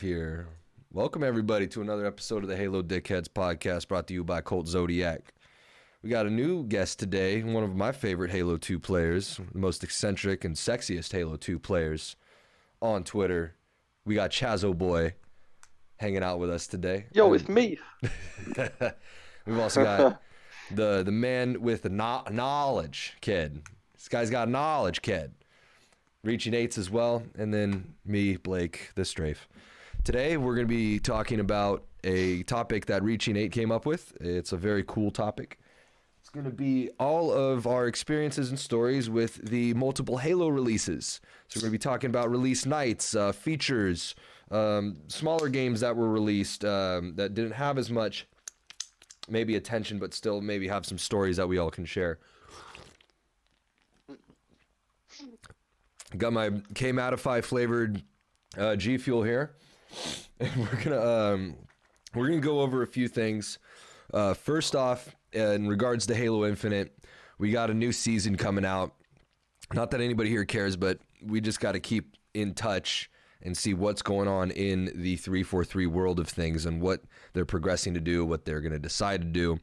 live here. Welcome everybody to another episode of the Halo Dickheads Podcast, brought to you by Colt Zodiac. We got a new guest today, one of my favorite Halo 2 players, the most eccentric and sexiest Halo 2 players on Twitter. We got Chazzoboi hanging out with us today. Yo, it's me. We've also got the man with the knowledge, Kid. This guy's got knowledge, Kid. Reaching eights as well, and then me, BlaketheStrafe. Today we're going to be talking about a topic that Reaching 8 came up with. It's a very cool topic. It's going to be all of our experiences and stories with the multiple Halo releases. So we're going to be talking about release nights, features, smaller games that were released that didn't have as much maybe attention, but still maybe have some stories that we all can share. Got my K-Matify flavored G Fuel here. And we're gonna go over a few things. First off, in regards to Halo Infinite, we got a new season coming out. Not that anybody here cares, but we just got to keep in touch and see what's going on in the 343 world of things and what they're progressing to do, what they're going to decide to do.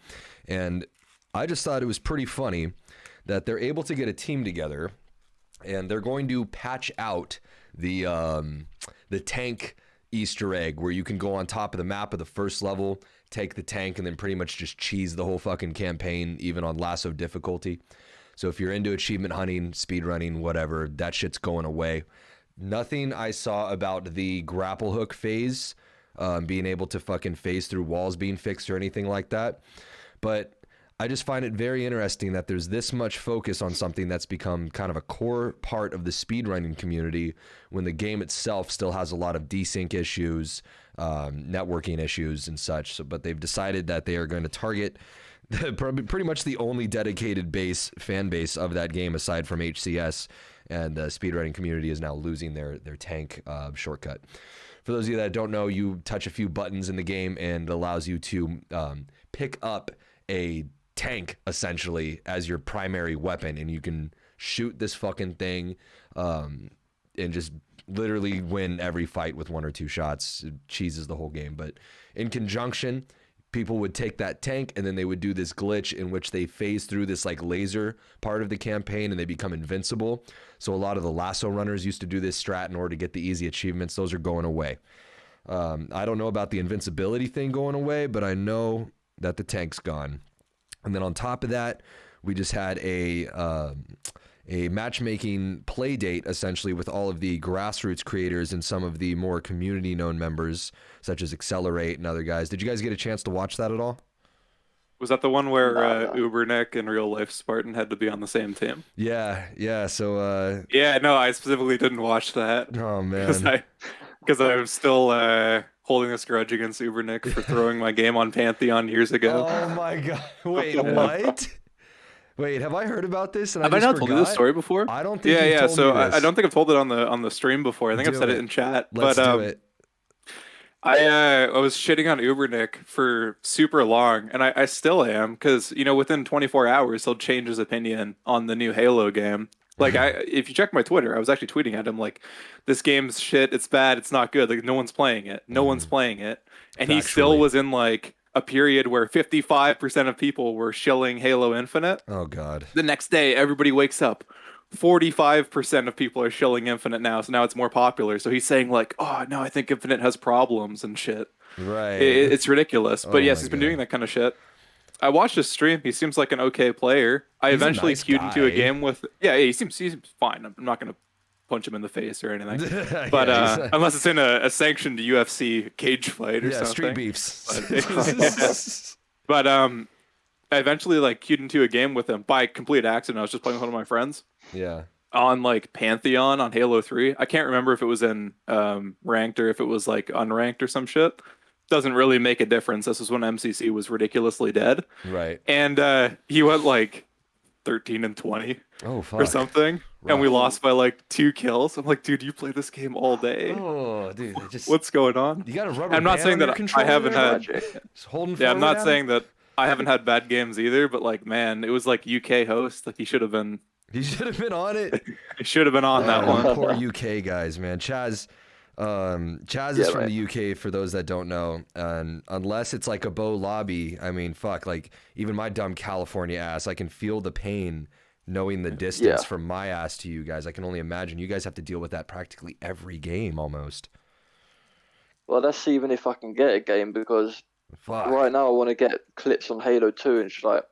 And I just thought it was pretty funny that they're able to get a team together and they're going to patch out the tank Easter egg where you can go on top of the map of the first level, take the tank, and then pretty much just cheese the whole fucking campaign, even on lasso difficulty. So if you're into achievement hunting, speed running, whatever, that shit's going away. Nothing I saw about the grapple hook phase, being able to fucking phase through walls being fixed or anything like that. But I just find it very interesting that there's this much focus on something that's become kind of a core part of the speedrunning community when the game itself still has a lot of desync issues, networking issues and such. So, but they've decided that they are going to target pretty much the only dedicated fan base of that game aside from HCS, and the speedrunning community is now losing their tank shortcut. For those of you that don't know, you touch a few buttons in the game and it allows you to pick up a tank essentially as your primary weapon, and you can shoot this fucking thing and just literally win every fight with one or two shots. It cheeses the whole game. But in conjunction, people would take that tank and then they would do this glitch in which they phase through this like laser part of the campaign and they become invincible. So a lot of the lasso runners used to do this strat in order to get the easy achievements. Those are going away. I don't know about the invincibility thing going away, but I know that the tank's gone. And then on top of that, we just had a matchmaking play date, essentially, with all of the grassroots creators and some of the more community-known members, such as Accelerate and other guys. Did you guys get a chance to watch that at all? Was that the one where Ubernick and Real Life Spartan had to be on the same team? Yeah. So yeah, no, I specifically didn't watch that. Oh man, because I'm still holding this grudge against Ubernick for throwing my game on Pantheon years ago. Oh my god! Wait, what? Wait, have I heard about this? And have I not told you this story before? I don't think. Yeah. Told So me this. I don't think I've told it on the stream before. I think I've said it in chat. Let's do it. I was shitting on Ubernick for super long, and I still am, because within 24 hours he'll change his opinion on the new Halo game. Like if you check my Twitter, I was actually tweeting at him like, "This game's shit. It's bad. It's not good. Like no one's playing it. No one's playing it." And he still was in like a period where 55% of people were shilling Halo Infinite. Oh god. The next day, everybody wakes up. 45% of people are shilling Infinite now, so now it's more popular. So he's saying like, "Oh no, I think Infinite has problems and shit." Right. It's ridiculous. But yes, he's been doing that kind of shit. I watched his stream. He seems like an okay player. I eventually queued into a game with. Yeah, he seems fine. I'm not gonna punch him in the face or anything. But unless it's in a sanctioned UFC cage fight or something. Street beefs. But I eventually like queued into a game with him by complete accident. I was just playing with one of my friends. Yeah. On like Pantheon on Halo 3. I can't remember if it was in ranked or if it was like unranked or some shit. Doesn't really make a difference. This was when MCC was ridiculously dead. Right. And he went like 13-20 or something. Rough. And we lost by like 2 kills. I'm like, dude, you play this game all day. Oh, dude. What's going on? You got a rubber I'm not saying that I haven't had. Yeah, I'm not saying that I haven't had bad games either, but like, man, it was like UK host. Like he should have been on it. He should have been on that one. Poor UK guys, man. Chaz, Chaz is from the UK, for those that don't know, and unless it's like a Bo lobby, I mean, fuck, like even my dumb California ass, I can feel the pain knowing the distance from my ass to you guys. I can only imagine you guys have to deal with that practically every game almost. Well, that's even if I can get a game, because right now I want to get clips on Halo 2, and it's like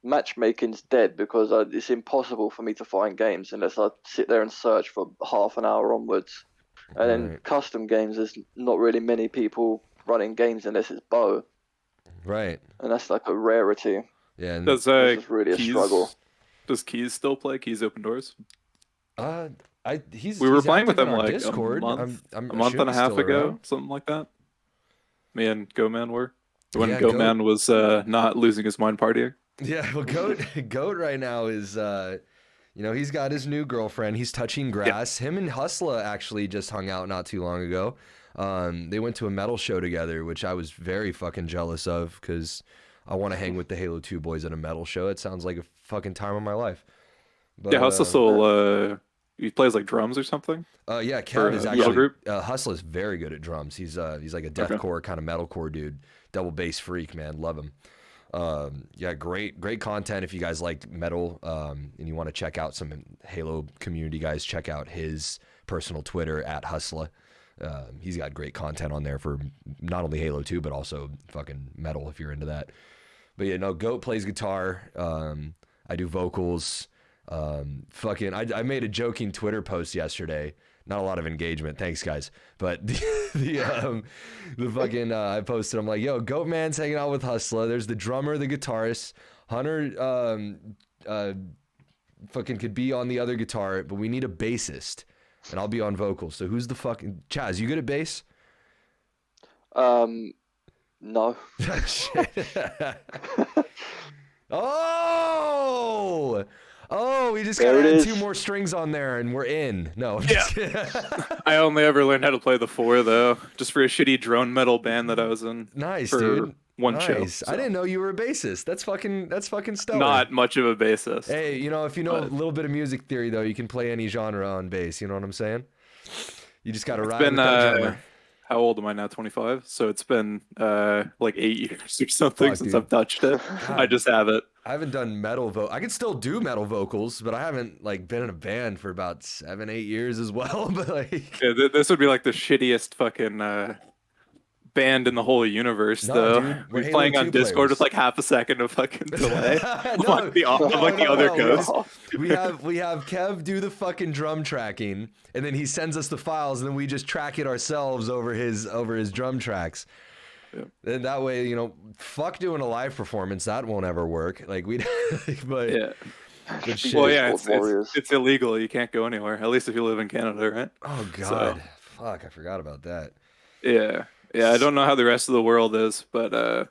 matchmaking's dead because it's impossible for me to find games unless I sit there and search for half an hour onwards. And then custom games, there's not really many people running games unless it's Bo. Right. And that's like a rarity. Yeah. And does really a struggle. Does Keys still play Keys Open Doors? We were playing with him like Discord. a month and a half ago, something like that. Me and Go-Man were. When Go-Man was not losing his mind partying. Yeah, well, Goat right now is... he's got his new girlfriend. He's touching grass. Him and Hustla actually just hung out not too long ago. They went to a metal show together, which I was very fucking jealous of because I want to hang with the Halo 2 boys at a metal show. It sounds like a fucking time of my life. But, Hustla still, he plays like drums or something? Kev is actually... Hustla is very good at drums. He's like a deathcore kind of metalcore dude. Double bass freak, man. Love him. Great content. If you guys like metal and you want to check out some Halo community guys, check out his personal Twitter at Hustla. He's got great content on there for not only Halo 2 but also fucking metal if you're into that. But Goat plays guitar. I do vocals. I made a joking Twitter post yesterday. Not a lot of engagement, thanks guys. But the fucking I posted, I'm like, yo, Goat Man's hanging out with Hustla. There's the drummer, the guitarist. Hunter fucking could be on the other guitar, but we need a bassist, and I'll be on vocals. So who's the fucking Chaz? You good at bass? No. Shit. Oh, we just gotta add 2 more strings on there and we're in. No. I only ever learned how to play the 4 though, just for a shitty drone metal band that I was in. Nice, for dude. One show. So. I didn't know you were a bassist. That's fucking stellar. Not much of a bassist. Hey, if you know a little bit of music theory though, you can play any genre on bass. You know what I'm saying? You just gotta ride with that drummer. How old am I now? 25. So it's been like 8 years or something since I've touched it. God. I just have it. I haven't done metal I can still do metal vocals, but I haven't been in a band for about 7-8 years as well. But this would be like the shittiest fucking band in the whole universe, though. Dude, we're playing on Discord with like half a second of fucking delay. The other coast. We have Kev do the fucking drum tracking, and then he sends us the files, and then we just track it ourselves over his drum tracks. Yeah. And that way, fuck doing a live performance. That won't ever work. But yeah. It's illegal. You can't go anywhere. At least if you live in Canada, right? Oh God, fuck! I forgot about that. Yeah. I don't know how the rest of the world is, but a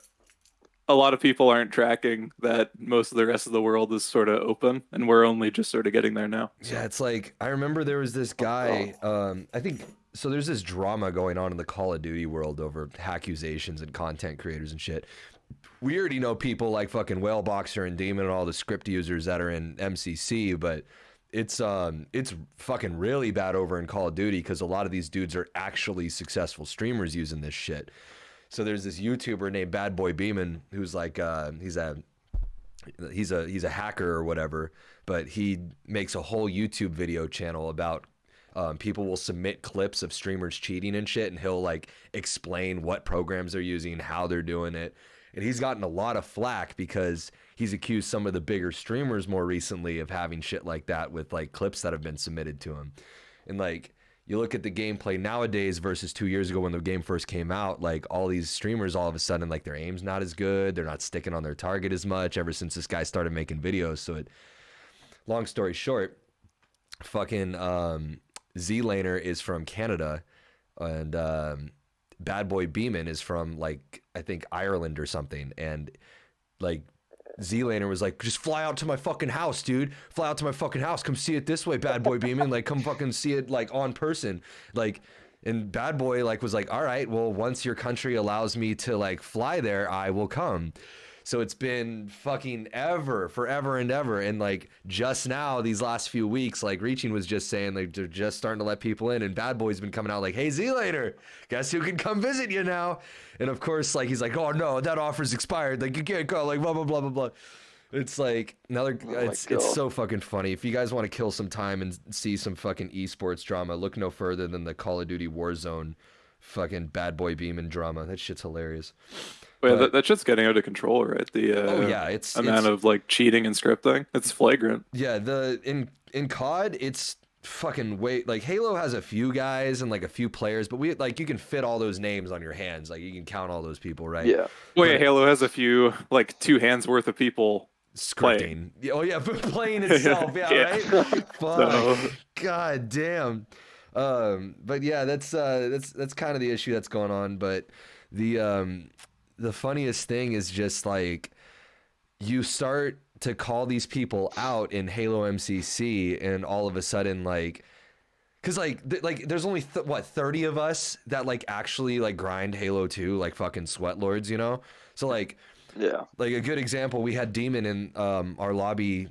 lot of people aren't tracking that most of the rest of the world is sort of open, and we're only just sort of getting there now. So. Yeah, it's like I remember there was this guy. I think. So there's this drama going on in the Call of Duty world over accusations and content creators and shit. We already know people like fucking Whale Boxer and Demon and all the script users that are in MCC, but it's fucking really bad over in Call of Duty because a lot of these dudes are actually successful streamers using this shit. So there's this YouTuber named Bad Boy Beeman who's like he's a hacker or whatever, but he makes a whole YouTube video channel about people will submit clips of streamers cheating and shit, and he'll explain what programs they're using, how they're doing it. And he's gotten a lot of flack because he's accused some of the bigger streamers more recently of having shit like that with clips that have been submitted to him. And you look at the gameplay nowadays versus 2 years ago when the game first came out, all these streamers all of a sudden their aim's not as good, they're not sticking on their target as much ever since this guy started making videos. So long story short, fucking Z-Laner is from Canada, and Bad Boy Beeman is from I think Ireland or something, and Z-Laner was just fly out to my fucking house, dude. Fly out to my fucking house. Come see it this way, Bad Boy Beeman. Come fucking see it on person. And Bad Boy was all right, well, once your country allows me to fly there, I will come. So it's been fucking forever and ever. And like just now, these last few weeks, like Reaching was just saying like they're just starting to let people in, and Bad Boy's been coming out like, hey, Z-Later, guess who can come visit you now? And of course, like he's like, oh no, that offer's expired. Like you can't go. Like blah blah blah blah blah. It's like it's so fucking funny. If you guys want to kill some time and see some fucking esports drama, look no further than the Call of Duty Warzone fucking Bad Boy Beeman drama. That shit's hilarious. Well, that shit's getting out of control, right? It's amount of like cheating and scripting. It's flagrant. Yeah, in COD, it's fucking like Halo has a few guys and like a few players, but we like you can fit all those names on your hands. Like you can count all those people, right? Yeah. Well, yeah, Halo has a few like 2 hands worth of people scripting. Oh yeah, but playing itself, yeah. Right. Fuck. God damn. But yeah, that's kind of the issue that's going on. But the funniest thing is just like you start to call these people out in Halo MCC, and all of a sudden like. Cause like there's only 30 of us that like actually like grind Halo 2 like fucking sweat lords, you know? So like. Yeah. Like a good example, we had Demon in our lobby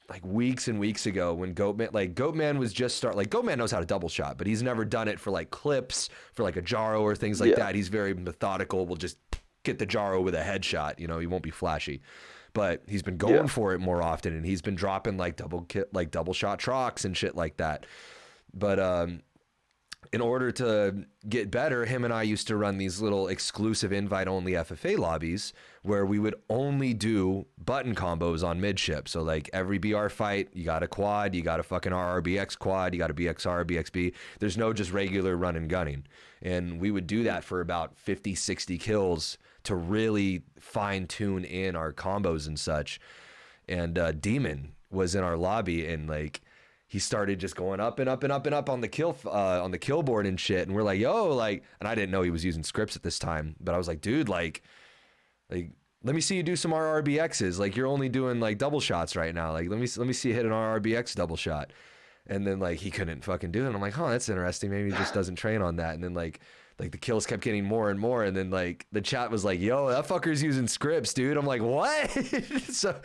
like weeks and weeks ago when Goatman was just Goatman knows how to double shot, but he's never done it for like clips, for like a Jaro or things like that. He's very methodical. We'll just get the Jaro with a headshot, you know, he won't be flashy. But he's been going for it more often, and he's been dropping like double shot trocs and shit like that. But in order to get better, him and I used to run these little exclusive invite-only FFA lobbies where we would only do button combos on midship. So like every BR fight, you got a quad, you got a fucking RRBX quad, you got a BXR, BXB. There's no just regular run and gunning. And we would do that for about 50, 60 kills to really fine-tune in our combos and such. And Demon was in our lobby, and like he started just going up and up and up and up on the kill board and shit. And we're like, yo, like, and I didn't know he was using scripts at this time, but I was like, dude, like let me see you do some RRBXs. Like you're only doing like double shots right now. Like let me see you hit an RRBX double shot. And then like he couldn't fucking do it. And I'm like, oh, that's interesting. Maybe he just doesn't train on that. And then like the kills kept getting more and more. And then like the chat was like, yo, that fucker's using scripts, dude. I'm like, what? So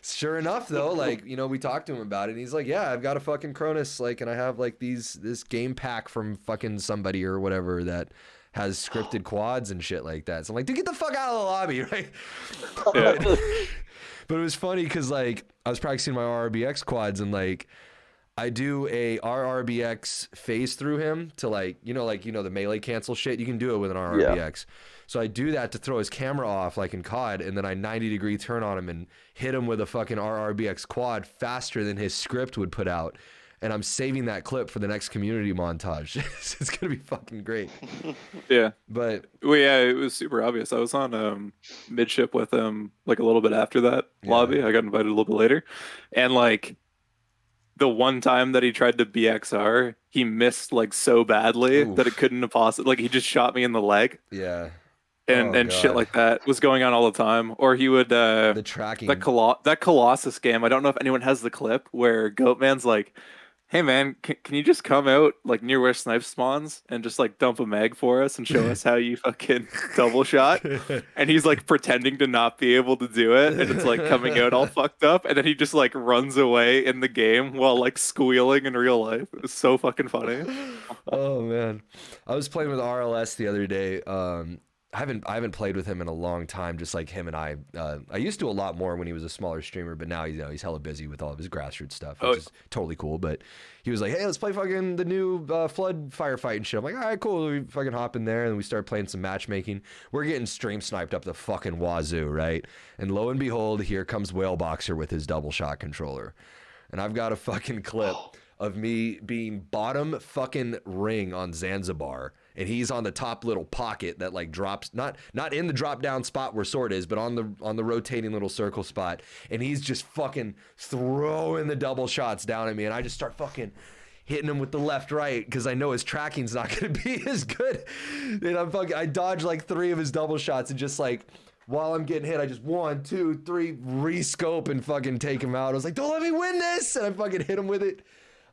sure enough though, like, you know, we talked to him about it, and he's like, yeah, I've got a fucking Cronus, like, and I have like this game pack from fucking somebody or whatever that has scripted quads and shit like that. So I'm like, dude, get the fuck out of the lobby, right? Yeah. But it was funny because like I was practicing my RRBX quads, and like I do a RRBX phase through him to like the melee cancel shit. You can do it with an RRBX. Yeah. So I do that to throw his camera off like in COD, and then I 90-degree turn on him and hit him with a fucking RRBX quad faster than his script would put out. And I'm saving that clip for the next community montage. It's going to be fucking great. Yeah. But well, yeah, it was super obvious. I was on midship with him like a little bit after that lobby. I got invited a little bit later. And like the one time that he tried to BXR, he missed like so badly that it couldn't have possibly, like he just shot me in the leg. Yeah. And shit like that was going on all the time. Or he would the tracking that Colossus game. I don't know if anyone has the clip where Goatman's like, hey man, can you just come out like near where Snipe spawns and just like dump a mag for us and show us how you fucking double shot? And he's like pretending to not be able to do it, and it's like coming out all fucked up, and then he just like runs away in the game while like squealing in real life. It was so fucking funny. Oh man, I was playing with RLS the other day. I haven't played with him in a long time. Just like him and I used to a lot more when he was a smaller streamer, but now he's hella busy with all of his grassroots stuff, which is totally cool. But he was like, hey, let's play fucking the new flood firefight and shit. I'm like, all right, cool. We fucking hop in there, and we start playing some matchmaking. We're getting stream sniped up the fucking wazoo, right? And lo and behold, here comes Whale Boxer with his double shot controller, and I've got a fucking clip of me being bottom fucking ring on Zanzibar, and he's on the top little pocket that like drops, not in the drop down spot where sword is, but on the rotating little circle spot, and he's just fucking throwing the double shots down at me, and I just start fucking hitting him with the left right because I know his tracking's not gonna be as good, and I dodge like 3 of his double shots, and just like while I'm getting hit, I just 1, 2, 3 re-scope and fucking take him out. I was like, don't let me win this, and I fucking hit him with it.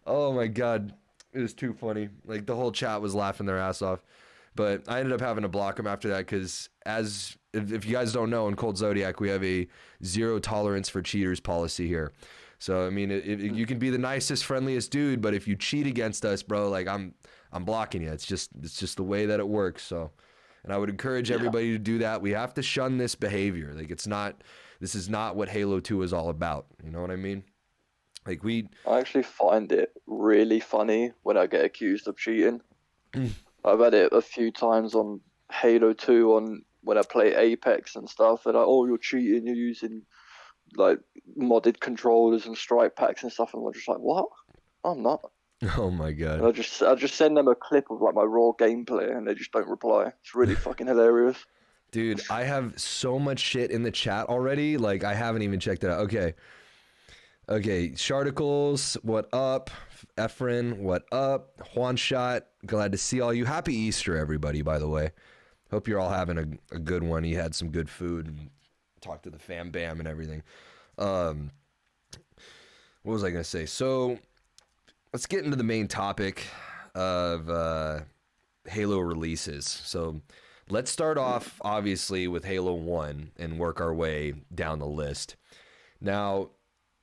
Oh my god, it was too funny. Like the whole chat was laughing their ass off. But I ended up having to block him after that because, if you guys don't know, in Cold Zodiac, we have a 0 tolerance for cheaters policy here. So, I mean, you can be the nicest, friendliest dude, but if you cheat against us, bro, like I'm blocking you. It's just the way that it works. So, and I would encourage everybody to do that. We have to shun this behavior. Like, this is not what Halo 2 is all about. You know what I mean? Like, I actually find it really funny when I get accused of cheating. I've had it a few times on Halo 2 when I play Apex and stuff. They're like, oh, you're cheating, you're using like modded controllers and strike packs and stuff. And I'm just like, what? I'm not. Oh my God. And I just send them a clip of like my raw gameplay and they just don't reply. It's really fucking hilarious. Dude, I have so much shit in the chat already. Like, I haven't even checked it out. Okay, Sharticles, what up? Efren, what up? Juan Shot, glad to see all you. Happy Easter, everybody, by the way. Hope you're all having a good one. You had some good food and talked to the fam bam and everything. What was I going to say? So, let's get into the main topic of Halo releases. So, let's start off, obviously, with Halo 1 and work our way down the list. Now,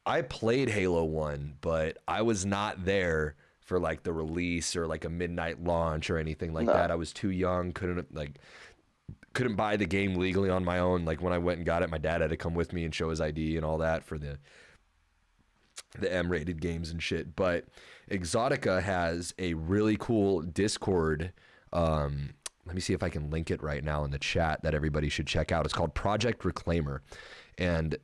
I played Halo 1, but I was not there for like the release or like a midnight launch or anything like that. I was too young, couldn't buy the game legally on my own. Like when I went and got it, my dad had to come with me and show his ID and all that for the M-rated games and shit. But Exotica has a really cool Discord. Let me see if I can link it right now in the chat that everybody should check out. It's called Project Reclaimer. And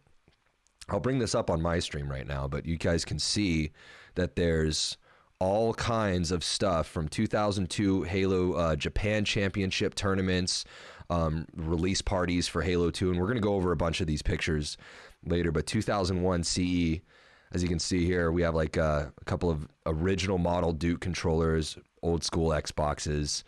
I'll bring this up on my stream right now, but you guys can see that there's all kinds of stuff from 2002 Halo Japan Championship tournaments, release parties for Halo 2, and we're going to go over a bunch of these pictures later, but 2001 CE, as you can see here, we have like a couple of original model Duke controllers, old school Xboxes.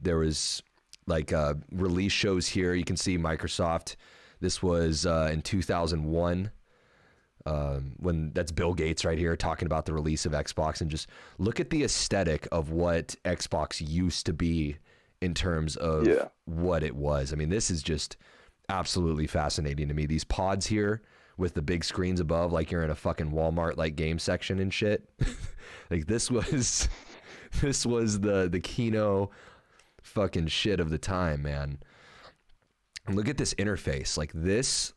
There was like release shows here. You can see Microsoft. This was in 2001, when that's Bill Gates right here talking about the release of Xbox, and just look at the aesthetic of what Xbox used to be in terms of what it was. I mean, this is just absolutely fascinating to me. These pods here with the big screens above, like you're in a fucking Walmart like game section and shit. Like this was the Kino fucking shit of the time, man. And look at this interface. Like this,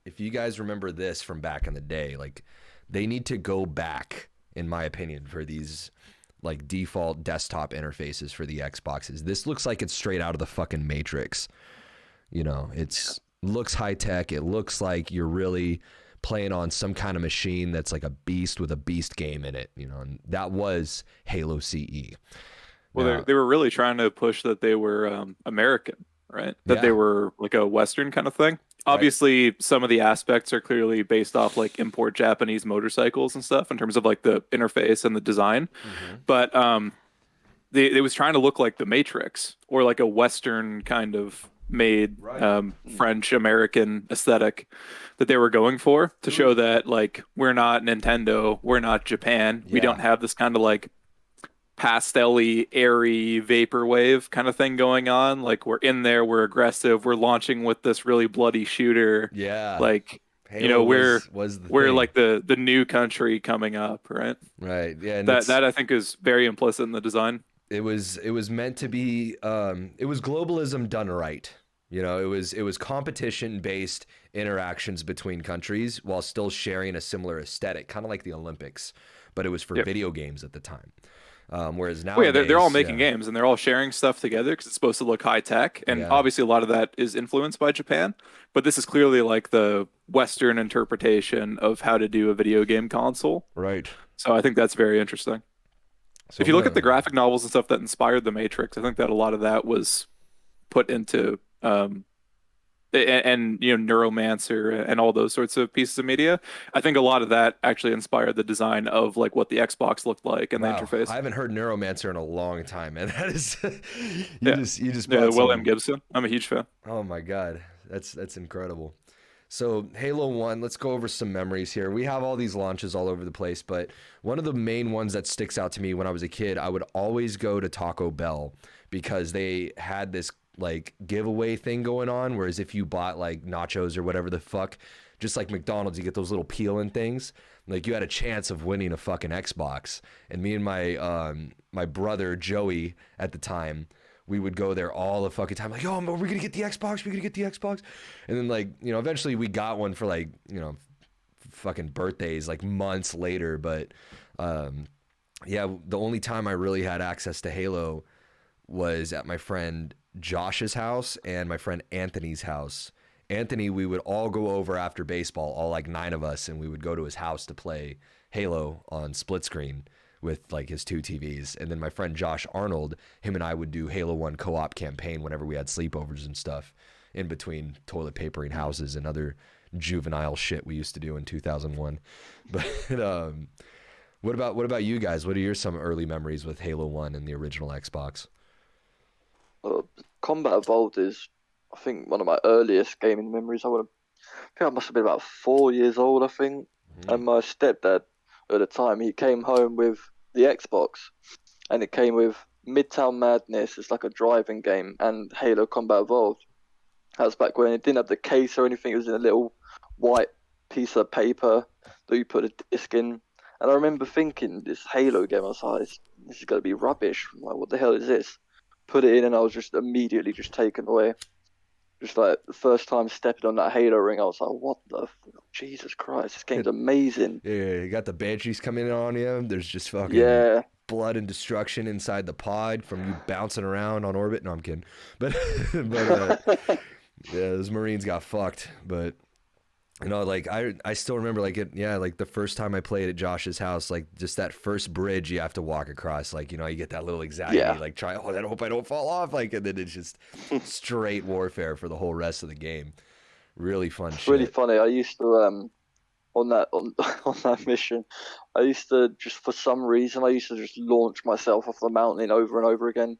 if you guys remember this from back in the day, like they need to go back, in my opinion, for these like default desktop interfaces for the Xboxes. This looks like it's straight out of the fucking Matrix. You know, looks high tech. It looks like you're really playing on some kind of machine that's like a beast with a beast game in it, you know, and that was Halo CE. Well, they were really trying to push that they were American, right? That they were like a Western kind of thing. Obviously, some of the aspects are clearly based off like import Japanese motorcycles and stuff in terms of like the interface and the design. But they was trying to look like the Matrix or like a Western kind of made French American aesthetic that they were going for to show that like we're not Nintendo, we're not Japan, we don't have this kind of like pastel-y, airy vaporwave kind of thing going on. Like we're in there, we're aggressive, we're launching with this really bloody shooter. Like Halo, you know, we're like the new country coming up, right? Yeah, and that I think is very implicit in the design. It was meant to be it was globalism done right. You know, it was competition based interactions between countries while still sharing a similar aesthetic, kind of like the Olympics, but it was for video games at the time. Whereas now, they're all making games and they're all sharing stuff together because it's supposed to look high tech, and obviously a lot of that is influenced by Japan. But this is clearly like the Western interpretation of how to do a video game console. Right. So I think that's very interesting. So if you look at the graphic novels and stuff that inspired the Matrix, I think that a lot of that was put into and you know, Neuromancer and all those sorts of pieces of media. I think a lot of that actually inspired the design of like what the Xbox looked like and the interface. I haven't heard Neuromancer in a long time, man. That is you just William Gibson. I'm a huge fan. Oh my god, that's incredible. So Halo 1, let's go over some memories here. We have all these launches all over the place, but one of the main ones that sticks out to me when I was a kid, I would always go to Taco Bell because they had this like giveaway thing going on. Whereas if you bought like nachos or whatever the fuck, just like McDonald's, you get those little peeling things. Like you had a chance of winning a fucking Xbox. And me and my brother Joey at the time, we would go there all the fucking time. Like, oh, we're gonna get the Xbox. We're gonna get the Xbox. And then like, you know, eventually we got one for like, you know, fucking birthdays, like months later. But yeah, the only time I really had access to Halo was at my friend Josh's house and my friend Anthony's house. Anthony, we would all go over after baseball, all like 9 of us, and we would go to his house to play Halo on split screen with like his 2 TVs. And then my friend Josh Arnold, him and I would do Halo 1 co-op campaign whenever we had sleepovers and stuff in between toilet papering houses and other juvenile shit we used to do in 2001. But what about you guys? What are your some early memories with Halo 1 and the original Xbox? Combat Evolved is, I think, one of my earliest gaming memories. I think I must have been about 4 years old, I think. And my stepdad at the time, he came home with the Xbox, and it came with Midtown Madness. It's like a driving game, and Halo Combat Evolved. That was back when it didn't have the case or anything. It was in a little white piece of paper that you put a disc in. And I remember thinking, this Halo game, I was like, this is going to be rubbish. I'm like, what the hell is this? Put it in, and I was just immediately just taken away. Just like the first time stepping on that Halo ring, I was like, what the Jesus Christ, this game's amazing. Yeah, you got the Banshees coming in on you. There's just fucking blood and destruction inside the pod from you bouncing around on orbit. No, I'm kidding. But yeah, those Marines got fucked. But you know, like I still remember like like the first time I played at Josh's house, like just that first bridge you have to walk across, like, you know, you get that little anxiety, like I hope I don't fall off, like, and then it's just straight warfare for the whole rest of the game. Really fun shit. Really funny. I used to on that mission, I used to just, for some reason, just launch myself off the mountain over and over again.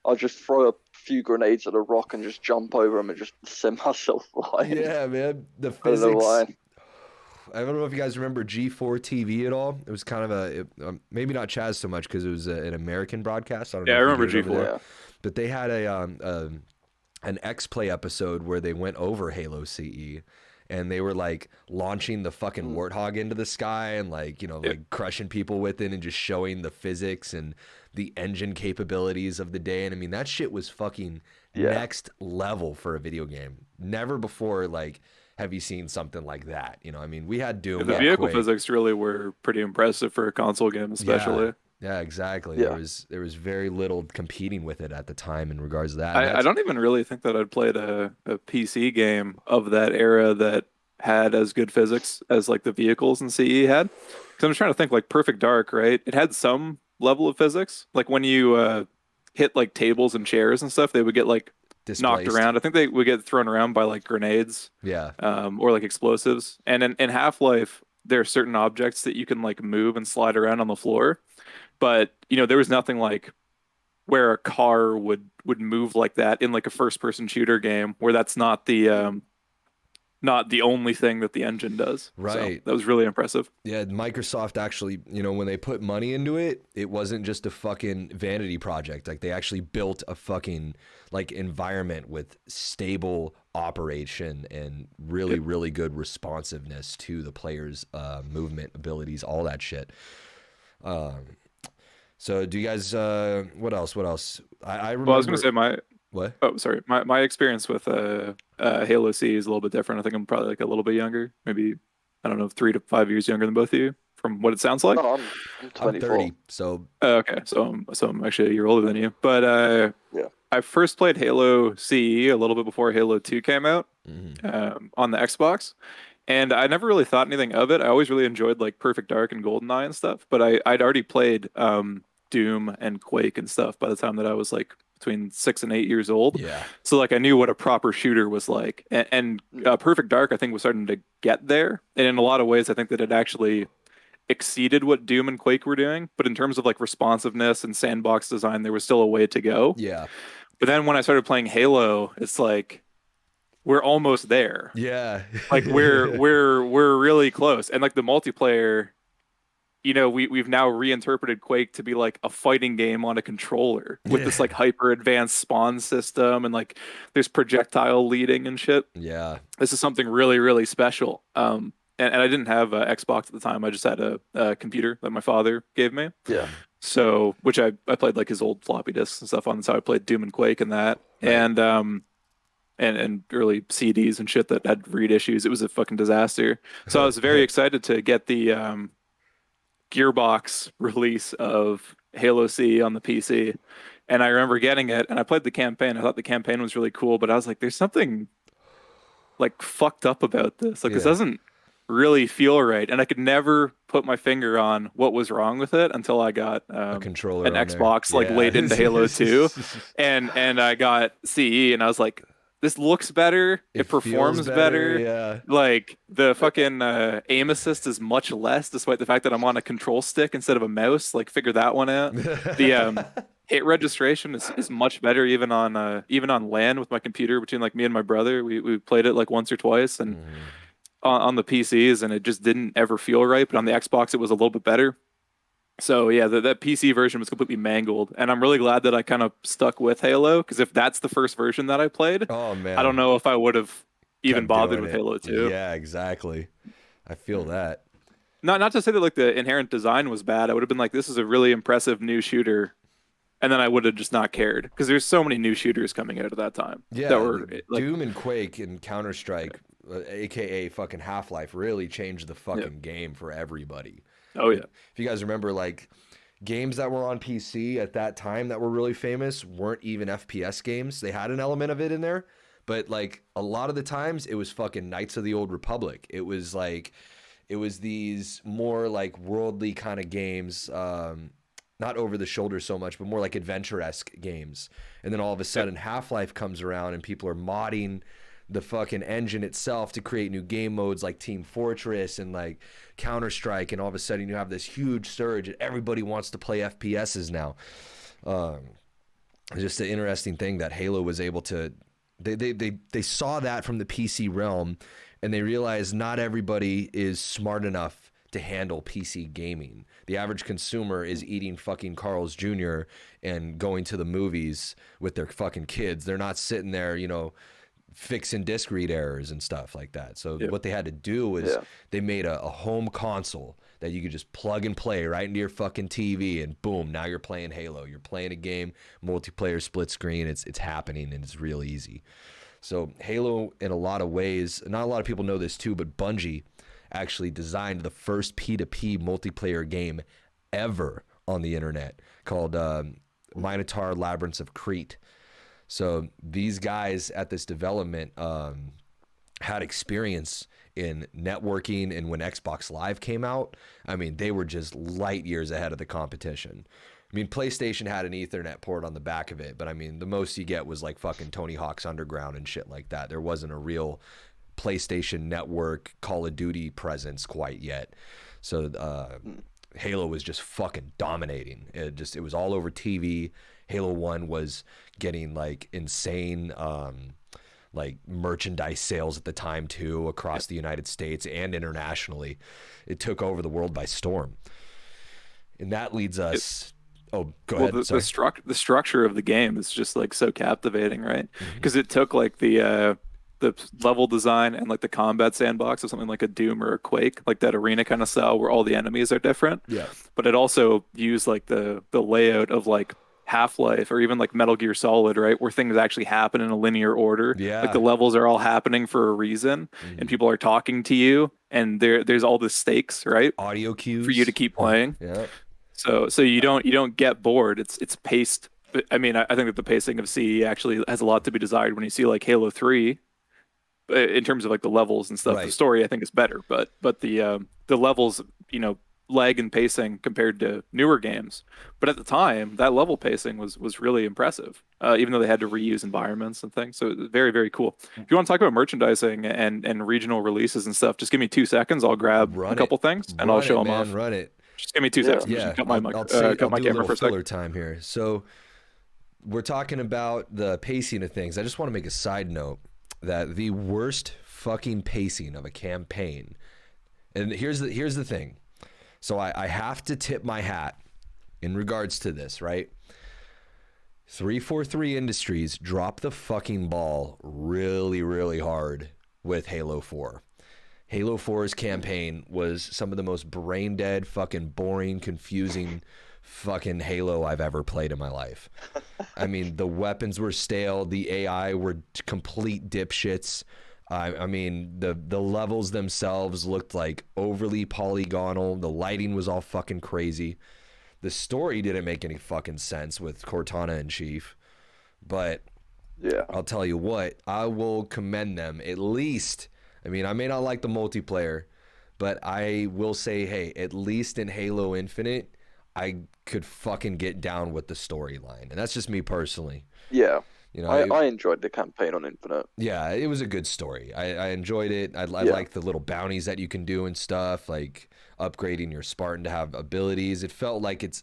I'd just throw a few grenades at a rock and just jump over them and just send myself flying. Yeah, man. The physics. I don't know if you guys remember G4 TV at all. It was kind of maybe not Chaz so much because it was an American broadcast. I don't know. I remember G4. But they had an X-Play episode where they went over Halo CE. And they were like launching the fucking Warthog into the sky and like, you know, like crushing people with it and just showing the physics and the engine capabilities of the day. And I mean, that shit was fucking next level for a video game. Never before, like, have you seen something like that? You know, I mean, we had Doom. The vehicle physics really were pretty impressive for a console game, especially. Yeah, exactly. Yeah. There was very little competing with it at the time in regards to that. I don't even really think that I'd played a PC game of that era that had as good physics as like the vehicles in CE had. Because I'm just trying to think, like Perfect Dark, right? It had some level of physics. Like when you hit like tables and chairs and stuff, they would get like knocked around. I think they would get thrown around by like grenades. Yeah. Or like explosives. And in Half-Life, there are certain objects that you can like move and slide around on the floor. But, you know, there was nothing like where a car would move like that in like a first person shooter game where that's not the only thing that the engine does. Right. So that was really impressive. Yeah, Microsoft actually, you know, when they put money into it, it wasn't just a fucking vanity project. Like they actually built a fucking like environment with stable operation and really, really good responsiveness to the players' movement abilities, all that shit. So do you guys, what else? I remember. Well, I was going to say what? Oh, sorry. My experience with Halo C is a little bit different. I think I'm probably like a little bit younger, maybe, I don't know, 3 to 5 years younger than both of you from what it sounds like. No, I'm 24. I'm 30, so. Okay, so I'm actually a year older than you. But I first played Halo CE a little bit before Halo 2 came out on the Xbox. And I never really thought anything of it. I always really enjoyed like Perfect Dark and GoldenEye and stuff. But I'd already played Doom and Quake and stuff by the time that I was like between 6 and 8 years old. Yeah. So like I knew what a proper shooter was like. And Perfect Dark, I think, was starting to get there. And in a lot of ways, I think that it actually exceeded what Doom and Quake were doing. But in terms of like responsiveness and sandbox design, there was still a way to go. Yeah. But then when I started playing Halo, it's like we're almost there. Yeah. Like we're really close. And like the multiplayer we've now reinterpreted Quake to be like a fighting game on a controller with this like hyper advanced spawn system and like there's projectile leading and shit. Yeah. This is something really, really special. And I didn't have an Xbox at the time. I just had a computer that my father gave me. Yeah. So, which I played like his old floppy disks and stuff on. That's how I played Doom and Quake and that. Right. And early CDs and shit that had read issues. It was a fucking disaster. So I was very excited to get the Gearbox release of Halo C on the PC. And I remember getting it and I played the campaign. I thought the campaign was really cool, but I was like, there's something like fucked up about this. Like this doesn't really feel right. And I could never put my finger on what was wrong with it until I got a controller an Xbox like late into Halo 2. And I got CE and I was like, this looks better. It performs better. Yeah. Like the fucking aim assist is much less, despite the fact that I'm on a control stick instead of a mouse. Like figure that one out. The hit registration is much better even on LAN with my computer between like me and my brother. We played it like once or twice and on the PCs and it just didn't ever feel right. But on the Xbox it was a little bit better. So yeah, that PC version was completely mangled, and I'm really glad that I kind of stuck with Halo because if that's the first version that I played, oh man, I don't know if I would have even bothered with Halo 2. Yeah, exactly. I feel that. Not to say that like the inherent design was bad. I would have been like, this is a really impressive new shooter, and then I would have just not cared because there's so many new shooters coming out at that time. Yeah, that were like, Doom and Quake and Counter-Strike, aka fucking Half-Life, really changed the fucking game for everybody. Oh yeah. If you guys remember, like games that were on PC at that time that were really famous weren't even FPS games. They had an element of it in there, but like a lot of the times it was fucking Knights of the Old Republic. It was these more like worldly kind of games, not over the shoulder so much, but more like adventure-esque games. And then all of a sudden Half-Life comes around and people are modding the fucking engine itself to create new game modes like Team Fortress and like Counter-Strike, and all of a sudden you have this huge surge and everybody wants to play FPSs now. Just an interesting thing that Halo was able to, they saw that from the PC realm and they realized not everybody is smart enough to handle PC gaming. The average consumer is eating fucking Carl's Jr. and going to the movies with their fucking kids. They're not sitting there, fixing disc read errors and stuff like that. So what they had to do was they made a home console that you could just plug and play right into your fucking TV and boom, now you're playing Halo. You're playing a game, multiplayer, split screen. It's happening and it's real easy. So Halo, in a lot of ways, not a lot of people know this too, but Bungie actually designed the first P2P multiplayer game ever on the internet called Minotaur Labyrinths of Crete. So these guys at this development had experience in networking, and when Xbox Live came out, I mean, they were just light years ahead of the competition. I mean, PlayStation had an Ethernet port on the back of it, but I mean, the most you get was like fucking Tony Hawk's Underground and shit like that. There wasn't a real PlayStation Network Call of Duty presence quite yet. So Halo was just fucking dominating. It was all over TV. Halo 1 was getting like insane like merchandise sales at the time too, across the United States and internationally. It took over the world by storm. And that leads us go ahead. The structure of the game is just like so captivating, right? Because it took like the level design and like the combat sandbox of something like a Doom or a Quake, like that arena kind of style where all the enemies are different. Yeah. But it also used like the layout of like Half-Life or even like Metal Gear Solid, right? Where things actually happen in a linear order. Yeah. Like the levels are all happening for a reason and people are talking to you and there's all the stakes, right? Audio cues for you to keep playing. Yeah. So you don't get bored. It's paced. I mean, I think that the pacing of CE actually has a lot to be desired when you see like Halo 3 in terms of like the levels and stuff. Right. The story I think is better, but the levels, lag and pacing compared to newer games. But at the time, that level pacing was really impressive, even though they had to reuse environments and things. So it was very, very cool. If you want to talk about merchandising and regional releases and stuff, just give me 2 seconds. I'll grab a couple things and I'll show them off. Run it. Just give me 2 seconds. Yeah, cut my camera for a second. Time here. So we're talking about the pacing of things. I just want to make a side note that the worst fucking pacing of a campaign, and here's the thing. So I have to tip my hat in regards to this, right? 343 Industries dropped the fucking ball really, really hard with Halo 4. Halo 4's campaign was some of the most brain dead, fucking boring, confusing fucking Halo I've ever played in my life. I mean, the weapons were stale. The AI were complete dipshits. I mean, the levels themselves looked like overly polygonal. The lighting was all fucking crazy. The story didn't make any fucking sense with Cortana and Chief. But yeah, I'll tell you what, I will commend them at least. I mean, I may not like the multiplayer, but I will say, hey, at least in Halo Infinite, I could fucking get down with the storyline. And that's just me personally. Yeah. You know, I enjoyed the campaign on Infinite. Yeah, it was a good story. I enjoyed it. I like the little bounties that you can do and stuff, like upgrading your Spartan to have abilities. It felt like it's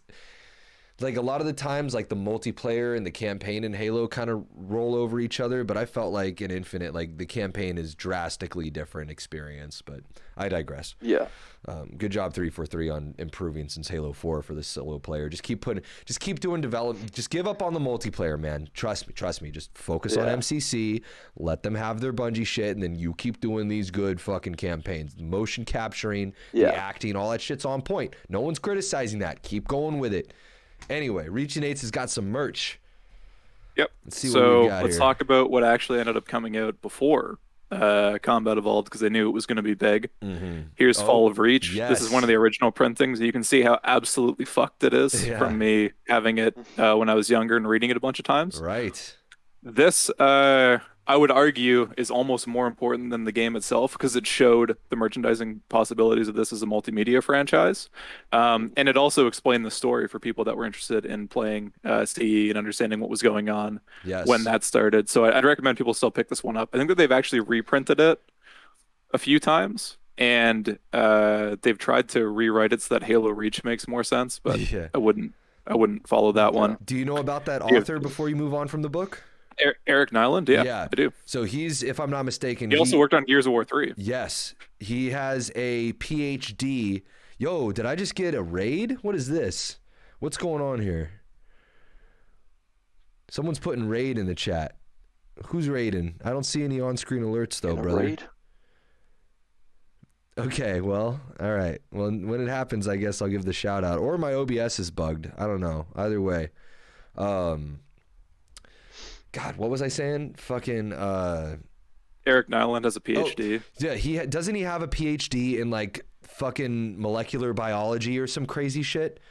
like a lot of the times, like the multiplayer and the campaign in Halo kind of roll over each other, but I felt like in Infinite, like the campaign is drastically different experience, but I digress. Yeah. Good job 343 on improving since Halo 4 for the solo player. Just keep doing development. Just give up on the multiplayer, man. Trust me. Just focus on MCC. Let them have their Bungie shit, and then you keep doing these good fucking campaigns. The motion capturing, the acting, all that shit's on point. No one's criticizing that. Keep going with it. Anyway, Reaching Eights has got some merch. Yep. Let's see what we got let's here. talk about what actually ended up coming out before Combat Evolved, because I knew it was going to be big. Mm-hmm. Here's Fall of Reach. Yes. This is one of the original printings. You can see how absolutely fucked it is from me having it when I was younger and reading it a bunch of times. Right. This, I would argue, is almost more important than the game itself, because it showed the merchandising possibilities of this as a multimedia franchise. And it also explained the story for people that were interested in playing CE and understanding what was going on when that started. So I'd recommend people still pick this one up. I think that they've actually reprinted it a few times, and they've tried to rewrite it so that Halo Reach makes more sense, but I wouldn't follow that one. Do you know about that author before you move on from the book? Eric Nyland, yeah, I do. So he's, if I'm not mistaken, he also worked on Gears of War 3. Yes, he has a PhD. Yo, did I just get a raid? What is this? What's going on here? Someone's putting raid in the chat. Who's raiding? I don't see any on-screen alerts though, brother. Raid? Okay, well, all right. Well, when it happens, I guess I'll give the shout out. Or my OBS is bugged. I don't know. Either way. God, what was I saying? Fucking Eric Nyland has a PhD. Oh, yeah, doesn't he have a PhD in like fucking molecular biology or some crazy shit?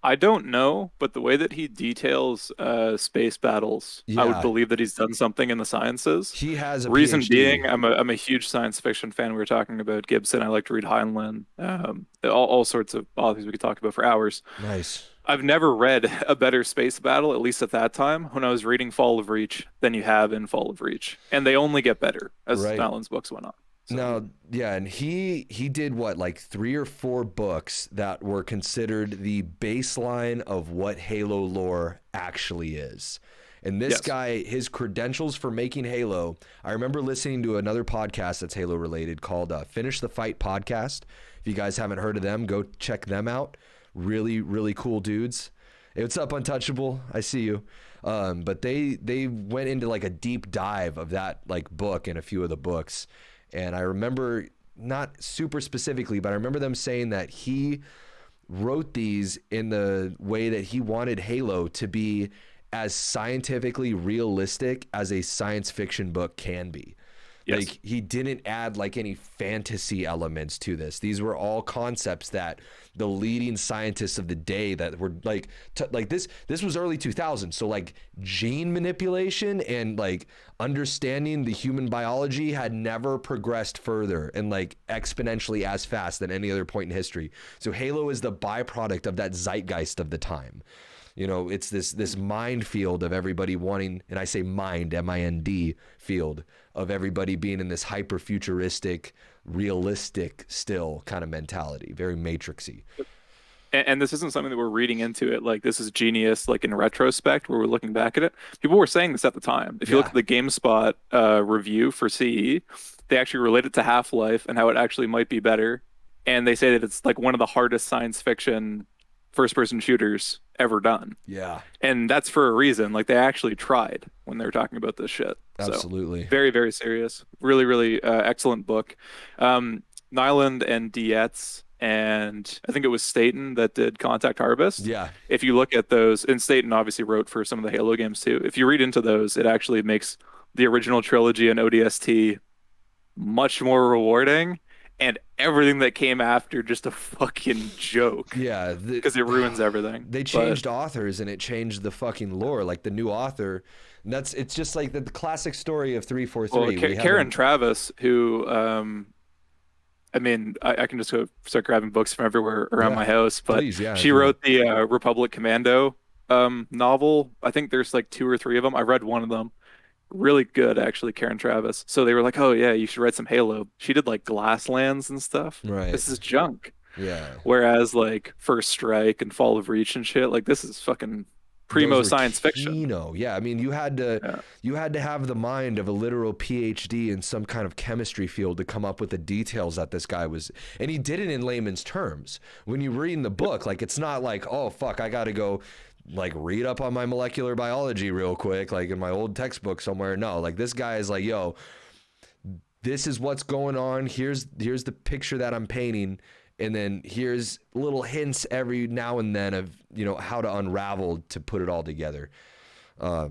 I don't know, but the way that he details space battles, I would believe that he's done something in the sciences. He has a reason PhD. Being, I'm a huge science fiction fan. We were talking about Gibson. I like to read Heinlein. All sorts of authors we could talk about for hours. Nice. I've never read a better space battle, at least at that time, when I was reading Fall of Reach, than you have in Fall of Reach. And they only get better as Nyland's books went on. So. Now, yeah, and he did what, like 3 or 4 books that were considered the baseline of what Halo lore actually is. And this guy, his credentials for making Halo, I remember listening to another podcast that's Halo related called Finish the Fight Podcast. If you guys haven't heard of them, go check them out. Really, really cool dudes. Hey, what's up, Untouchable? I see you. But they went into like a deep dive of that like book and a few of the books. And I remember, not super specifically, but I remember them saying that he wrote these in the way that he wanted Halo to be as scientifically realistic as a science fiction book can be. Yes. Like he didn't add like any fantasy elements to this. These were all concepts that the leading scientists of the day that were like, this was early 2000s. So like gene manipulation and like understanding the human biology had never progressed further and like exponentially as fast than any other point in history. So Halo is the byproduct of that zeitgeist of the time. You know, it's this minefield of everybody wanting, and I say mind, M-I-N-D, field of everybody being in this hyper-futuristic, realistic still kind of mentality, very matrixy. And this isn't something that we're reading into it like this is genius, like in retrospect, where we're looking back at it. People were saying this at the time. If you look at the GameSpot review for CE, they actually relate it to Half-Life and how it actually might be better and they say that it's like one of the hardest science fiction first-person shooters ever done. Yeah. And that's for a reason. Like, they actually tried when they were talking about this shit. Absolutely. So, very, very serious. Really, really excellent book. Nyland and Dietz, and I think it was Staten that did Contact Harvest. Yeah. If you look at those, and Staten obviously wrote for some of the Halo games too. If you read into those, it actually makes the original trilogy and ODST much more rewarding, and everything that came after just a fucking joke. Yeah, because it ruins everything. They changed authors, and it changed the fucking lore. Like the new author, and it's just like the classic story of 343. Well, Karen Travis, who I mean, I can just go start grabbing books from everywhere around my house, but please, she wrote the Republic Commando novel. I think there's like 2 or 3 of them. I read one of them. Really good, actually, Karen Travis. So they were like, oh yeah, you should write some Halo. She did like Glasslands and stuff. Right. This is junk. Yeah. Whereas like First Strike and Fall of Reach and shit, like this is fucking primo science fiction. Yeah, I mean, you had to have the mind of a literal PhD in some kind of chemistry field to come up with the details that this guy was, and he did it in layman's terms. When you read in the book, like it's not like, oh fuck, I got to go like read up on my molecular biology real quick, like in my old textbook somewhere. No, like this guy is like, yo, this is what's going on. Here's the picture that I'm painting. And then here's little hints every now and then of, you know, how to unravel to put it all together. A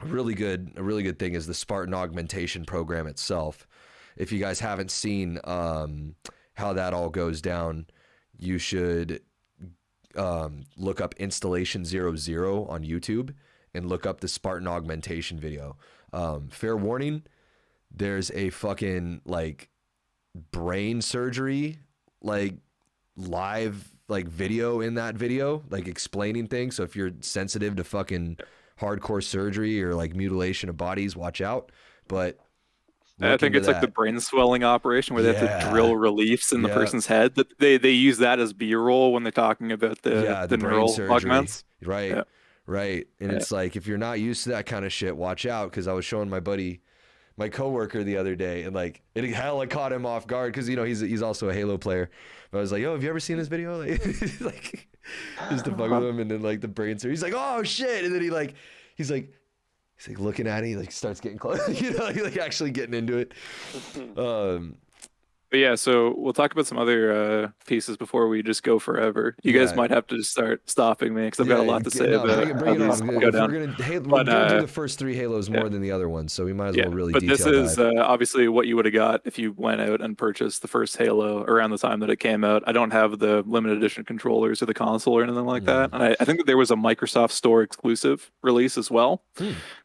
really good thing is the Spartan Augmentation program itself. If you guys haven't seen how that all goes down, you should look up Installation 00 on YouTube and look up the Spartan Augmentation video. Fair warning, there's a fucking like brain surgery like live like video in that video, like explaining things. So if you're sensitive to fucking hardcore surgery or like mutilation of bodies, watch out. But I think it's like the brain swelling operation where they have to drill reliefs in the person's head. That they use that as B-roll when they're talking about the neural augments. Right. Right. And it's like, if you're not used to that kind of shit, watch out. Cause I was showing my coworker the other day, and like it hella caught him off guard because, you know, he's also a Halo player. But I was like, "Yo, have you ever seen this video?" Like just to fuck with him, and then like the brain surgery. He's like, "Oh shit!" And then he's like looking at it. He like starts getting close, you know, like actually getting into it. But yeah, so we'll talk about some other pieces before we just go forever. You guys might have to just start stopping me because I've got a lot to say about bring it on. We're gonna do the first 3 Halos more than the other ones, so we might as well really detail that. But this is obviously what you would have got if you went out and purchased the first Halo around the time that it came out. I don't have the limited edition controllers or the console or anything like that. And I think that there was a Microsoft Store exclusive release as well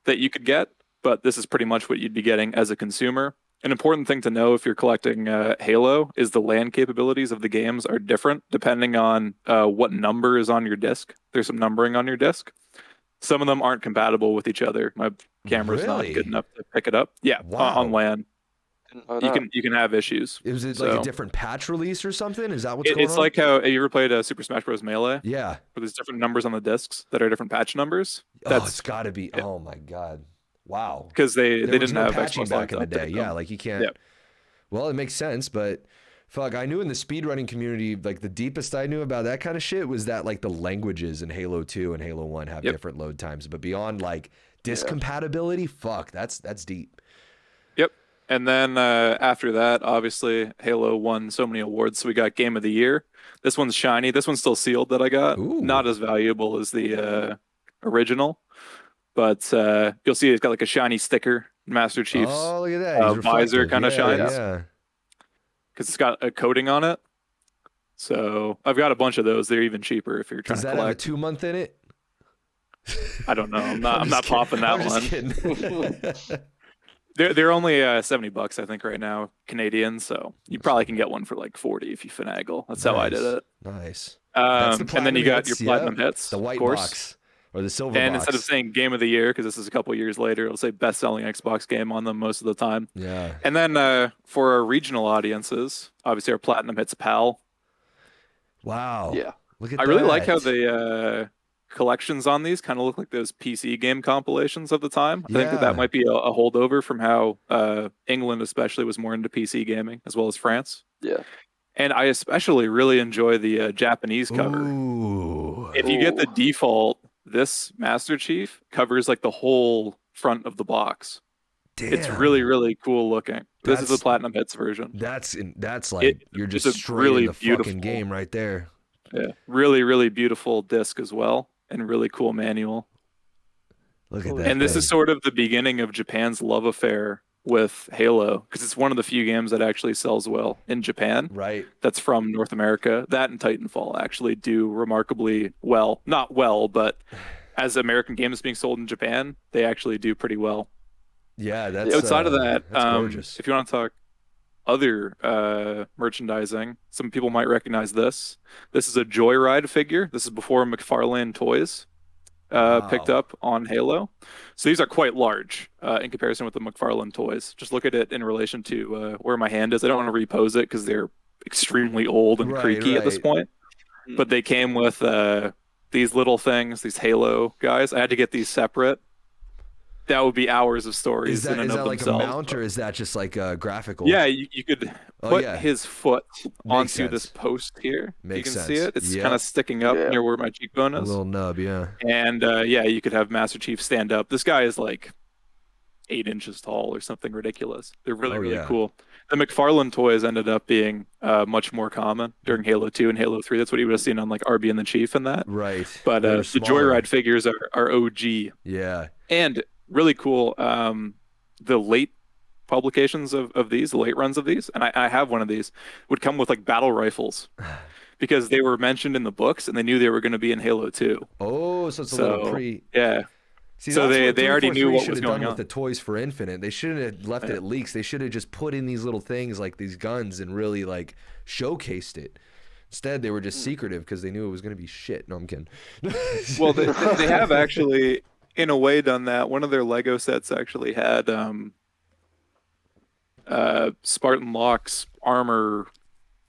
that you could get, but this is pretty much what you'd be getting as a consumer. An important thing to know if you're collecting Halo is the LAN capabilities of the games are different depending on what number is on your disc. There's some numbering on your disc. Some of them aren't compatible with each other. My camera's not good enough to pick it up. Yeah, on LAN. You can have issues. Is it like a different patch release or something? Is that what's going on? It's like how you ever played Super Smash Bros. Melee? Yeah. Where there's different numbers on the discs that are different patch numbers. It's got to be. Yeah. Oh my god. Wow. Because they didn't have patching back in the day. Yeah, like you can't. Yep. Well, it makes sense, but fuck, I knew in the speedrunning community, like the deepest I knew about that kind of shit was that like the languages in Halo 2 and Halo 1 have different load times, but beyond like disc compatibility, fuck, that's deep. Yep. And then after that, obviously Halo won so many awards, so we got Game of the Year. This one's shiny. This one's still sealed that I got. Ooh. Not as valuable as the original. But you'll see it's got like a shiny sticker, Master Chief's look at that. Visor kind of shines. Yeah. Because it's got a coating on it. So I've got a bunch of those. They're even cheaper if you're trying to collect. Does that have a 2-month in it? I don't know. I'm not popping that one. They're only $70, I think, right now, Canadian. So you probably can get one for like 40 if you finagle. That's how I did it. Nice. And then you got your platinum hits, the white box. Or the silver and box. Instead of saying Game of the Year, because this is a couple years later, it'll say best-selling Xbox game on them most of the time. Yeah. And then for our regional audiences, obviously our Platinum Hits PAL. Wow. Yeah. Look at I really like how the collections on these kind of look like those PC game compilations of the time. I think that might be a holdover from how England especially was more into PC gaming, as well as France. Yeah. And I especially really enjoy the Japanese cover. Ooh. If you get the default, this Master Chief covers like the whole front of the box. Damn. It's really, really cool looking. This is the Platinum Hits version. That's like you're just straight really in the fucking game right there. Yeah, really, really beautiful disc as well, and really cool manual. Look at that. And this is sort of the beginning of Japan's love affair with Halo, because it's one of the few games that actually sells well in Japan. Right. That's from North America. That and Titanfall actually do remarkably well. Not well, but as American games being sold in Japan, they actually do pretty well. Yeah, that's outside of that. Gorgeous. If you want to talk other merchandising, some people might recognize this. This is a Joyride figure. This is before McFarlane Toys picked up on Halo. So these are quite large in comparison with the McFarlane Toys. Just look at it in relation to where my hand is. I don't want to repose it because they're extremely old and creaky at this point. But they came with these little things, these Halo guys. I had to get these separate. That would be hours of stories in and of themselves. Is that like a mount, or is that just like a graphical? Yeah, you could put his foot onto this post here. You can see it. It's kind of sticking up near where my cheekbone is. A little nub, yeah. And you could have Master Chief stand up. This guy is like 8 inches tall or something ridiculous. They're really, really cool. The McFarlane toys ended up being much more common during Halo 2 and Halo 3. That's what you would have seen on like RB and the Chief and that. Right. But the Joyride figures are OG. Yeah. And really cool. The late publications of these, the late runs of these, and I have one of these, would come with like battle rifles because they were mentioned in the books and they knew they were going to be in Halo 2. Oh, so it's a little pre. Yeah. See, so they already knew what was going on with the toys for Infinite. They shouldn't have left it at leaks. They should have just put in these little things like these guns and really like showcased it. Instead, they were just secretive because they knew it was going to be shit. No, I'm kidding. Well, they have actually, in a way, done that. One of their Lego sets actually had Spartan Locke's armor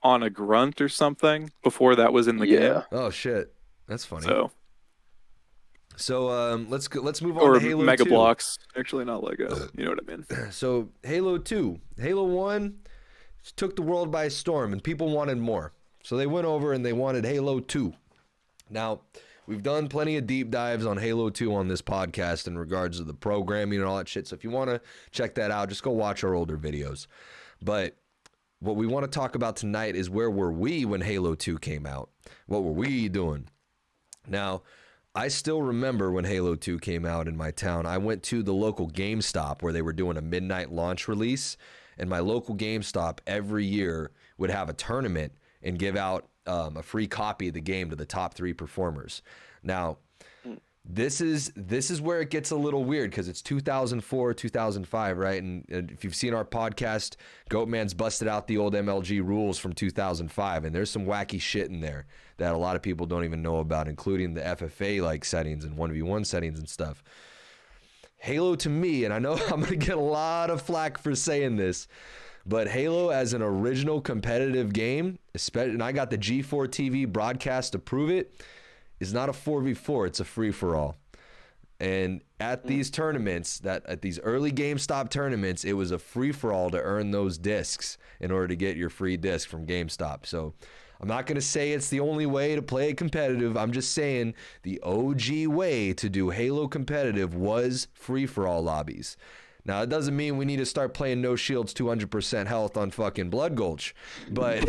on a grunt or something before that was in the game. Oh shit, that's funny. So let's move on or to Halo Mega 2. Blocks. Actually, not Lego. You know what I mean? So Halo 2, Halo 1 took the world by storm, and people wanted more. So they went over and they wanted Halo 2. Now, we've done plenty of deep dives on Halo 2 on this podcast in regards to the programming and all that shit. So if you want to check that out, just go watch our older videos. But what we want to talk about tonight is where were we when Halo 2 came out? What were we doing? Now, I still remember when Halo 2 came out in my town. I went to the local GameStop where they were doing a midnight launch release. And my local GameStop every year would have a tournament and give out a free copy of the game to the top 3 performers. Now, this is where it gets a little weird because it's 2004, 2005, right? And if you've seen our podcast, Goatman's busted out the old MLG rules from 2005, and there's some wacky shit in there that a lot of people don't even know about, including the FFA like settings and 1v1 settings and stuff. Halo to me, and I know I'm going to get a lot of flack for saying this, but Halo as an original competitive game, especially, and I got the G4 TV broadcast to prove it, is not a 4v4, it's a free-for-all. And at these tournaments, at these early GameStop tournaments, it was a free-for-all to earn those discs in order to get your free disc from GameStop. So I'm not going to say it's the only way to play it competitive. I'm just saying the OG way to do Halo competitive was free-for-all lobbies. Now, it doesn't mean we need to start playing no shields 200% health on fucking Blood Gulch, but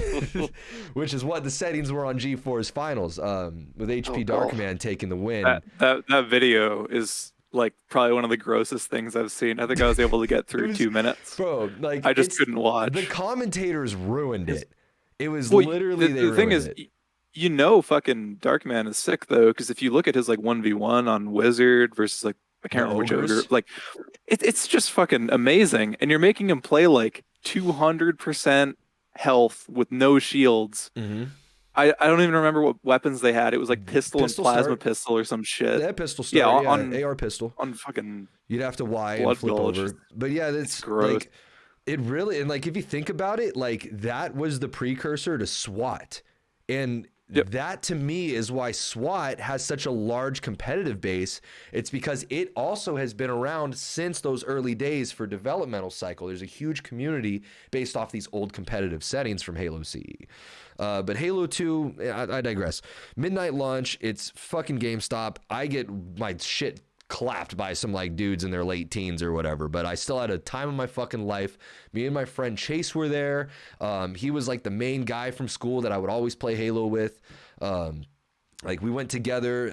which is what the settings were on G4's finals, with HP Darkman taking the win. That video is like probably one of the grossest things I've seen. I think I was able to get through 2 minutes. Bro, like I just couldn't watch. The commentators ruined it. It was literally the thing is, you know, fucking Darkman is sick though, because if you look at his like 1v1 on Wizard versus like I can't remember which ogre. Like, it's just fucking amazing. And you're making him play like 200% health with no shields. Mm-hmm. I don't even remember what weapons they had. It was like pistol and plasma pistol or some shit. They had pistol start, on AR pistol. On fucking you'd have to Y and flip over. But yeah, it's gross. Like, it really, and like if you think about it, like that was the precursor to SWAT. And That to me is why SWAT has such a large competitive base. It's because it also has been around since those early days for developmental cycle. There's a huge community based off these old competitive settings from Halo CE. But Halo 2, I digress. Midnight launch, it's fucking GameStop. I get my shit clapped by some like dudes in their late teens or whatever, but I still had a time of my fucking life. Me and my friend Chase were there. He was like the main guy from school that I would always play Halo with. Like we went together.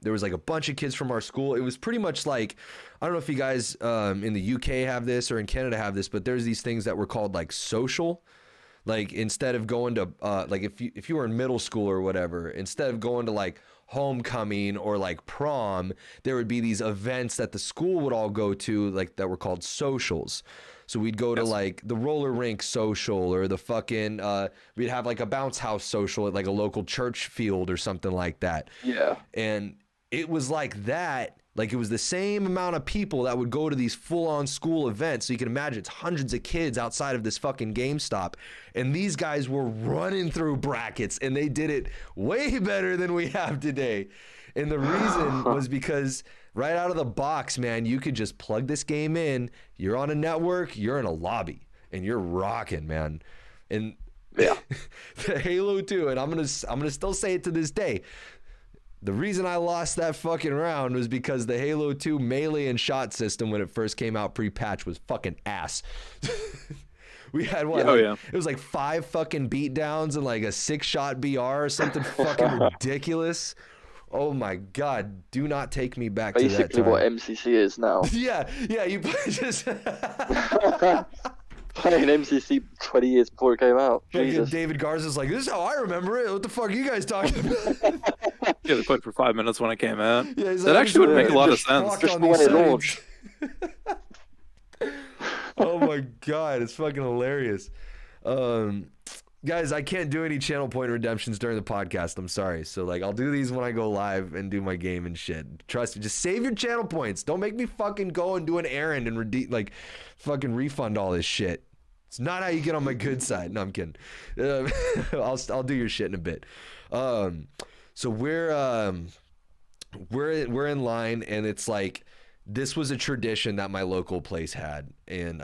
There was like a bunch of kids from our school. It was pretty much like, I don't know if you guys in the UK have this or in Canada have this, but there's these things that were called like social. Like instead of going to like if you were in middle school or whatever, instead of going to like homecoming or like prom, there would be these events that the school would all go to, like that were called socials. So we'd go to like the roller rink social or the fucking we'd have like a bounce house social at like a local church field or something like that. Yeah. And it was like that. Like it was the same amount of people that would go to these full-on school events. So you can imagine it's hundreds of kids outside of this fucking GameStop. And these guys were running through brackets and they did it way better than we have today. And the reason was because right out of the box, man, you could just plug this game in. You're on a network, you're in a lobby, and you're rocking, man. And yeah, the Halo 2, and I'm gonna still say it to this day. The reason I lost that fucking round was because the Halo 2 melee and shot system when it first came out pre-patch was fucking ass. We had what? It was like 5 fucking beatdowns and like a 6-shot BR or something fucking ridiculous. Oh my God, do not take me back to that time. Basically what MCC is now. Yeah, you just... Playing MCC 20 years before it came out. Jesus. David Garza's like, this is how I remember it. What the fuck are you guys talking about? Yeah, they played for 5 minutes when it came out. Yeah, that actually would make a lot of sense. Just when it launched. Oh my God, it's fucking hilarious. Guys, I can't do any channel point redemptions during the podcast. I'm sorry. So like, I'll do these when I go live and do my game and shit. Trust me, just save your channel points. Don't make me fucking go and do an errand and fucking refund all this shit. It's not how you get on my good side. No, I'm kidding. I'll do your shit in a bit. So we're in line, and it's like this was a tradition that my local place had, and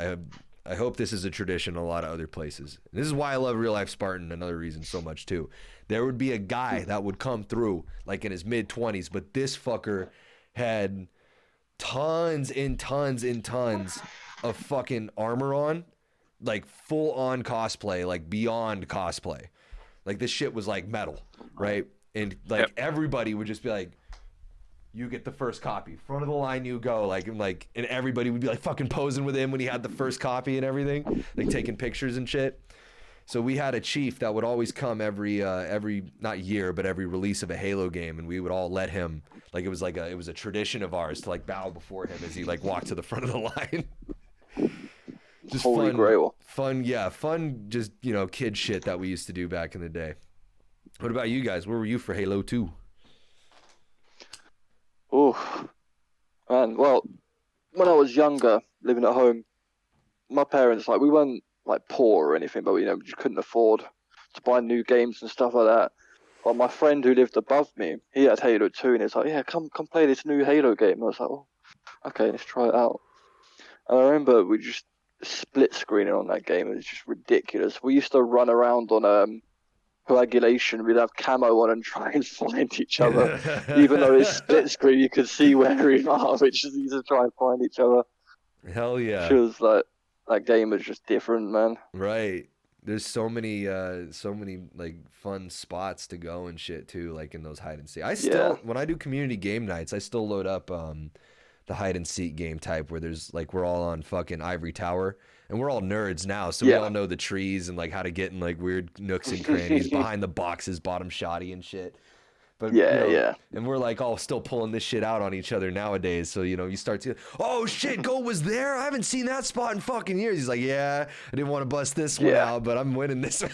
I hope this is a tradition in a lot of other places. And this is why I love Real Life Spartan. Another reason so much too. There would be a guy that would come through like in his mid-20s, but this fucker had tons and tons and tons of fucking armor on. Like full on cosplay, like beyond cosplay. Like this shit was like metal, right? And like everybody would just be like, you get the first copy. Front of the line you go. And everybody would be like fucking posing with him when he had the first copy and everything. Like taking pictures and shit. So we had a chief that would always come every not year, but every release of a Halo game, and we would all let him, like it was a tradition of ours to like bow before him as he like walked to the front of the line. Just Holy Grail. Fun, just, kid shit that we used to do back in the day. What about you guys? Where were you for Halo 2? Oh, man, well, when I was younger, living at home, my parents, we weren't, poor or anything, but, we just couldn't afford to buy new games and stuff like that. But my friend who lived above me, he had Halo 2, and he's like, yeah, come play this new Halo game. And I was like, oh, okay, let's try it out. And I remember we just split screening on that game. It was just ridiculous. We used to run around on coagulation. We'd have camo on and try and find each other. Even though it's split screen, you could see where we are. We just used to try and find each other. Hell yeah. It was like, that game was just different, man. Right. There's so many like fun spots to go and shit too, like in those hide and seek. I still, when I do community game nights, I still load up the hide and seek game type where there's like we're all on fucking Ivory Tower and we're all nerds now, so we all know the trees and like how to get in like weird nooks and crannies behind the boxes, bottom shoddy and shit. But and we're like all still pulling this shit out on each other nowadays. So you start to, oh shit, Go was there. I haven't seen that spot in fucking years. He's like, yeah, I didn't want to bust this one out, but I'm winning this one.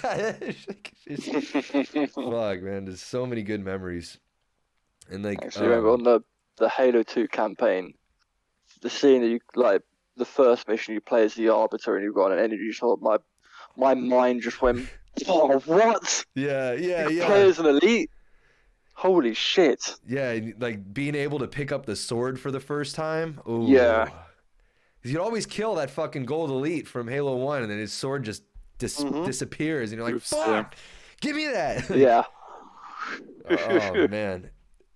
Fuck, man, there's so many good memories. And like, actually, remember on the Halo 2 campaign, the scene that you the first mission you play as the Arbiter and you've got an energy shot. my mind just went, oh, what? Yeah. Players in Elite? Holy shit. Yeah, like being able to pick up the sword for the first time. Ooh. Yeah. You'd always kill that fucking gold elite from Halo 1, and then his sword just disappears, and you're like, fuck, give me that. Yeah. Oh, man.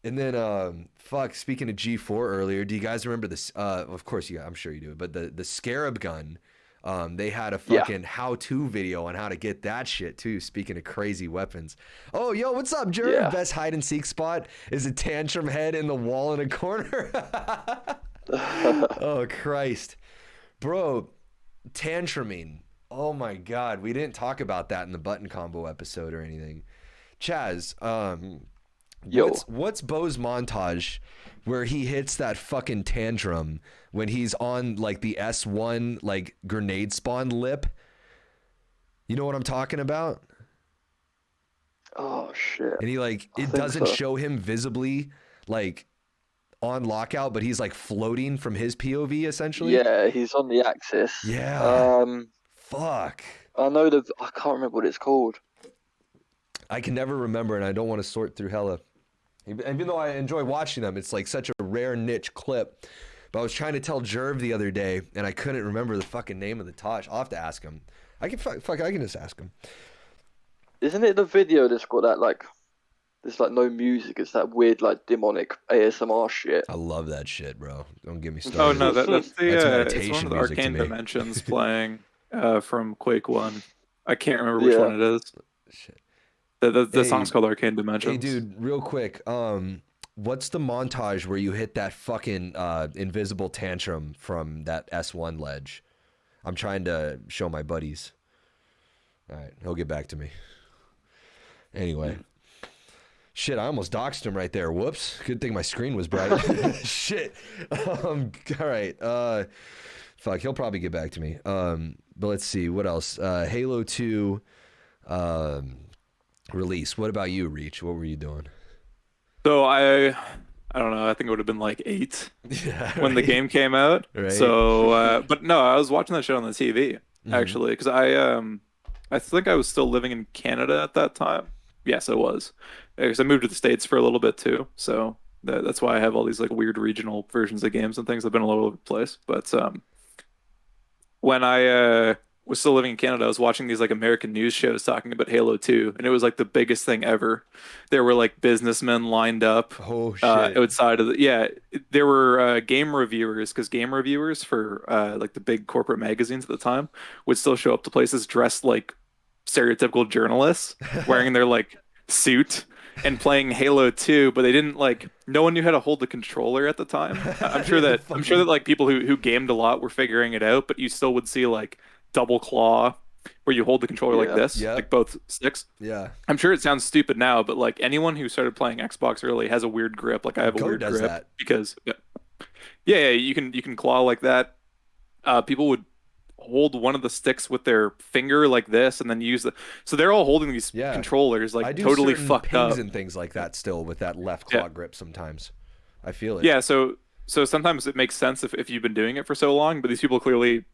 And then, fuck, speaking of G4 earlier, do you guys remember this? Of course, I'm sure you do, but the Scarab Gun, they had a fucking how-to video on how to get that shit, too, speaking of crazy weapons. Oh, yo, what's up, Jerry? Yeah. Best hide-and-seek spot is a tantrum head in the wall in a corner. Oh, Christ. Bro, tantruming. Oh, my God. We didn't talk about that in the button combo episode or anything. Chaz, what's Bo's montage where he hits that fucking tantrum when he's on, like, the S1, like, grenade spawn lip? You know what I'm talking about? Oh, shit. And he, like, it doesn't show him visibly, like, on lockout, but he's like floating from his POV essentially. Yeah, he's on the axis. Yeah. Fuck. I can't remember what it's called. I can never remember, and I don't want to sort through hella. Even though I enjoy watching them, it's like such a rare niche clip. But I was trying to tell Jerv the other day, and I couldn't remember the fucking name of the Tosh. I'll have to ask him. I can just ask him. Isn't it the video that's got that like? There's like no music. It's that weird like demonic ASMR shit. I love that shit, bro. Don't get me started. Oh no, that's the meditation it's one of the music to Arcane me. Dimensions playing from Quake 1. I can't remember which one it is. Shit. The song's called Arcane Dimensions. Hey, dude, real quick. What's the montage where you hit that fucking invisible tantrum from that S1 ledge? I'm trying to show my buddies. All right, he'll get back to me. Anyway. Shit, I almost doxed him right there. Whoops. Good thing my screen was bright. Shit. All right. Fuck, he'll probably get back to me. But let's see. What else? Halo 2 release. What about you, Reach? What were you doing? So I don't know. I think it would have been like 8 when the game came out. Right. So, but no, I was watching that show on the TV actually, because I think I was still living in Canada at that time. Yes, I was. Because I moved to the States for a little bit too. So that's why I have all these like weird regional versions of games and things. I've been all over the place. But when I was still living in Canada, I was watching these like American news shows talking about Halo 2, and it was like the biggest thing ever. There were like businessmen lined up outside of there were game reviewers, because game reviewers for like the big corporate magazines at the time would still show up to places dressed like stereotypical journalists, wearing their like suit and playing Halo 2, but they didn't like, no one knew how to hold the controller at the time. I'm sure that like people who gamed a lot were figuring it out, but you still would see like double claw where you hold the controller like this, like both sticks. Yeah. I'm sure it sounds stupid now, but like anyone who started playing Xbox early has a weird grip. Like I have a weird grip that. Because you can claw like that. People would hold one of the sticks with their finger like this, and then use so they're all holding these controllers like totally fucked up and things like that still with that left claw grip sometimes. I feel it. Yeah, so sometimes it makes sense if you've been doing it for so long, but these people clearly,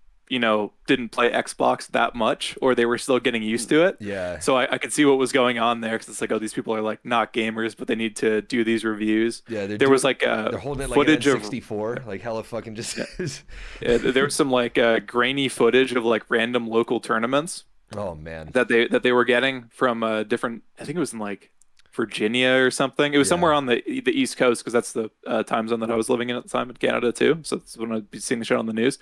didn't play Xbox that much, or they were still getting used to it. Yeah. So I could see what was going on there, because it's like, oh, these people are like not gamers, but they need to do these reviews. Yeah, there was like they're holding it like footage an N64, like hella fucking just. There was some like grainy footage of like random local tournaments. Oh man. That they were getting from different. I think it was in like Virginia or something. It was somewhere on the East Coast, because that's the time zone that I was living in at the time in Canada too. So that's when I'd be seeing the show on the news.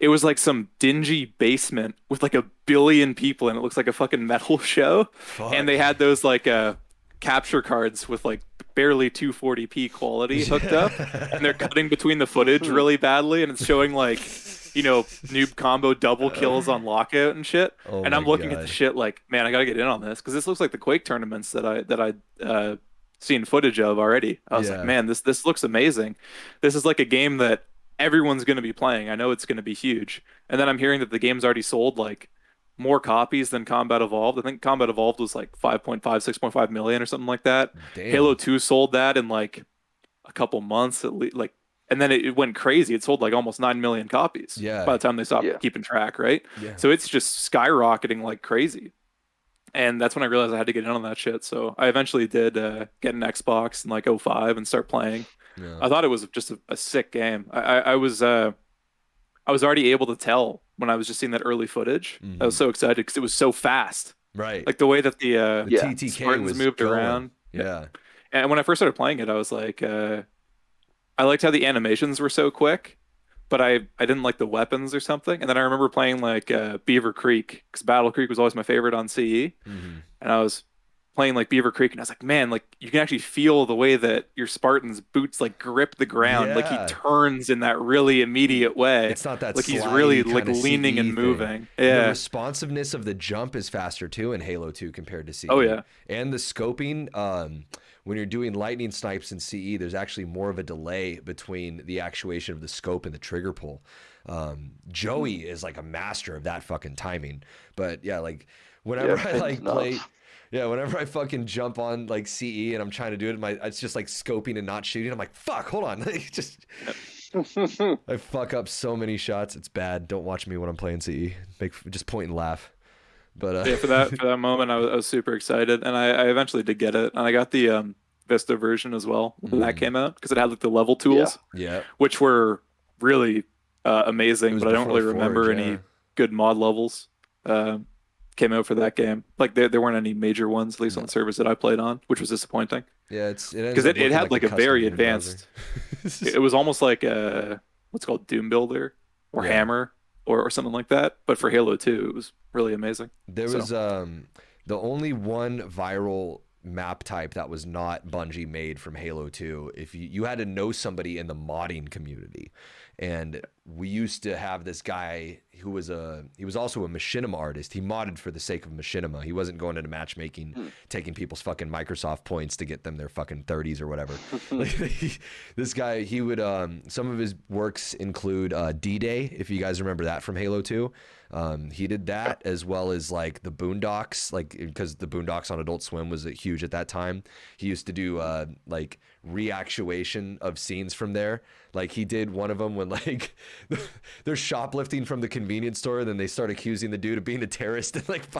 It was like some dingy basement with like 1 billion people, and it looks like a fucking metal show. Fuck. And they had those like capture cards with like barely 240p quality hooked up, and they're cutting between the footage really badly, and it's showing like noob combo double kills on lockout and shit. And I'm looking at the shit like, man, I gotta get in on this, because this looks like the Quake tournaments that I seen footage of already. I was like, man, this looks amazing. This is like a game that everyone's gonna be playing. I know it's gonna be huge. And then I'm hearing that the game's already sold like more copies than Combat Evolved. I think Combat Evolved was like 5.5, 6.5 million or something like that. Damn. Halo 2 sold that in like a couple months, at least, like and then it went crazy. It sold like almost 9 million copies. Yeah. By the time they stopped keeping track, right? Yeah. So it's just skyrocketing like crazy. And that's when I realized I had to get in on that shit. So I eventually did get an Xbox in like 05 and start playing. Yeah. I thought it was just a sick game. I was already able to tell when I was just seeing that early footage. I was so excited because it was so fast. Right. Like the way that the TTK Spartans was moved going. around. Yeah. And when I first started playing it, I was like, I liked how the animations were so quick, but I didn't like the weapons or something. And then I remember playing like Beaver Creek, because Battle Creek was always my favorite on CE. And I was playing like Beaver Creek, and I was like, man, like you can actually feel the way that your Spartan's boots like grip the ground. Like he turns in that really immediate way. It's not that like he's really like leaning CE and moving. thing. Yeah. The responsiveness of the jump is faster too in Halo 2 compared to CE. Oh yeah. And the scoping, when you're doing lightning snipes in CE, there's actually more of a delay between the actuation of the scope and the trigger pull. Joey is like a master of that fucking timing. But yeah, like whenever I like play. Yeah, whenever I fucking jump on like CE and I'm trying to do it, it's just like scoping and not shooting. I'm like, fuck, hold on. I fuck up so many shots. It's bad. Don't watch me when I'm playing CE. Just point and laugh. But yeah, for that moment, I was super excited, and I eventually did get it, and I got the Vista version as well when that came out because it had like the level tools, which were really amazing. But I don't really remember any good mod levels. Came out for that game. Like there weren't any major ones, at least on the servers that I played on, which was disappointing. Yeah, because it had like a very advanced. It was almost like what's called Doom Builder or Hammer or something like that. But for Halo 2, it was really amazing. There was the only one viral map type that was not Bungie made from Halo 2. If you had to know somebody in the modding community. And we used to have this guy who was he was also a machinima artist. He modded for the sake of machinima. He wasn't going into matchmaking, taking people's fucking Microsoft points to get them their fucking 30s or whatever. This guy, he would, some of his works include D-Day, if you guys remember that from Halo 2. He did that as well as like the Boondocks, like because the Boondocks on Adult Swim was huge at that time. He used to do like reactuation of scenes from there. Like he did one of them when like they're shoplifting from the convenience store, and then they start accusing the dude of being a terrorist and like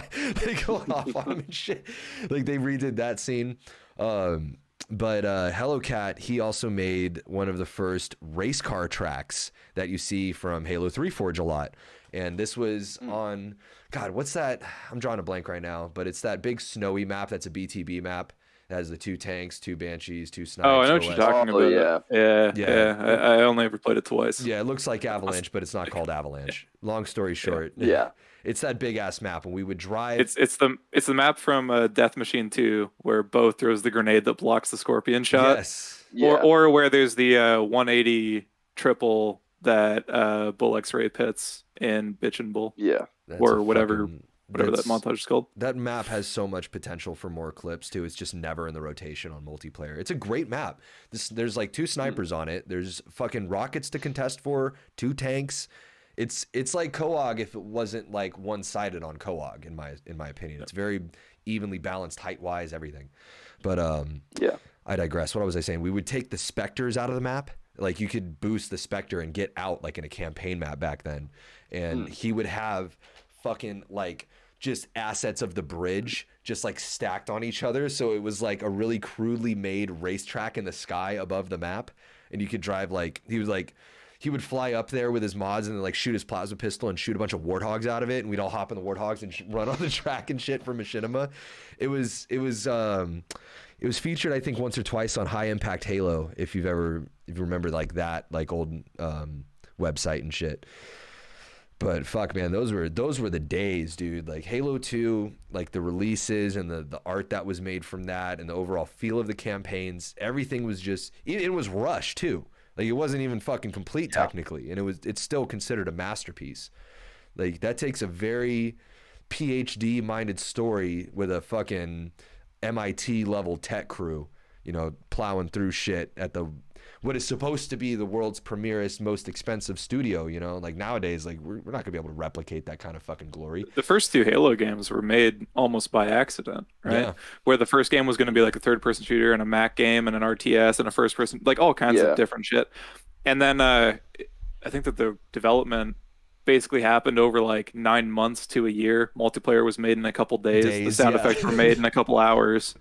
going off on him and shit. Like they redid that scene. But Hello Cat, he also made one of the first race car tracks that you see from Halo 3 Forge a lot. And this was on, God, what's that? I'm drawing a blank right now, but it's that big snowy map that's a BTB map. It has the 2 tanks, 2 Banshees, 2 snipes. Oh, I know what you're talking about. Yeah. I only ever played it twice. Yeah, it looks like Avalanche, but it's not called Avalanche. Long story short. Yeah. It's that big ass map, and we would drive. It's the map from Death Machine 2 where Bo throws the grenade that blocks the Scorpion shot. Yes. Or where there's the 180 triple that Bull X-Ray pits in Bitch and Bull. Yeah. Or whatever that montage is called. That map has so much potential for more clips too. It's just never in the rotation on multiplayer. It's a great map. There's like 2 snipers on it. There's fucking rockets to contest for, 2 tanks. It's like COOG if it wasn't like one-sided on COOG in my opinion. It's very evenly balanced height-wise, everything. But I digress. What was I saying? We would take the Spectres out of the map. Like you could boost the Spectre and get out like in a campaign map back then. And he would have fucking like just assets of the bridge just like stacked on each other. So it was like a really crudely made racetrack in the sky above the map. And you could drive like, he would fly up there with his mods and then like shoot his plasma pistol and shoot a bunch of warthogs out of it. And we'd all hop in the warthogs and run on the track and shit for Machinima. It was featured, I think, once or twice on High Impact Halo. If you remember like that, like old website and shit. But fuck, man, those were the days, dude. Like Halo 2, like the releases and the art that was made from that and the overall feel of the campaigns, everything was just, it was rushed too. Like it wasn't even fucking complete technically, and it's still considered a masterpiece. Like that takes a very PhD minded story with a fucking MIT level tech crew, plowing through shit at the what is supposed to be the world's premierest, most expensive studio, you know? Like nowadays, like we're not gonna be able to replicate that kind of fucking glory. The first two Halo games were made almost by accident, right? Yeah. Where the first game was going to be like a third-person shooter and a Mac game and an RTS and a first-person, like all kinds of different shit. And then I think that the development basically happened over like 9 months to a year. Multiplayer was made in a couple days. The sound effects were made in a couple hours.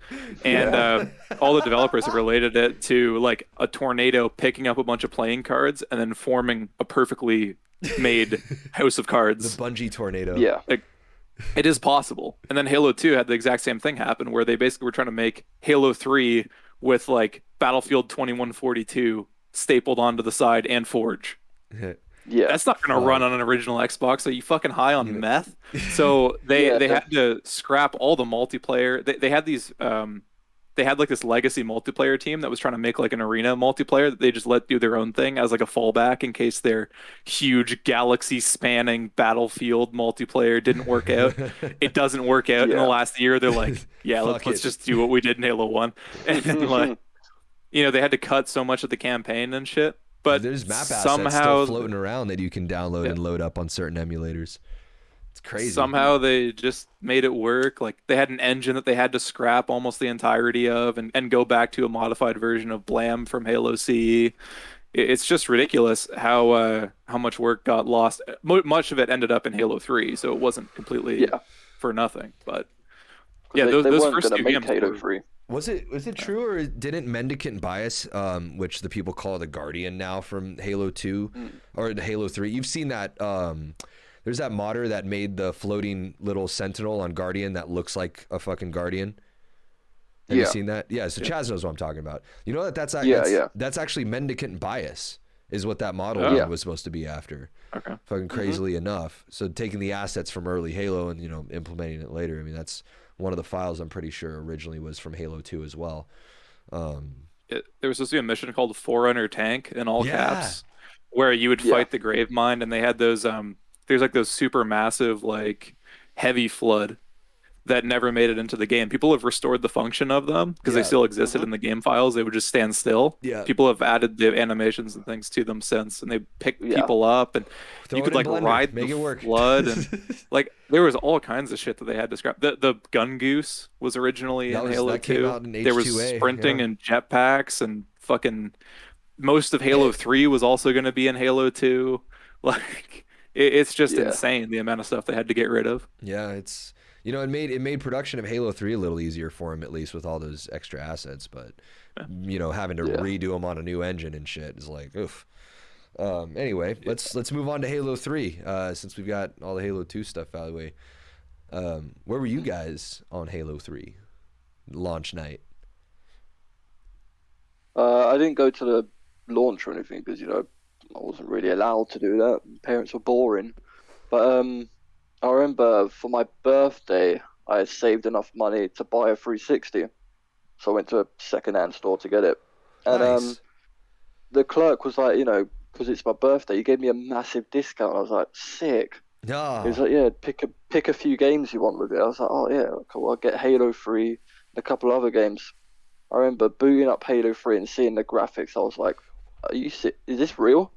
And all the developers have related it to like a tornado picking up a bunch of playing cards and then forming a perfectly made house of cards. The Bungie tornado. Yeah. Like, it is possible. And then Halo 2 had the exact same thing happen where they basically were trying to make Halo 3 with like Battlefield 2142 stapled onto the side and Forge. Yeah, that's not going to run on an original Xbox. Are you fucking high on meth? So they had to scrap all the multiplayer. They had these they had like this legacy multiplayer team that was trying to make like an arena multiplayer that they just let do their own thing as like a fallback in case their huge galaxy spanning Battlefield multiplayer didn't work out. It doesn't work out in the last year. They're like, yeah, let's just do what we did in Halo 1. And like, you know, they had to cut so much of the campaign and shit. But there's map assets somehow still floating around that you can download and load up on certain emulators. It's crazy. Somehow they just made it work. Like they had an engine that they had to scrap almost the entirety of and go back to a modified version of Blam from Halo CE. It's just ridiculous how much work got lost. Much of it ended up in Halo 3, so it wasn't completely for nothing. But yeah, those first two games Halo 3. Was it true, or didn't Mendicant Bias, which the people call the Guardian now from Halo 2 or the Halo 3? You've seen that. There's that modder that made the floating little Sentinel on Guardian that looks like a fucking Guardian. Have you seen that? Yeah. So Chaz knows what I'm talking about. You know that's actually Mendicant Bias is what that model was supposed to be after. Okay. Fucking crazily enough. So taking the assets from early Halo and implementing it later. I mean that's one of the files I'm pretty sure originally was from Halo 2 as well. There was supposed to be a mission called Forerunner Tank in all caps, where you would fight the Gravemind, and they had those there's like those super massive like heavy flood that never made it into the game. People have restored the function of them because they still existed in the game files. They would just stand still. Yeah. People have added the animations and things to them since, and they pick people up, and you could like ride the flood, and like there was all kinds of shit that they had to scrap. The Gun Goose was originally in Halo 2. There was sprinting and jetpacks, and fucking most of Halo 3 was also going to be in Halo 2. Like it's just insane the amount of stuff they had to get rid of. Yeah, it's. It made production of Halo 3 a little easier for him, at least with all those extra assets. But having to redo them on a new engine and shit is like, oof. Anyway, let's move on to Halo 3 since we've got all the Halo 2 stuff out of the way. Where were you guys on Halo 3 launch night? I didn't go to the launch or anything because I wasn't really allowed to do that. Parents were boring, but I remember for my birthday, I had saved enough money to buy a 360. So I went to a second-hand store to get it. And the clerk was like, because it's my birthday, he gave me a massive discount. I was like, sick. Yeah. He was like, pick a few games you want with it. I was like, oh, yeah, cool. I'll get Halo 3 and a couple other games. I remember booting up Halo 3 and seeing the graphics. I was like, is this real?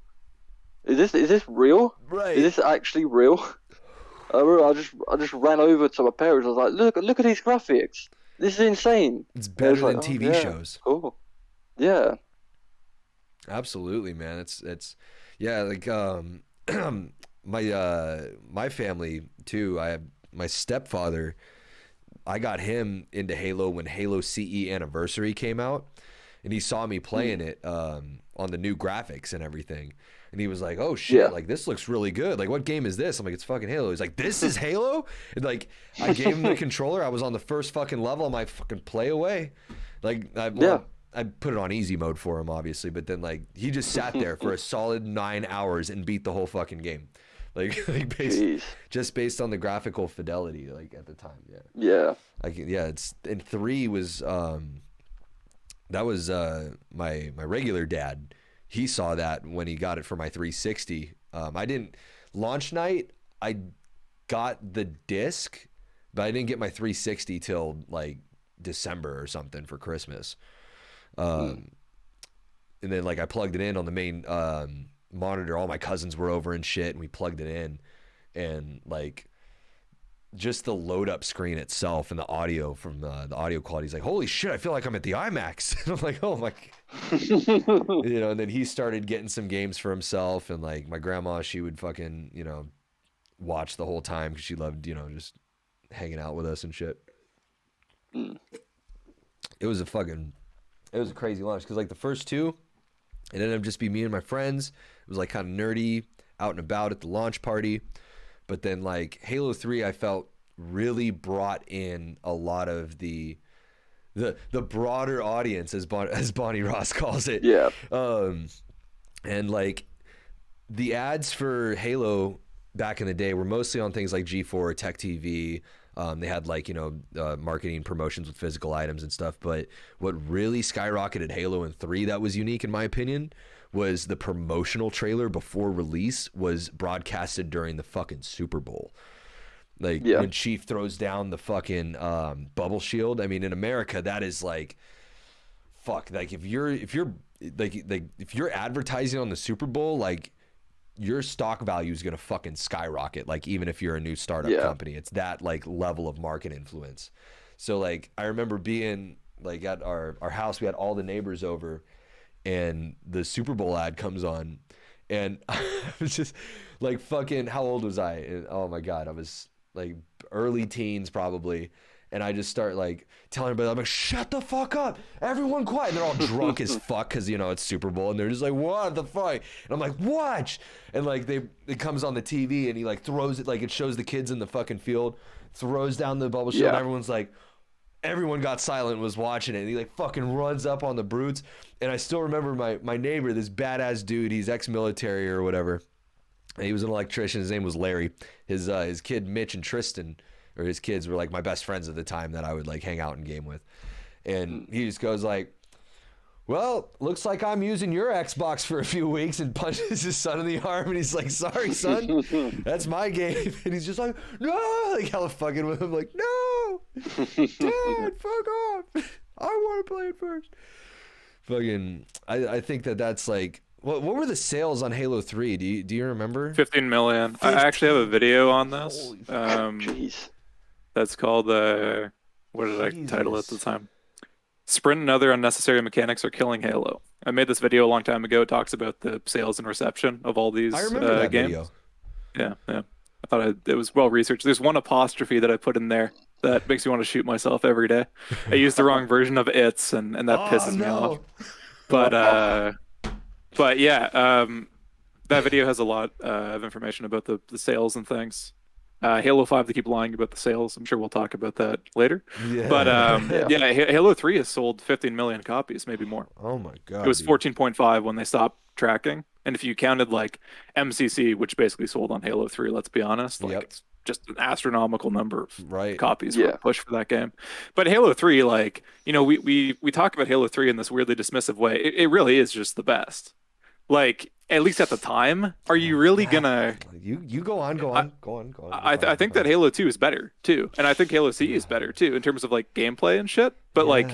Is this real? Right. Is this actually real? I just ran over to my parents. I was like, look at these graphics. This is insane. It's better than TV shows. Cool. Yeah. Absolutely, man. It's like my family too. I have my stepfather. I got him into Halo when Halo CE Anniversary came out, and he saw me playing it on the new graphics and everything. And he was like, oh shit, like this looks really good. Like, what game is this? I'm like, it's fucking Halo. He's like, this is Halo? And like, I gave him the controller. I was on the first fucking level. I'm like, fucking play away. Like, I put it on easy mode for him, obviously. But then like, he just sat there for a solid 9 hours and beat the whole fucking game. Just based on the graphical fidelity, like at the time. Yeah. It's, and 3 was, that was my regular dad. He saw that when he got it for my 360. I didn't launch night. I got the disc, but I didn't get my 360 till like December or something for Christmas. and then like I plugged it in on the main monitor. All my cousins were over and shit, and we plugged it in, and like just the load up screen itself and the audio from the audio quality is like, holy shit, I feel like I'm at the IMAX. And I'm like, oh my, you know. And then he started getting some games for himself, and like my grandma, she would fucking, you know, watch the whole time because she loved, you know, just hanging out with us and shit. It was a crazy launch because like the first two, it ended up just be me and my friends. It was like kind of nerdy, out and about at the launch party. But then like Halo 3, I felt really brought in a lot of the broader audience, as Bonnie Ross calls it. Yeah. And like the ads for Halo back in the day were mostly on things like G4, Tech TV. They had like, you know, marketing promotions with physical items and stuff. But what really skyrocketed Halo in 3 that was unique, in my opinion, was the promotional trailer before release was broadcasted during the fucking Super Bowl. Like when Chief throws down the fucking bubble shield. I mean, in America, that is like, fuck. Like if you're advertising on the Super Bowl, like your stock value is gonna fucking skyrocket. Like even if you're a new startup company, it's that like level of market influence. So like I remember being like at our house, we had all the neighbors over, and the Super Bowl ad comes on, and I was just like, fucking, how old was I? And, oh my God, I was like early teens probably. And I just start like telling everybody, I'm like, shut the fuck up, everyone quiet. And they're all drunk as fuck because, you know, it's Super Bowl, and they're just like, what the fuck? And I'm like, watch. And like it comes on the TV, and he like throws it, like it shows the kids in the fucking field, throws down the bubble shield, and everyone's like, everyone got silent and was watching it. And he like fucking runs up on the brutes. And I still remember my neighbor, this badass dude, he's ex-military or whatever. And he was an electrician. His name was Larry. His kid Mitch and Tristan, or his kids, were like my best friends at the time that I would like hang out and game with. And he just goes like, well, looks like I'm using your Xbox for a few weeks, and punches his son in the arm. And he's like, sorry, son, that's my game. And he's just like, no, like hella fucking with him, like, no, Dad, fuck off. I want to play it first. Fucking, I think that's like, what were the sales on Halo 3? Do you remember? 15 million. I actually have a video on this. Jeez. That's called, what did I title it at the time? Sprint and other unnecessary mechanics are killing Halo. I made this video a long time ago. It talks about the sales and reception of all these I remember that games. video. Yeah. I thought it was well researched. There's one apostrophe that I put in there that makes me want to shoot myself every day. I used the wrong version of it's, and that pisses me off. But yeah, that video has a lot of information about the sales and things. Halo 5, they keep lying about the sales. I'm sure we'll talk about that later. Yeah. But Halo 3 has sold 15 million copies, maybe more. Oh my God. It was 14.5 when they stopped tracking. And if you counted like MCC, which basically sold on Halo 3, let's be honest, like it's just an astronomical number of copies for push for that game. But Halo 3, like, you know, we talk about Halo 3 in this weirdly dismissive way. It really is just the best. Like, at least at the time, are you really gonna? You go on. I think that Halo 2 is better too, and I think Halo C is better too in terms of like gameplay and shit. But like,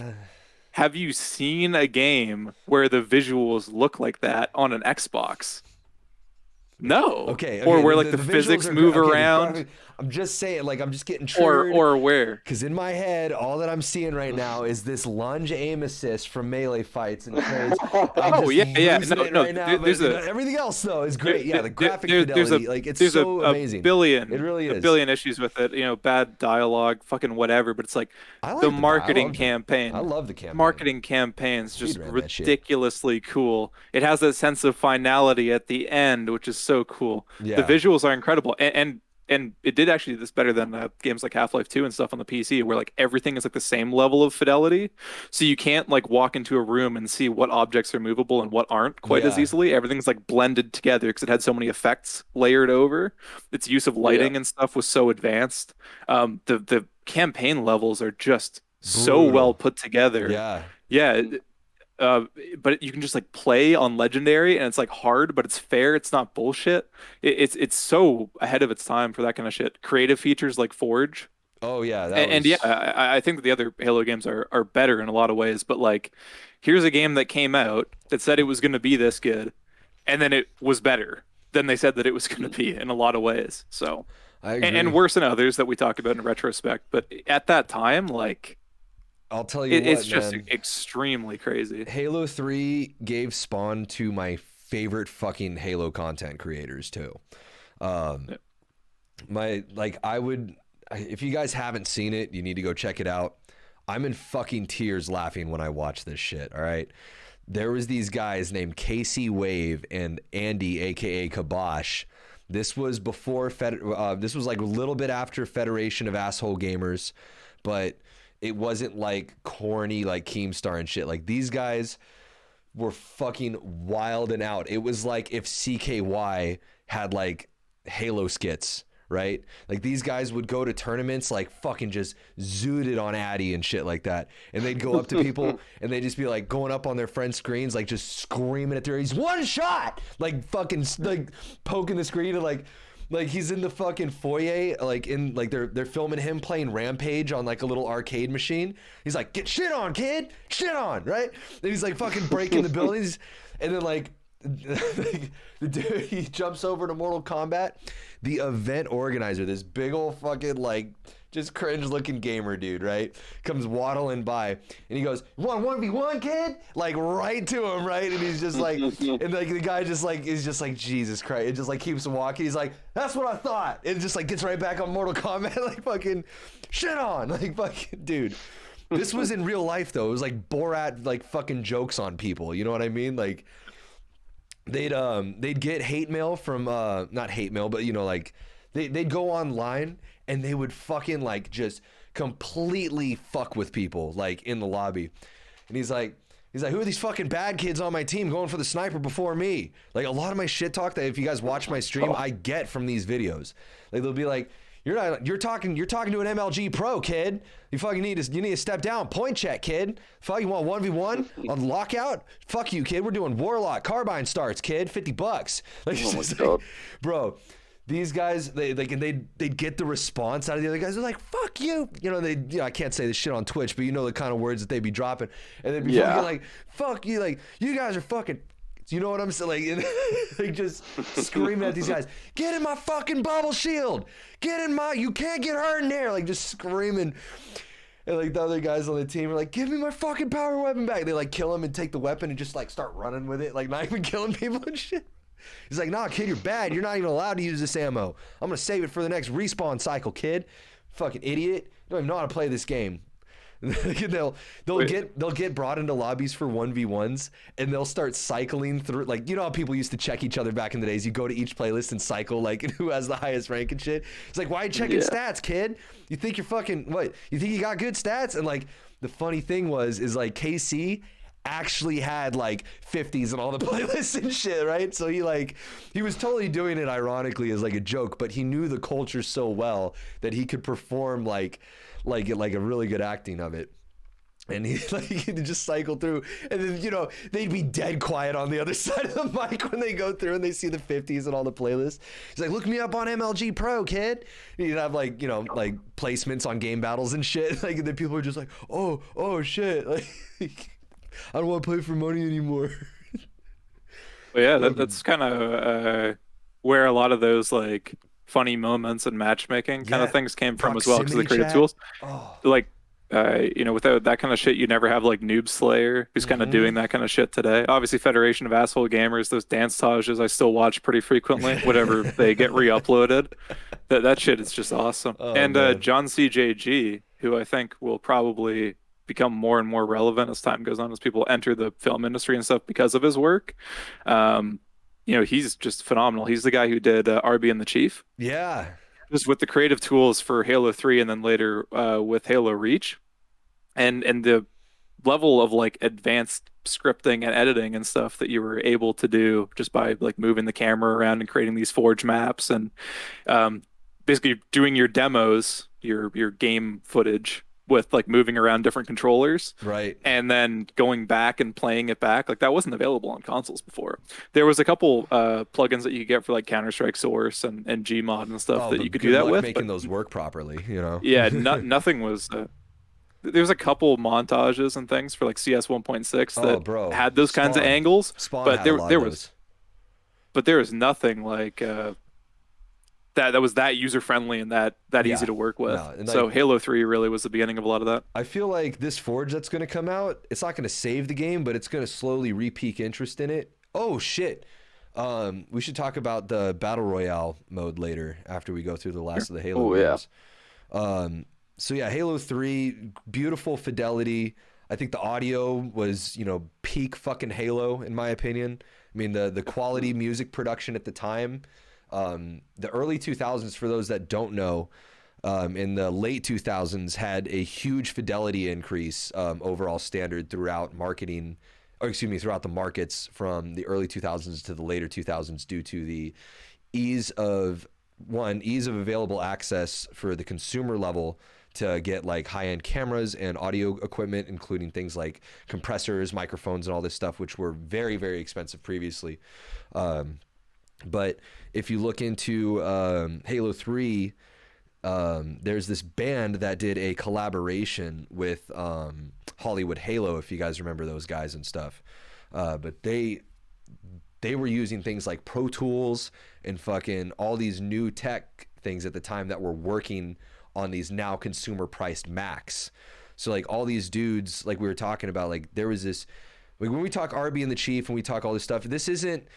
have you seen a game where the visuals look like that on an Xbox? No. Okay. Or where like the physics move around. I'm just saying, like, I'm just getting triggered. Or where? Because in my head, all that I'm seeing right now is this lunge aim assist from melee fights and trades. Everything else though is great. The graphic fidelity, like it's so amazing. It really is. A billion issues with it. You know, bad dialogue, fucking whatever. But it's like the marketing campaign. I love the campaign. Marketing campaigns just ridiculously cool. It has that sense of finality at the end, which is so cool. The visuals are incredible, and it did actually do this better than games like Half-Life 2 and stuff on the PC, where like everything is like the same level of fidelity. So you can't like walk into a room and see what objects are movable and what aren't quite as easily. Everything's like blended together because it had so many effects layered over. Its use of lighting and stuff was so advanced. The campaign levels are just so well put together. But you can just like play on legendary, and it's like hard, but it's fair. It's not bullshit. It's so ahead of its time for that kind of shit. Creative features like Forge Oh yeah, that And yeah, was. I think the other Halo games are better in a lot of ways, but like, here's a game that came out that said it was going to be this good, and then it was better than they said that it was going to be in a lot of ways. So, I and agree. worse than others that we talk about in retrospect. But at that time, like, I'll tell you it's what, just man. extremely crazy. Halo 3 gave spawn to my favorite fucking Halo content creators too. Um, Yeah. if you guys haven't seen it, you need to go check it out. I'm in fucking tears laughing when I watch this shit. All right. There was these guys named Casey Wave and Andy, aka Kabosh. This was before this was like a little bit after Federation of Asshole Gamers, but it wasn't like corny like Keemstar and shit. Like these guys were fucking wild and out. It was like if CKY had like Halo skits, right? Like these guys would go to tournaments like fucking just zooted on Addy and shit like that. And they'd go up to people and they'd just be like going up on their friends' screens, like just screaming at their, he's one shot! Like fucking like poking the screen and like he's in the fucking foyer, like in like they're filming him playing Rampage on like a little arcade machine. He's like, get shit on, kid, shit on, right? And he's like fucking breaking the buildings, and then like the dude he jumps over to Mortal Kombat. The event organizer, this big old fucking like just cringe looking gamer dude, right? Comes waddling by and he goes, "You want 1v1, kid?" Like right to him, right? And he's just like, and like the guy just like is just like, Jesus Christ. It just like keeps walking. He's like, "That's what I thought." And just like gets right back on Mortal Kombat, like fucking shit on. Like fucking dude. This was in real life though. It was like Borat like fucking jokes on people. You know what I mean? Like they'd get hate mail from not hate mail, but you know, like they'd go online and they would fucking like just completely fuck with people like in the lobby. And he's like, who are these fucking bad kids on my team going for the sniper before me? Like a lot of my shit talk that if you guys watch my stream, I get from these videos. Like they'll be like, you're talking to an MLG pro, kid. You need to step down. Point check, kid. Fuck, you want 1v1 on lockout? Fuck you, kid. We're doing Warlock carbine starts, kid. $50. Like, Oh my like, God. bro. These guys, they'd get the response out of the other guys. They're like, "Fuck you," you know. I can't say this shit on Twitch, but you know the kind of words that they'd be dropping, and they'd be fucking like, "Fuck you," like you guys are fucking. You know what I'm saying? Like, and, like just screaming at these guys. Get in my fucking bubble shield. Get in my. You can't get hurt in there. Like just screaming. And like the other guys on the team are like, give me my fucking power weapon back. They like kill him and take the weapon and just like start running with it, like not even killing people and shit. He's like, nah, kid, you're bad. You're not even allowed to use this ammo. I'm gonna save it for the next respawn cycle, kid. Fucking idiot. You don't even know how to play this game. they'll get brought into lobbies for 1v1s and they'll start cycling through, like, you know how people used to check each other back in the days. You go to each playlist and cycle like who has the highest rank and shit. It's like, why are you checking stats, kid? You think you're fucking what? You think you got good stats? And like the funny thing is like KC actually had like 50s and all the playlists and shit, right? So he was totally doing it ironically as like a joke, but he knew the culture so well that he could perform like a really good acting of it. And he'd just cycle through, and then you know they'd be dead quiet on the other side of the mic when they go through and they see the 50s and all the playlists. He's like, "Look me up on MLG Pro, kid." And he'd have like, you know, like placements on game battles and shit. Like, and then people are just like, "Oh shit!" Like, I don't want to play for money anymore. But yeah, that's kind of where a lot of those like funny moments and matchmaking kind of things came from as well, because of the Proximity creative chat. tools. Oh. Like, without that kind of shit, you never have like Noob Slayer, who's kind of doing that kind of shit today. Obviously, Federation of Asshole Gamers, those dance tages I still watch pretty frequently, whenever they get re-uploaded. That shit is just awesome. Oh, And man. John CJG, who I think will probably become more and more relevant as time goes on, as people enter the film industry and stuff because of his work. He's just phenomenal. He's the guy who did RB and the Chief. Yeah. Just with the creative tools for Halo 3 and then later with Halo Reach, and the level of like advanced scripting and editing and stuff that you were able to do just by like moving the camera around and creating these forge maps and basically doing your demos, your game footage with like moving around different controllers, Right. and then going back and playing it back. Like that wasn't available on consoles before. There was a couple plugins that you could get for like Counter-Strike Source and Gmod and stuff that but you could good do that luck with, making but those work properly, you know. yeah, nothing was. There's a couple montages and things for like CS 1.6 that bro. had those kinds of Spawn. angles, Spawn but had a lot there of was those. but there was nothing like that was that user friendly and that Yeah. easy to work with. No, and So like, Halo 3 really was the beginning of a lot of that. I feel like this Forge that's going to come out, it's not going to save the game, but it's going to slowly re-peak interest in it. Oh shit. We should talk about the Battle Royale mode later after we go through the last of the Halo games. So yeah, Halo 3, beautiful fidelity. I think the audio was, you know, peak fucking Halo in my opinion. I mean, the quality music production at the time, the early 2000s, for those that don't know, in the late 2000s had a huge fidelity increase, overall standard throughout marketing, throughout the markets from the early 2000s to the later 2000s due to the ease of available access for the consumer level to get like high-end cameras and audio equipment, including things like compressors, microphones, and all this stuff, which were very, very expensive previously. But if you look into Halo 3, there's this band that did a collaboration with Hollywood Halo, if you guys remember those guys and stuff. But they were using things like Pro Tools and fucking all these new tech things at the time that were working on these now consumer priced Macs. So like all these dudes, like we were talking about, like there was this, like when we talk RB and the Chief and we talk all this stuff, this isn't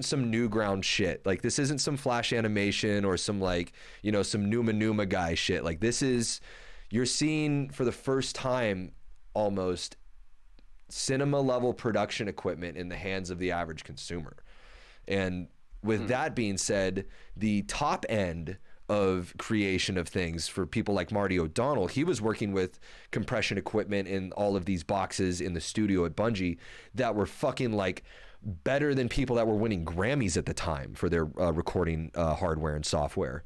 some new ground shit. Like this isn't some Flash animation or some like, you know, some Numa guy shit. Like this is, you're seeing for the first time almost cinema level production equipment in the hands of the average consumer. And with that being said, the top end of creation of things for people like Marty O'Donnell, he was working with compression equipment in all of these boxes in the studio at Bungie that were fucking like better than people that were winning Grammys at the time for their recording hardware and software.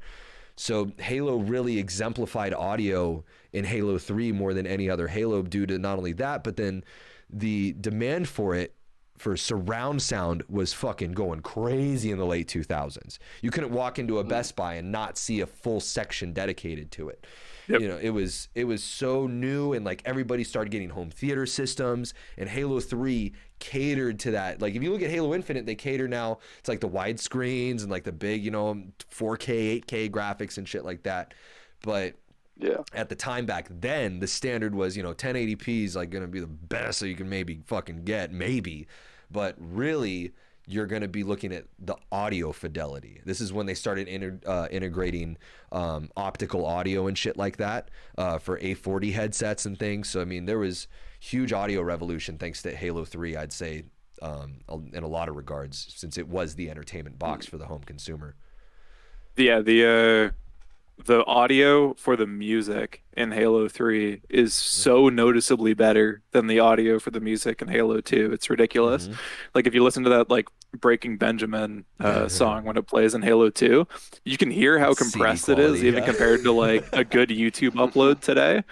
So Halo really exemplified audio in Halo 3 more than any other Halo due to not only that, but then the demand for it, for surround sound, was fucking going crazy in the late 2000s. You couldn't walk into a Best Buy and not see a full section dedicated to it. Yep. You know, it was so new, and like everybody started getting home theater systems, and Halo 3 catered to that. Like if you look at Halo Infinite, they cater now, it's like the widescreens and like the big, you know, 4K, 8K graphics and shit like that. But yeah, at the time back then, the standard was, you know, 1080p is like going to be the best that you can maybe fucking get, maybe. But really, you're going to be looking at the audio fidelity. This is when they started integrating optical audio and shit like that for A40 headsets and things. So, I mean, there was huge audio revolution thanks to Halo 3, I'd say, in a lot of regards, since it was the entertainment box for the home consumer. Yeah, the audio for the music in Halo 3 is so noticeably better than the audio for the music in Halo 2. It's ridiculous. Like if you listen to that like Breaking Benjamin song when it plays in Halo 2, you can hear how compressed it is even compared to like a good YouTube upload today.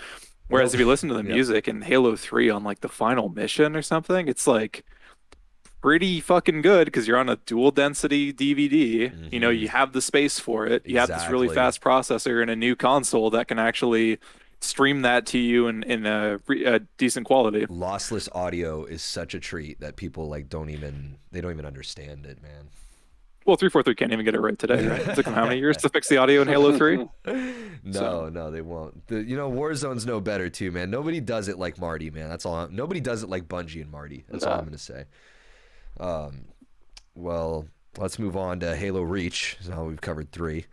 Whereas if you listen to the music in Halo 3 on like the final mission or something, it's like pretty fucking good because you're on a dual density DVD. You know, you have the space for it. You have this really fast processor and a new console that can actually stream that to you in a decent quality. Lossless audio is such a treat that people like don't even understand it, man. Well, 343 can't even get it right today, right? It took them how many years to fix the audio in Halo 3? No, they won't. You know, Warzone's no better too, man. Nobody does it like Marty, man. That's all. Nobody does it like Bungie and Marty. That's all I'm gonna say. Well, let's move on to Halo Reach. So we've covered 3.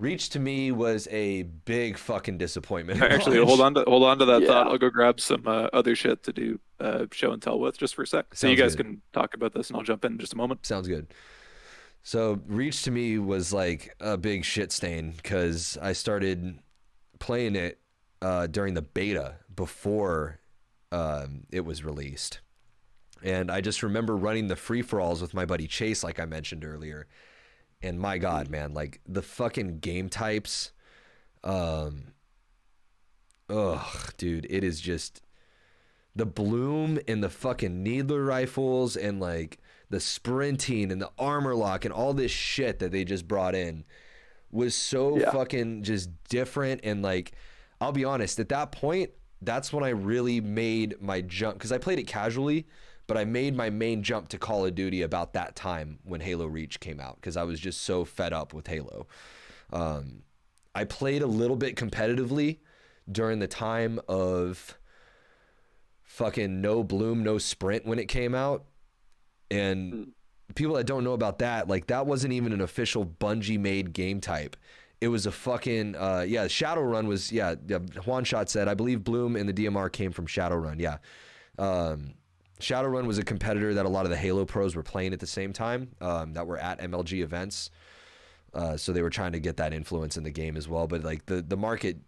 Reach to me was a big fucking disappointment. Actually, hold on to that thought. I'll go grab some other shit to do show and tell with just for a sec. So you guys can talk about this and I'll jump in just a moment. Sounds good. So Reach to me was like a big shit stain because I started playing it during the beta before it was released. And I just remember running the free-for-alls with my buddy Chase, like I mentioned earlier. And my God, man, like the fucking game types, ugh, dude, it is just the bloom and the fucking needler rifles and like the sprinting and the armor lock and all this shit that they just brought in was so fucking just different. And like, I'll be honest, at that point, that's when I really made my jump, because I played it casually, but I made my main jump to Call of Duty about that time when Halo Reach came out, because I was just so fed up with Halo. I played a little bit competitively during the time of fucking no bloom, no sprint when it came out. And people that don't know about that, like that wasn't even an official Bungie made game type. It was a fucking, Shadowrun was, Juan Shot said, I believe Bloom and the DMR came from Shadowrun, yeah. Shadowrun was a competitor that a lot of the Halo pros were playing at the same time, that were at MLG events. So they were trying to get that influence in the game as well. But like the market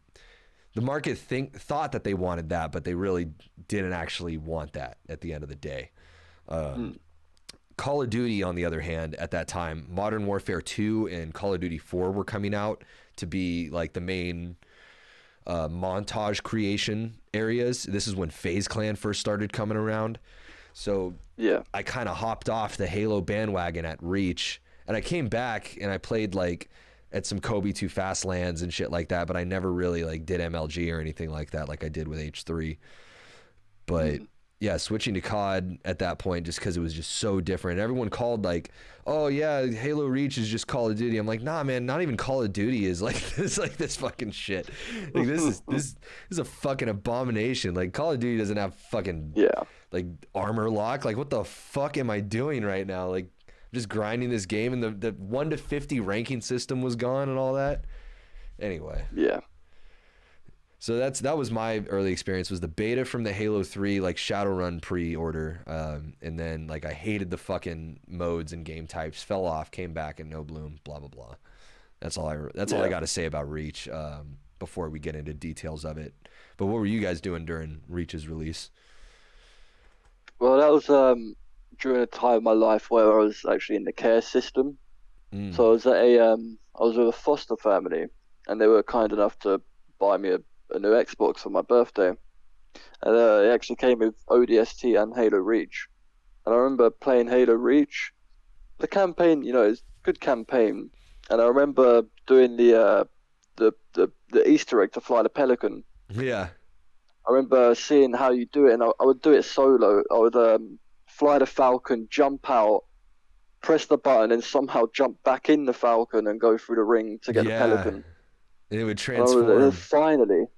thought that they wanted that, but they really didn't actually want that at the end of the day. Call of Duty, on the other hand, at that time, Modern Warfare 2 and Call of Duty 4 were coming out to be like the main montage creation areas. This is when FaZe Clan first started coming around. So I kind of hopped off the Halo bandwagon at Reach, and I came back and I played like at some Kobe 2 Fast Lands and shit like that, but I never really like did MLG or anything like that like I did with H3. But yeah, switching to COD at that point just because it was just so different. Everyone called like, oh yeah, Halo Reach is just Call of Duty. I'm like, nah, man, not even Call of Duty is like this fucking shit. Like this is a fucking abomination. Like Call of Duty doesn't have fucking like armor lock. Like what the fuck am I doing right now? Like just grinding this game, and the 1 to 50 ranking system was gone and all that. Anyway. Yeah. So that was my early experience, was the beta from the Halo 3 like Shadowrun pre-order, and then like I hated the fucking modes and game types, fell off, came back, and no bloom, blah blah blah. That's all I got to say about Reach before we get into details of it. But what were you guys doing during Reach's release? Well, that was during a time of my life where I was actually in the care system. So I was at I was with a foster family, and they were kind enough to buy me a new Xbox for my birthday, and it actually came with ODST and Halo Reach. And I remember playing Halo Reach. The campaign, is a good campaign, and I remember doing the Easter egg to fly the Pelican. Yeah. I remember seeing how you do it, and I would do it solo. I would fly the Falcon, jump out, press the button, and somehow jump back in the Falcon and go through the ring to get the Pelican. And it would transform. And finally,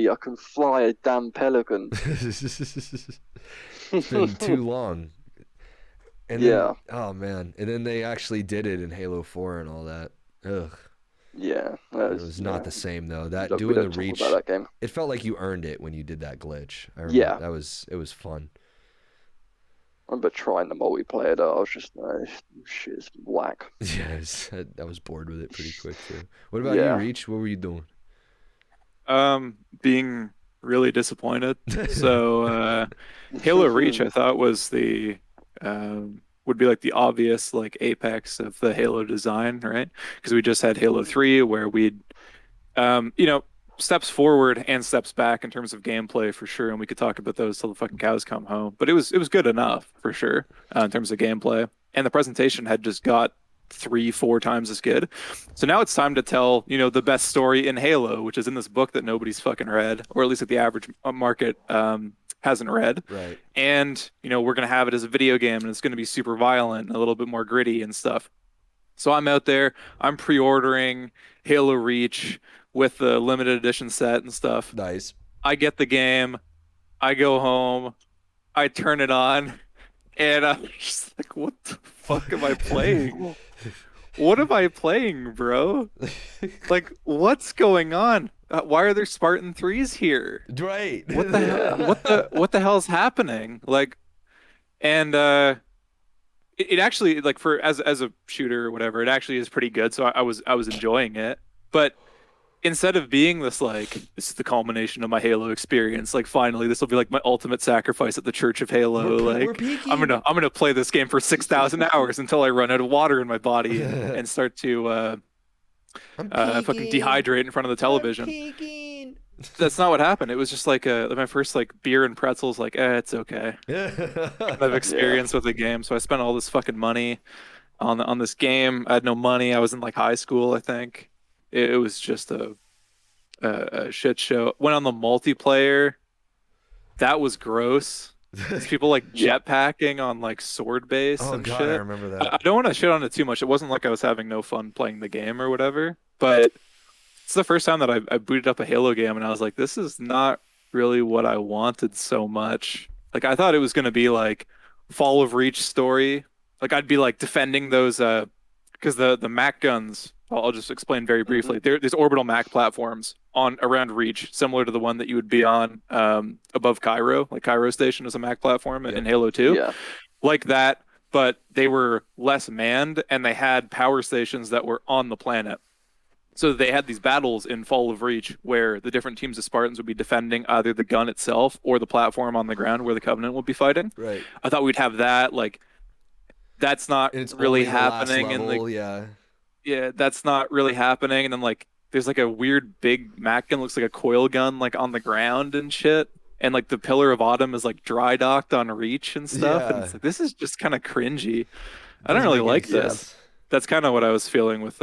I can fly a damn Pelican. It's been too long. And then, oh man. And then they actually did it in Halo 4 and all that. Ugh. Yeah. It was not the same though. That doing the Reach, that game. It felt like you earned it when you did that glitch. I remember it was fun. I remember trying the multiplayer though. I was just, shit is whack. Yes, I was bored with it pretty quick too. What about you, Reach? What were you doing? Being really disappointed. So Halo Reach I thought was would be like the obvious like apex of the Halo design, right? Because we just had Halo 3 where we'd steps forward and steps back in terms of gameplay for sure, and we could talk about those till the fucking cows come home. But it was good enough for sure in terms of gameplay, and the presentation had just got 3-4 times as good. So now it's time to tell the best story in Halo, which is in this book that nobody's fucking read, or at least at the average market hasn't read. Right. And we're gonna have it as a video game, and it's gonna be super violent, a little bit more gritty and stuff. So I'm out there, I'm pre-ordering Halo Reach with the limited edition set and stuff. Nice. I get the game, I go home, I turn it on, and I'm just like, what the fuck am I playing? What am I playing, bro? Like, what's going on? Why are there Spartan 3s here? Right. What the hell? What the hell's happening? Like, and it actually, like, for as a shooter or whatever, it actually is pretty good. So I was enjoying it, but instead of being this like, this is the culmination of my Halo experience, like finally this will be like my ultimate sacrifice at the Church of Halo, like I'm gonna play this game for 6,000 hours until I run out of water in my body and start to fucking dehydrate in front of the television. That's not what happened. It was just like my first like beer and pretzels. Like, it's okay. I've experienced with the game, so I spent all this fucking money on this game. I had no money. I was in like high school, I think. It was just a shit show. Went on the multiplayer. That was gross. These people like jetpacking on like sword base and God, shit. I remember that. I don't want to shit on it too much. It wasn't like I was having no fun playing the game or whatever, but it's the first time that I booted up a Halo game and I was like, this is not really what I wanted so much. Like I thought it was going to be like Fall of Reach story. Like I'd be like defending those because the Mac guns, I'll just explain very briefly. There's orbital Mac platforms on around Reach, similar to the one that you would be on above Cairo. Like Cairo Station is a Mac platform in Halo 2. Yeah. Like that, but they were less manned and they had power stations that were on the planet. So they had these battles in Fall of Reach where the different teams of Spartans would be defending either the gun itself or the platform on the ground where the Covenant would be fighting. Right. I thought we'd have that. Like, that's not really happening in the yeah, that's not really happening. And then like there's like a weird big Mac gun, looks like a coil gun, like on the ground and shit. And like the Pillar of Autumn is like dry docked on Reach and stuff. Yeah. And it's like, this is just kind of cringy. I don't really like this. That's kind of what I was feeling with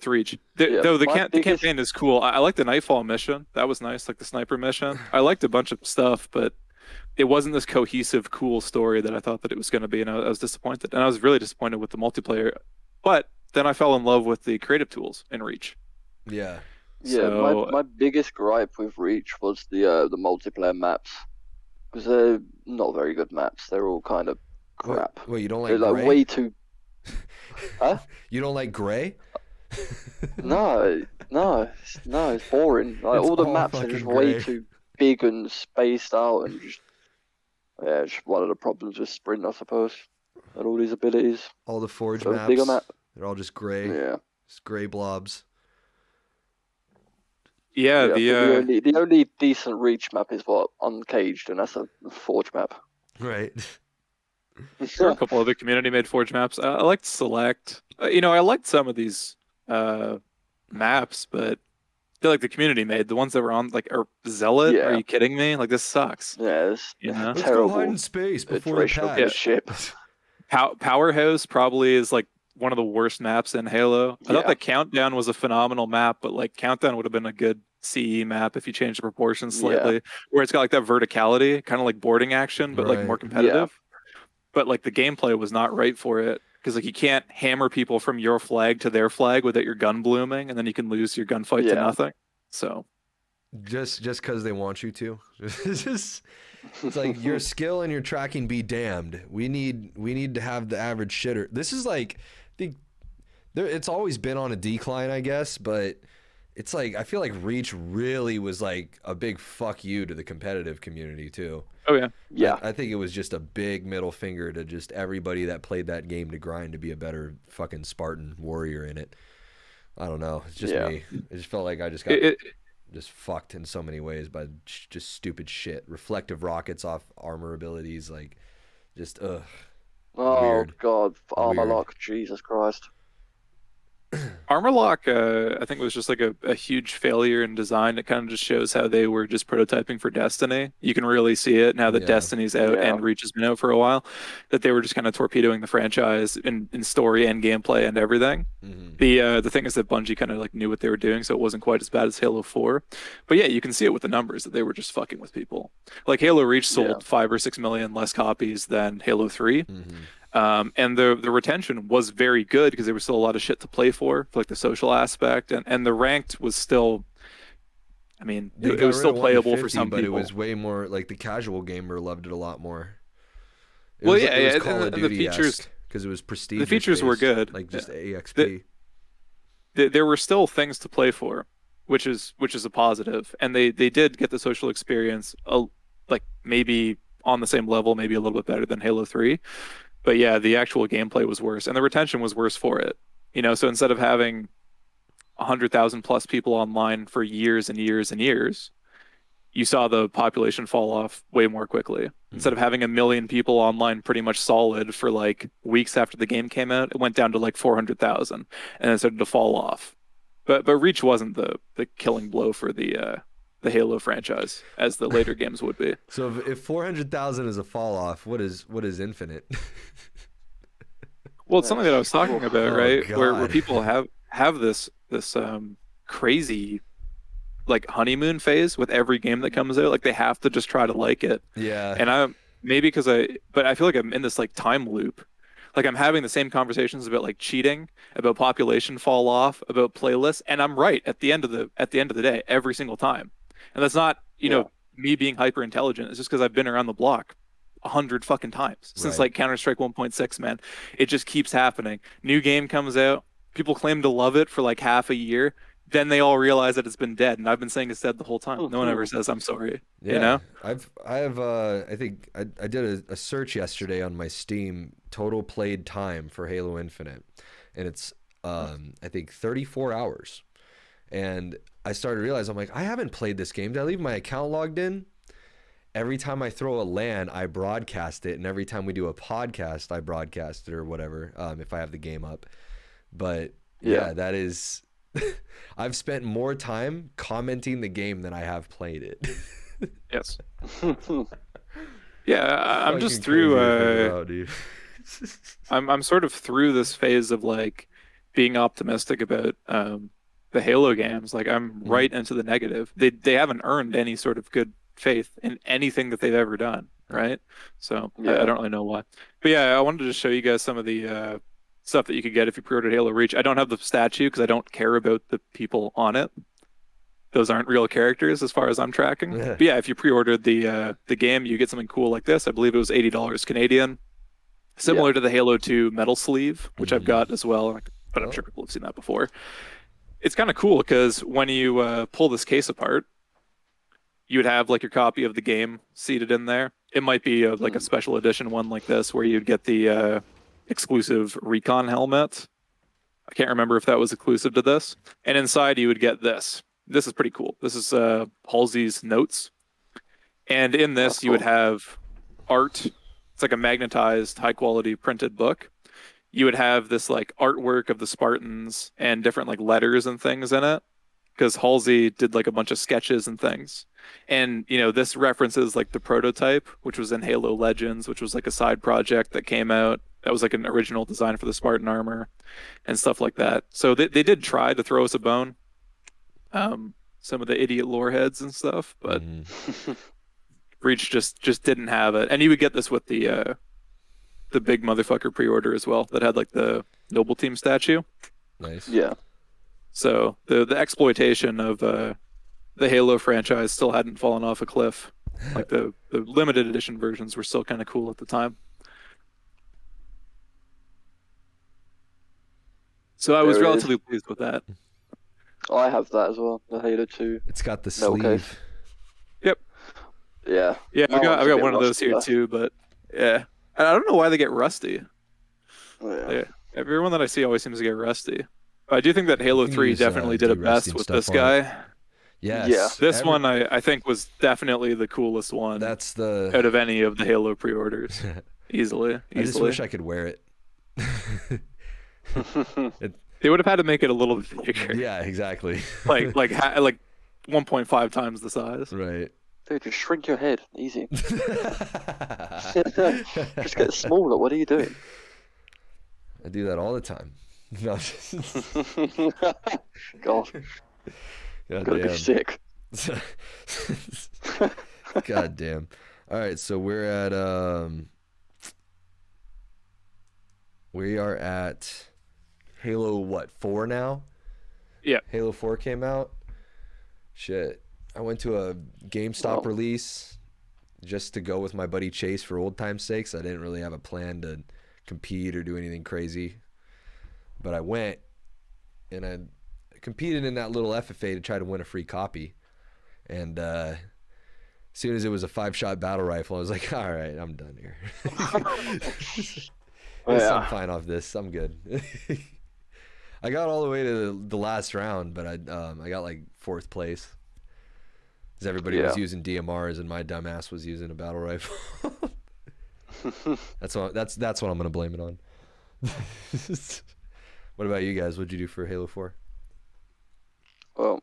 Reach. Though the campaign is cool. I like the Nightfall mission. That was nice, like the sniper mission. I liked a bunch of stuff, but it wasn't this cohesive, cool story that I thought that it was going to be, and I was disappointed. And I was really disappointed with the multiplayer. But then I fell in love with the creative tools in Reach. Yeah. Yeah, So, my biggest gripe with Reach was the multiplayer maps, because they're not very good maps. They're all kind of crap. Wait, you don't like They're like gray? way too. Huh? You don't like gray? No, it's boring. Like It's all the all maps are fucking just way grey. too big and spaced out, and just just one of the problems with Sprint, I suppose, and all these abilities. All the Forge So maps, bigger map. they're all just gray. Yeah. Just gray blobs. yeah, The only decent Reach map is what Uncaged, and that's a Forge map. Right. there were a couple other community-made Forge maps. I liked Select. I liked some of these maps, but they're like the community-made. The ones that were on like Zealot. Yeah. Are you kidding me? Like this sucks. Yeah, it's Let's terrible. go hide in space before the iteration of patch. this ship. Powerhouse probably is like one of the worst maps in Halo. I thought Yeah. that Countdown was a phenomenal map, but like Countdown would have been a good CE map if you changed the proportions slightly, where it's got like that verticality, kind of like boarding action, but like Right. more competitive. But like the gameplay was not right for it because like you can't hammer people from your flag to their flag without your gun blooming, and then you can lose your gunfight to Yeah. nothing. So Just because they want you to. It's like your skill and your tracking be damned. We need to have the average shitter. This is like it's always been on a decline, I guess, but it's like I feel like Reach really was like a big fuck you to the competitive community too. oh yeah, Yeah. I think it was just a big middle finger to just everybody that played that game to grind to be a better fucking Spartan warrior in it. I don't know. It's just me. It just felt like I just got just fucked in so many ways by just stupid shit. Reflective rockets off armor abilities, like just Oh Weird. God, armor Weird. lock, Jesus Christ. Armor Lock, I think was just like a huge failure in design. It kind of just shows how they were just prototyping for Destiny. You can really see it now that Yeah. Destiny's out and Reach has been out for a while, that they were just kind of torpedoing the franchise in story and gameplay and everything. The thing is that Bungie kind of like knew what they were doing, so it wasn't quite as bad as Halo 4. But yeah, you can see it with the numbers that they were just fucking with people. Like Halo Reach sold 5 or 6 million less copies than Halo 3. And the retention was very good because there was still a lot of shit to play for like the social aspect, and the ranked was still, I mean, it was still playable for some but people. it was way more like the casual gamer loved it a lot more. It Well, was, yeah, it was yeah, Call of and the Duty features- because it was prestige. the features were good. like just AXP. There were still things to play for, which is a positive, and they did get the social experience like maybe on the same level, maybe a little bit better than Halo 3. But yeah, the actual gameplay was worse, and the retention was worse for it. So instead of having 100,000 plus people online for years and years and years, you saw the population fall off way more quickly. Instead of having 1 million people online pretty much solid for like weeks after the game came out, it went down to like 400,000, and it started to fall off. But Reach wasn't the killing blow for the Halo franchise as the later games would be. So if 400,000 is a fall off, what is Infinite? Well, it's something that I was talking about, right? Where people have this crazy like honeymoon phase with every game that comes out. Like they have to just try to like it. Yeah. And but I feel like I'm in this like time loop. Like I'm having the same conversations about like cheating, about population fall off, about playlists, and I'm right at the end of the day every single time. And that's not, you know, me being hyper intelligent. It's just because I've been around the block 100 fucking times since like Counter-Strike 1.6, man. It just keeps happening. New game comes out, people claim to love it for like half a year, then they all realize that it's been dead, and I've been saying it's dead the whole time. No one ever says I'm sorry. Yeah. You know? I think I did a search yesterday on my Steam total played time for Halo Infinite, and it's I think 34 hours. And I started to realize, I'm like, I haven't played this game. Did I leave my account logged in? Every time I throw a LAN, I broadcast it, and every time we do a podcast, I broadcast it or whatever, if I have the game up. But yeah, that is... I've spent more time commenting the game than I have played it. Yes. Yeah, I'm just through... I'm sort of through this phase of like being optimistic about the Halo games. Like I'm right into the negative. They haven't earned any sort of good faith in anything that they've ever done, right? So I don't really know why. But yeah, I wanted to just show you guys some of the stuff that you could get if you pre-ordered Halo Reach. I don't have the statue because I don't care about the people on it. Those aren't real characters as far as I'm tracking. Yeah. But yeah, if you pre-ordered the game, you get something cool like this. I believe it was $80 Canadian. Similar to the Halo 2 metal sleeve, which I've got as well, but I'm sure people have seen that before. It's kind of cool because when you pull this case apart, you would have like your copy of the game seated in there. It might be like a special edition one like this where you'd get the exclusive Recon helmet. I can't remember if that was exclusive to this. And inside you would get this. This is pretty cool. This is Halsey's notes. And in this you would have art. It's like a magnetized, high-quality printed book. You would have this like artwork of the Spartans and different like letters and things in it, because Halsey did like a bunch of sketches and things. And you know, this references like the prototype, which was in Halo Legends, which was like a side project that came out. That was like an original design for the Spartan armor and stuff like that. So they did try to throw us a bone. Some of the idiot lore heads and stuff, but Reach just didn't have it. And you would get this with the big motherfucker pre-order as well that had like the Noble Team statue. Nice. Yeah. So the exploitation of the Halo franchise still hadn't fallen off a cliff. Like the limited edition versions were still kind of cool at the time. So I was relatively pleased with that. I have that as well, the Halo 2. It's got the metal sleeve. case. Yep. Yeah. Yeah, I've got one of those here too, but yeah. I don't know why they get rusty. Yeah. Everyone that I see always seems to get rusty. But I do think that Halo 3 definitely did it best with this guy. Yes. Yeah. This one I think was definitely the coolest one. That's the out of any of the Halo pre-orders. Easily. I just wish I could wear it. They would have had to make it a little bit bigger. Yeah, exactly. like 1.5 times the size. Right. Dude, just shrink your head. Easy. Just get smaller. What are you doing? I do that all the time. No. God. Gotta be sick. God damn. All right, so we are at Halo 4 now? Yeah. Halo 4 came out. Shit. I went to a GameStop release just to go with my buddy Chase for old time's sakes. I didn't really have a plan to compete or do anything crazy. But I went and I competed in that little FFA to try to win a free copy. And as soon as it was a 5-shot battle rifle, I was like, all right, I'm done here. I'm fine off this. I'm good. I got all the way to the last round, but I got like 4th place. Because everybody was using DMRs and my dumbass was using a battle rifle. That's what I'm gonna blame it on. What about you guys? What'd you do for Halo 4? Well,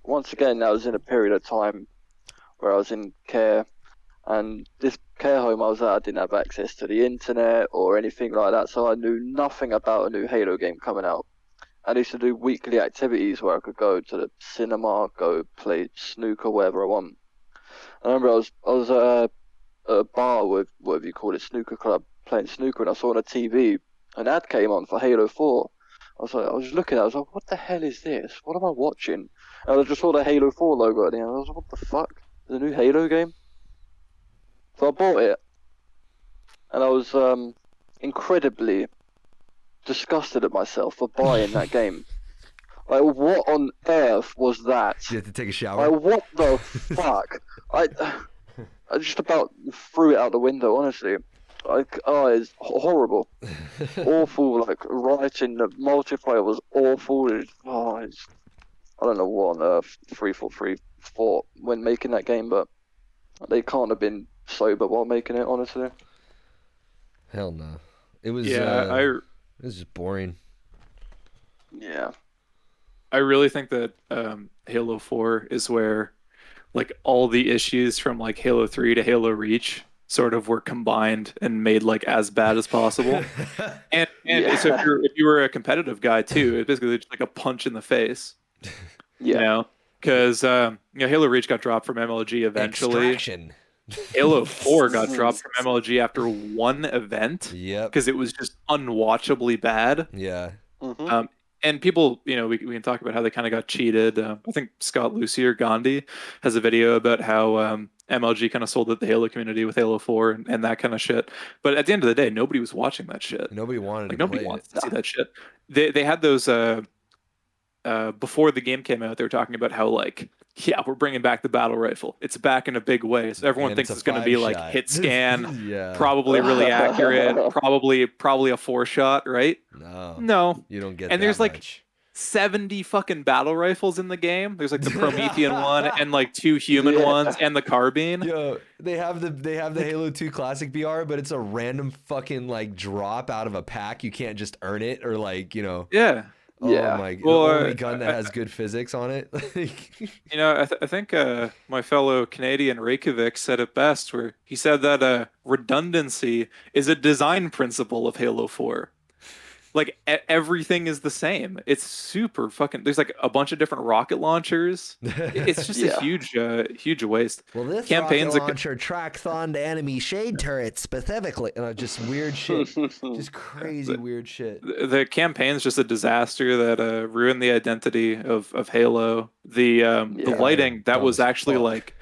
once again, I was in a period of time where I was in care, and this care home I was at, I didn't have access to the internet or anything like that, so I knew nothing about a new Halo game coming out. I used to do weekly activities where I could go to the cinema, go play snooker, whatever I want. I remember I was at a bar with whatever you call it, snooker club, playing snooker, and I saw on a TV an ad came on for Halo 4. I was just looking at it, I was like, what the hell is this? What am I watching? And I just saw the Halo 4 logo at the end. I was like, what the fuck? There's a new Halo game? So I bought it. And I was incredibly disgusted at myself for buying that game. Like, what on earth was that? You have to take a shower? Like, what the fuck? I just about threw it out the window, honestly. Like, it's horrible. Awful, like, writing, the multiplayer was awful. I don't know what on earth 343 thought when making that game, but they can't have been sober while making it, honestly. Hell no. It was, it was just boring. Yeah. I really think that Halo 4 is where like all the issues from like Halo 3 to Halo Reach sort of were combined and made like as bad as possible. and so if you were a competitive guy too, it's basically just like a punch in the face. Yeah. You know, because Halo Reach got dropped from MLG eventually. Extraction. Halo 4 got dropped from MLG after one event. Yep. Because it was just unwatchably bad. Yeah. Mm-hmm. And people, we can talk about how they kind of got cheated. I think Scott Lucy or Gandhi has a video about how MLG kind of sold it the Halo community with Halo 4 and that kind of shit. But at the end of the day, nobody was watching that shit. Nobody wanted to nobody play wants it. to see that shit. They had those before the game came out. They were talking about how like, yeah, we're bringing back the battle rifle. It's back in a big way. So everyone thinks it's going to be like hit scan, Yeah. probably really accurate, probably a 4-shot, right? No, you don't get. And that there's like much. 70 fucking battle rifles in the game. There's like the Promethean one and like 2 human ones and the carbine. Yo, they have the Halo 2 Classic BR, but it's a random fucking like drop out of a pack. You can't just earn it or like Yeah. Oh my god! Well, the only gun that has good physics on it. I think my fellow Canadian Reykjavik said it best, where he said that redundancy is a design principle of Halo 4. Like everything is the same. It's super fucking. There's like a bunch of different rocket launchers. It's just a huge waste. Well, this campaign's rocket launcher tracks onto enemy shade turrets specifically, and just weird shit, just crazy weird shit. The campaign's just a disaster that ruined the identity of Halo. The lighting that was actually like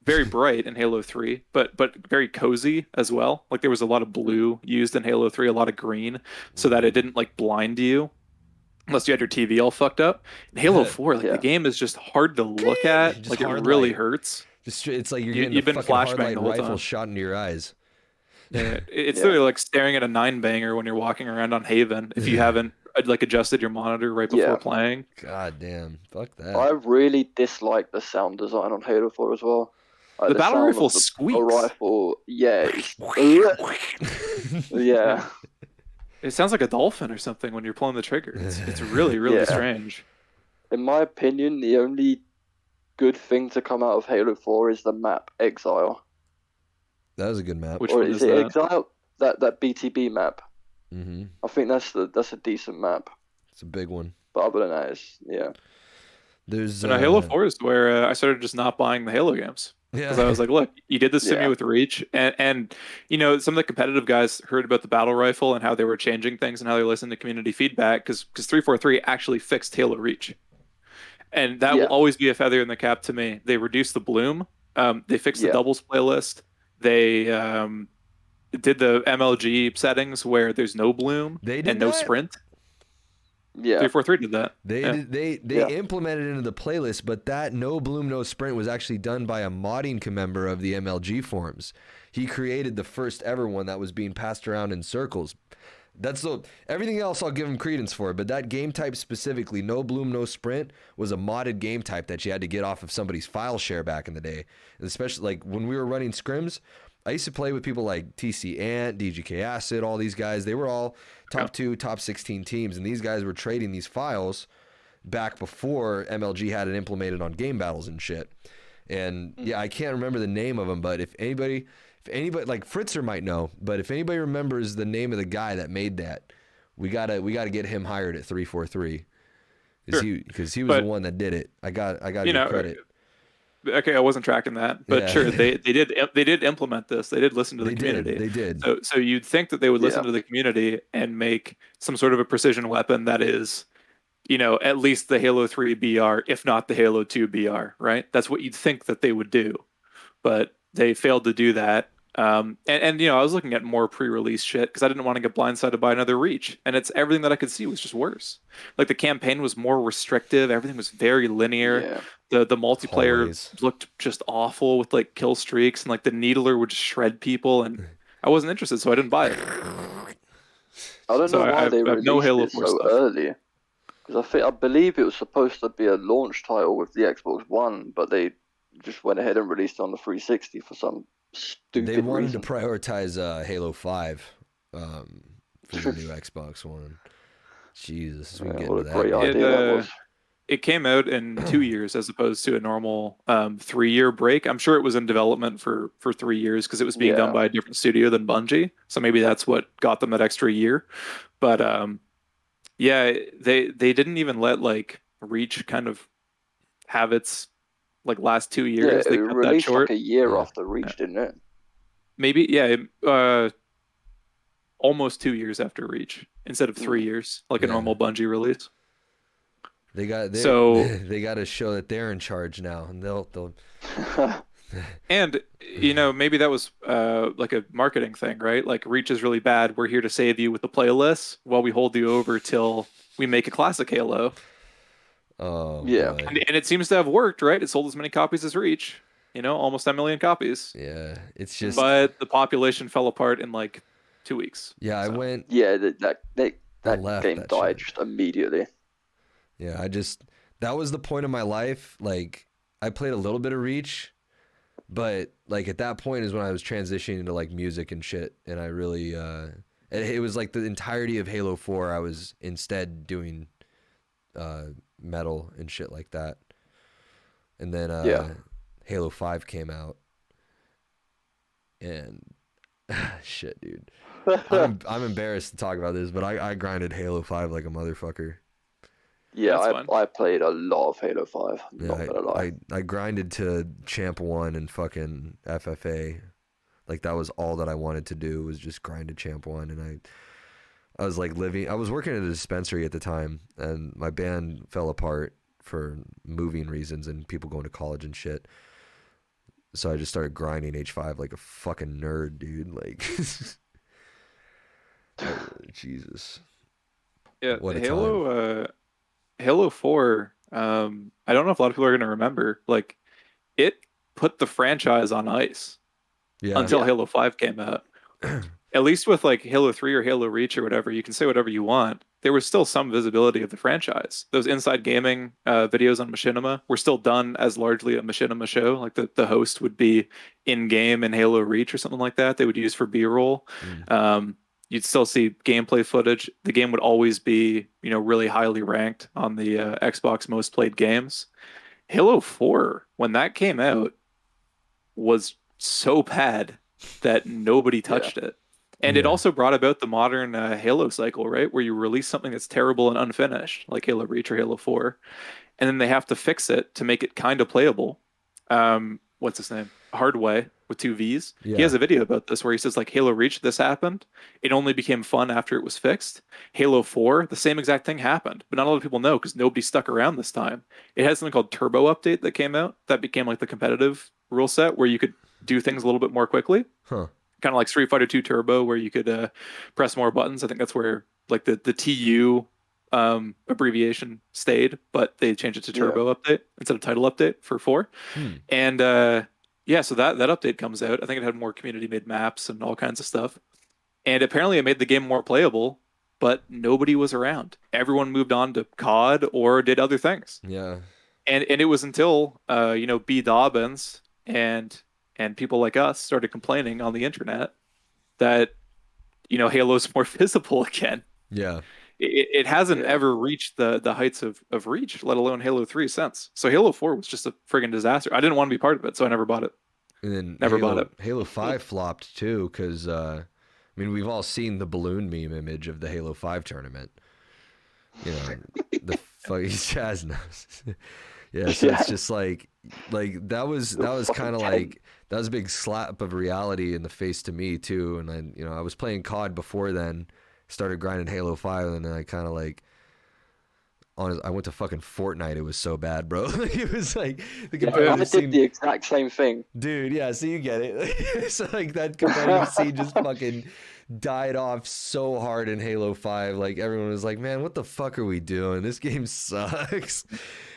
very bright in Halo 3, but very cozy as well. Like there was a lot of blue used in Halo 3, a lot of green, so that it didn't like blind you unless you had your TV all fucked up. In Halo 4, like the game is just hard to look at. Just like it really hurts. It's like you've been flashbang the whole rifle time. Shot into your eyes. It's literally like staring at a 9-banger when you're walking around on Haven if you haven't like adjusted your monitor right before playing. God damn, fuck that. I really dislike the sound design on Halo 4 as well. Like the battle rifle squeaks. The rifle, yeah. Yeah. It sounds like a dolphin or something when you're pulling the trigger. It's really, really strange. In my opinion, the only good thing to come out of Halo 4 is the map Exile. That was a good map. Which one is it? Exile? That BTB map. Mm-hmm. I think that's a decent map. It's a big one. But other than that, There's Halo 4 is where I started just not buying the Halo games. Because I was like, look, you did this to me with Reach, and some of the competitive guys heard about the battle rifle and how they were changing things and how they listened to community feedback because 343 actually fixed Halo Reach, and that will always be a feather in the cap to me. They reduced the bloom, they fixed the doubles playlist, they did the MLG settings where there's no bloom and no sprint. Yeah, 343 did that. They implemented it into the playlist, but that no bloom, no sprint was actually done by a modding member of the MLG forums. He created the first ever one that was being passed around in circles. Everything else I'll give him credence for, but that game type specifically, no bloom, no sprint, was a modded game type that you had to get off of somebody's file share back in the day. And especially like when we were running scrims, I used to play with people like TC Ant, DGK Acid, all these guys. They were all top 2, top 16 teams, and these guys were trading these files back before MLG had it implemented on game battles and shit. And I can't remember the name of them, but if anybody like Fritzer might know, but if anybody remembers the name of the guy that made that, we gotta get him hired at 343 because he was the one that did it. I got give credit. Okay, I wasn't tracking that, but sure, they did implement this. They did listen to the community. They did. So you'd think that they would listen to the community and make some sort of a precision weapon that is, at least the Halo 3 BR, if not the Halo 2 BR, right? That's what you'd think that they would do, but they failed to do that. And I was looking at more pre-release shit because I didn't want to get blindsided by another Reach, and it's everything that I could see was just worse. Like the campaign was more restrictive, everything was very linear. The multiplayer looked just awful with like kill streaks, and like the needler would just shred people, and I wasn't interested, so I didn't buy it. I don't know why they released it so early. Because I believe it was supposed to be a launch title with the Xbox One, but they just went ahead and released it on the 360 for some stupid reason. They wanted to prioritize Halo 5 for the new Xbox One. Jesus, we can get into that. Great idea that was. It came out in 2 years as opposed to a normal 3-year break. I'm sure it was in development for 3 years because it was being done by a different studio than Bungie. So maybe that's what got them that extra year. But they didn't even let like Reach kind of have its like last 2 years. Yeah, they it cut released that short. like a year after Reach, didn't it? Maybe, almost 2 years after Reach instead of 3 years, like a normal Bungie release. They got to show that they're in charge now, and they'll. And maybe that was like a marketing thing, right? Like Reach is really bad. We're here to save you with the playlist while we hold you over till we make a classic Halo. Oh yeah, boy. And it seems to have worked, right? It sold as many copies as Reach. Almost 10 million copies. Yeah, it's just. But the population fell apart in like 2 weeks. Yeah, so. I went. Yeah, that game died just immediately. Yeah, that was the point of my life. Like, I played a little bit of Reach, but like at that point is when I was transitioning into like music and shit, and I really, it was like the entirety of Halo 4. I was instead doing metal and shit like that, and then Halo 5 came out, and shit, dude, I'm embarrassed to talk about this, but I grinded Halo 5 like a motherfucker. Yeah, I played a lot of Halo 5. Yeah, not gonna lie. I grinded to Champ 1 and fucking FFA. Like, that was all that I wanted to do, was just grind to Champ 1. And I was like I was working at a dispensary at the time, and my band fell apart for moving reasons and people going to college and shit. So I just started grinding H5 like a fucking nerd, dude. Like, Jesus. Yeah, what Halo 4, I don't know if a lot of people are going to remember, like, it put the franchise on ice until Halo 5 came out. At least with, like, Halo 3 or Halo Reach or whatever, you can say whatever you want. There was still some visibility of the franchise. Those Inside Gaming videos on Machinima were still done as largely a Machinima show. Like, the host would be in-game in Halo Reach or something like that they would use for B-roll. You'd still see gameplay footage. The game would always be, really highly ranked on the Xbox most played games. Halo 4, when that came out, was so bad that nobody touched it. And it also brought about the modern Halo cycle, right? Where you release something that's terrible and unfinished, like Halo Reach or Halo 4, and then they have to fix it to make it kind of playable. What's his name? Hardway with 2 V's. Yeah. He has a video about this where he says, like, Halo Reach, this happened. It only became fun after it was fixed. Halo 4, the same exact thing happened, but not a lot of people know because nobody stuck around this time. It had something called Turbo Update that came out that became like the competitive rule set where you could do things a little bit more quickly. Huh. Kind of like Street Fighter 2 Turbo, where you could press more buttons. I think that's where like the TU abbreviation stayed, but they changed it to Turbo Update instead of Title Update for 4. And so that update comes out. I think it had more community-made maps and all kinds of stuff. And apparently it made the game more playable, but nobody was around. Everyone moved on to COD or did other things. Yeah. And it was until B. Dobbins and people like us started complaining on the internet that Halo's more visible again. Yeah. it hasn't ever reached the heights of Reach, let alone Halo 3 since. So Halo 4 was just a friggin' disaster. I didn't want to be part of it, so I never bought it. And then never bought it. Halo 5 flopped too, because I mean, we've all seen the balloon meme image of the Halo 5 tournament. You know, the fucking Chaz knows. Yeah, so it's just like that was kind of like, that was a big slap of reality in the face to me too. And then, you know, I was playing COD before then, started grinding Halo 5, and then I kind of like, I went to fucking Fortnite. It was so bad, bro. It was like the competitive scene. I did the exact same thing. Dude, yeah, so you get it. So like that competitive scene just fucking died off so hard in Halo 5. Like everyone was like, man, what the fuck are we doing? This game sucks.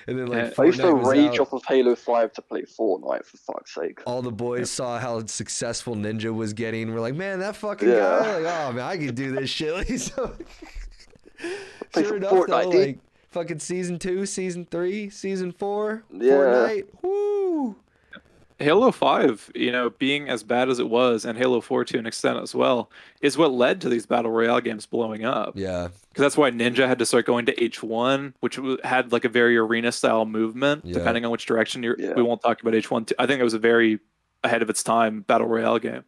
And then like I used to rage off of Halo 5 to play Fortnite, for fuck's sake. All the boys saw how successful Ninja was getting. We're like, man, that fucking guy, like, oh man, I can do this shit. Like, so, sure enough, Fortnite, though, like fucking season 2, season 3, season 4, Fortnite. Woo! Halo 5, you know, being as bad as it was, and Halo 4 to an extent as well, is what led to these Battle Royale games blowing up. Yeah. Because that's why Ninja had to start going to H1, which had like a very arena-style movement, depending on which direction you're... We won't talk about H1. I think it was a very ahead of its time Battle Royale game.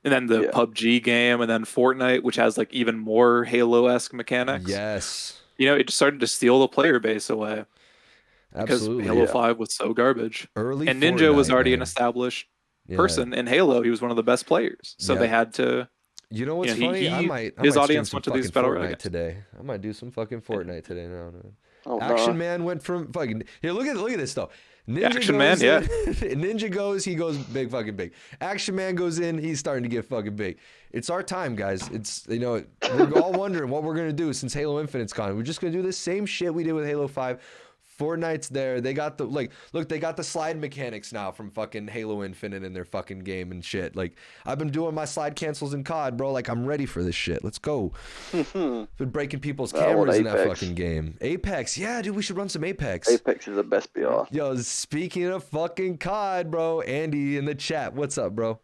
And then the PUBG game, and then Fortnite, which has like even more Halo-esque mechanics. Yes. You know, it just started to steal the player base away. Absolutely. Because Halo 5 was so garbage. Early and Ninja Fortnite, was already man. an established person in Halo. He was one of the best players. So they had to... You know what's funny? I might his audience went to these Battle Royale games today. I might do some fucking Fortnite today. No. Action Man went from fucking... Here, look at this, though. Ninja goes, he goes big, fucking big. Action Man goes in, he's starting to get fucking big. It's our time, guys. It's, you know, we're all wondering what we're going to do since Halo Infinite's gone. We're just going to do the same shit we did with Halo 5. Fortnite's there. They got the, like, look, they got the slide mechanics now from fucking Halo Infinite in their fucking game and shit. Like, I've been doing my slide cancels in COD, bro. Like, I'm ready for this shit. Let's go. Been breaking people's cameras in that fucking game. Apex. Yeah, dude, we should run some Apex. Apex is the best BR. Yo, speaking of fucking COD, bro, Andy in the chat. What's up, bro?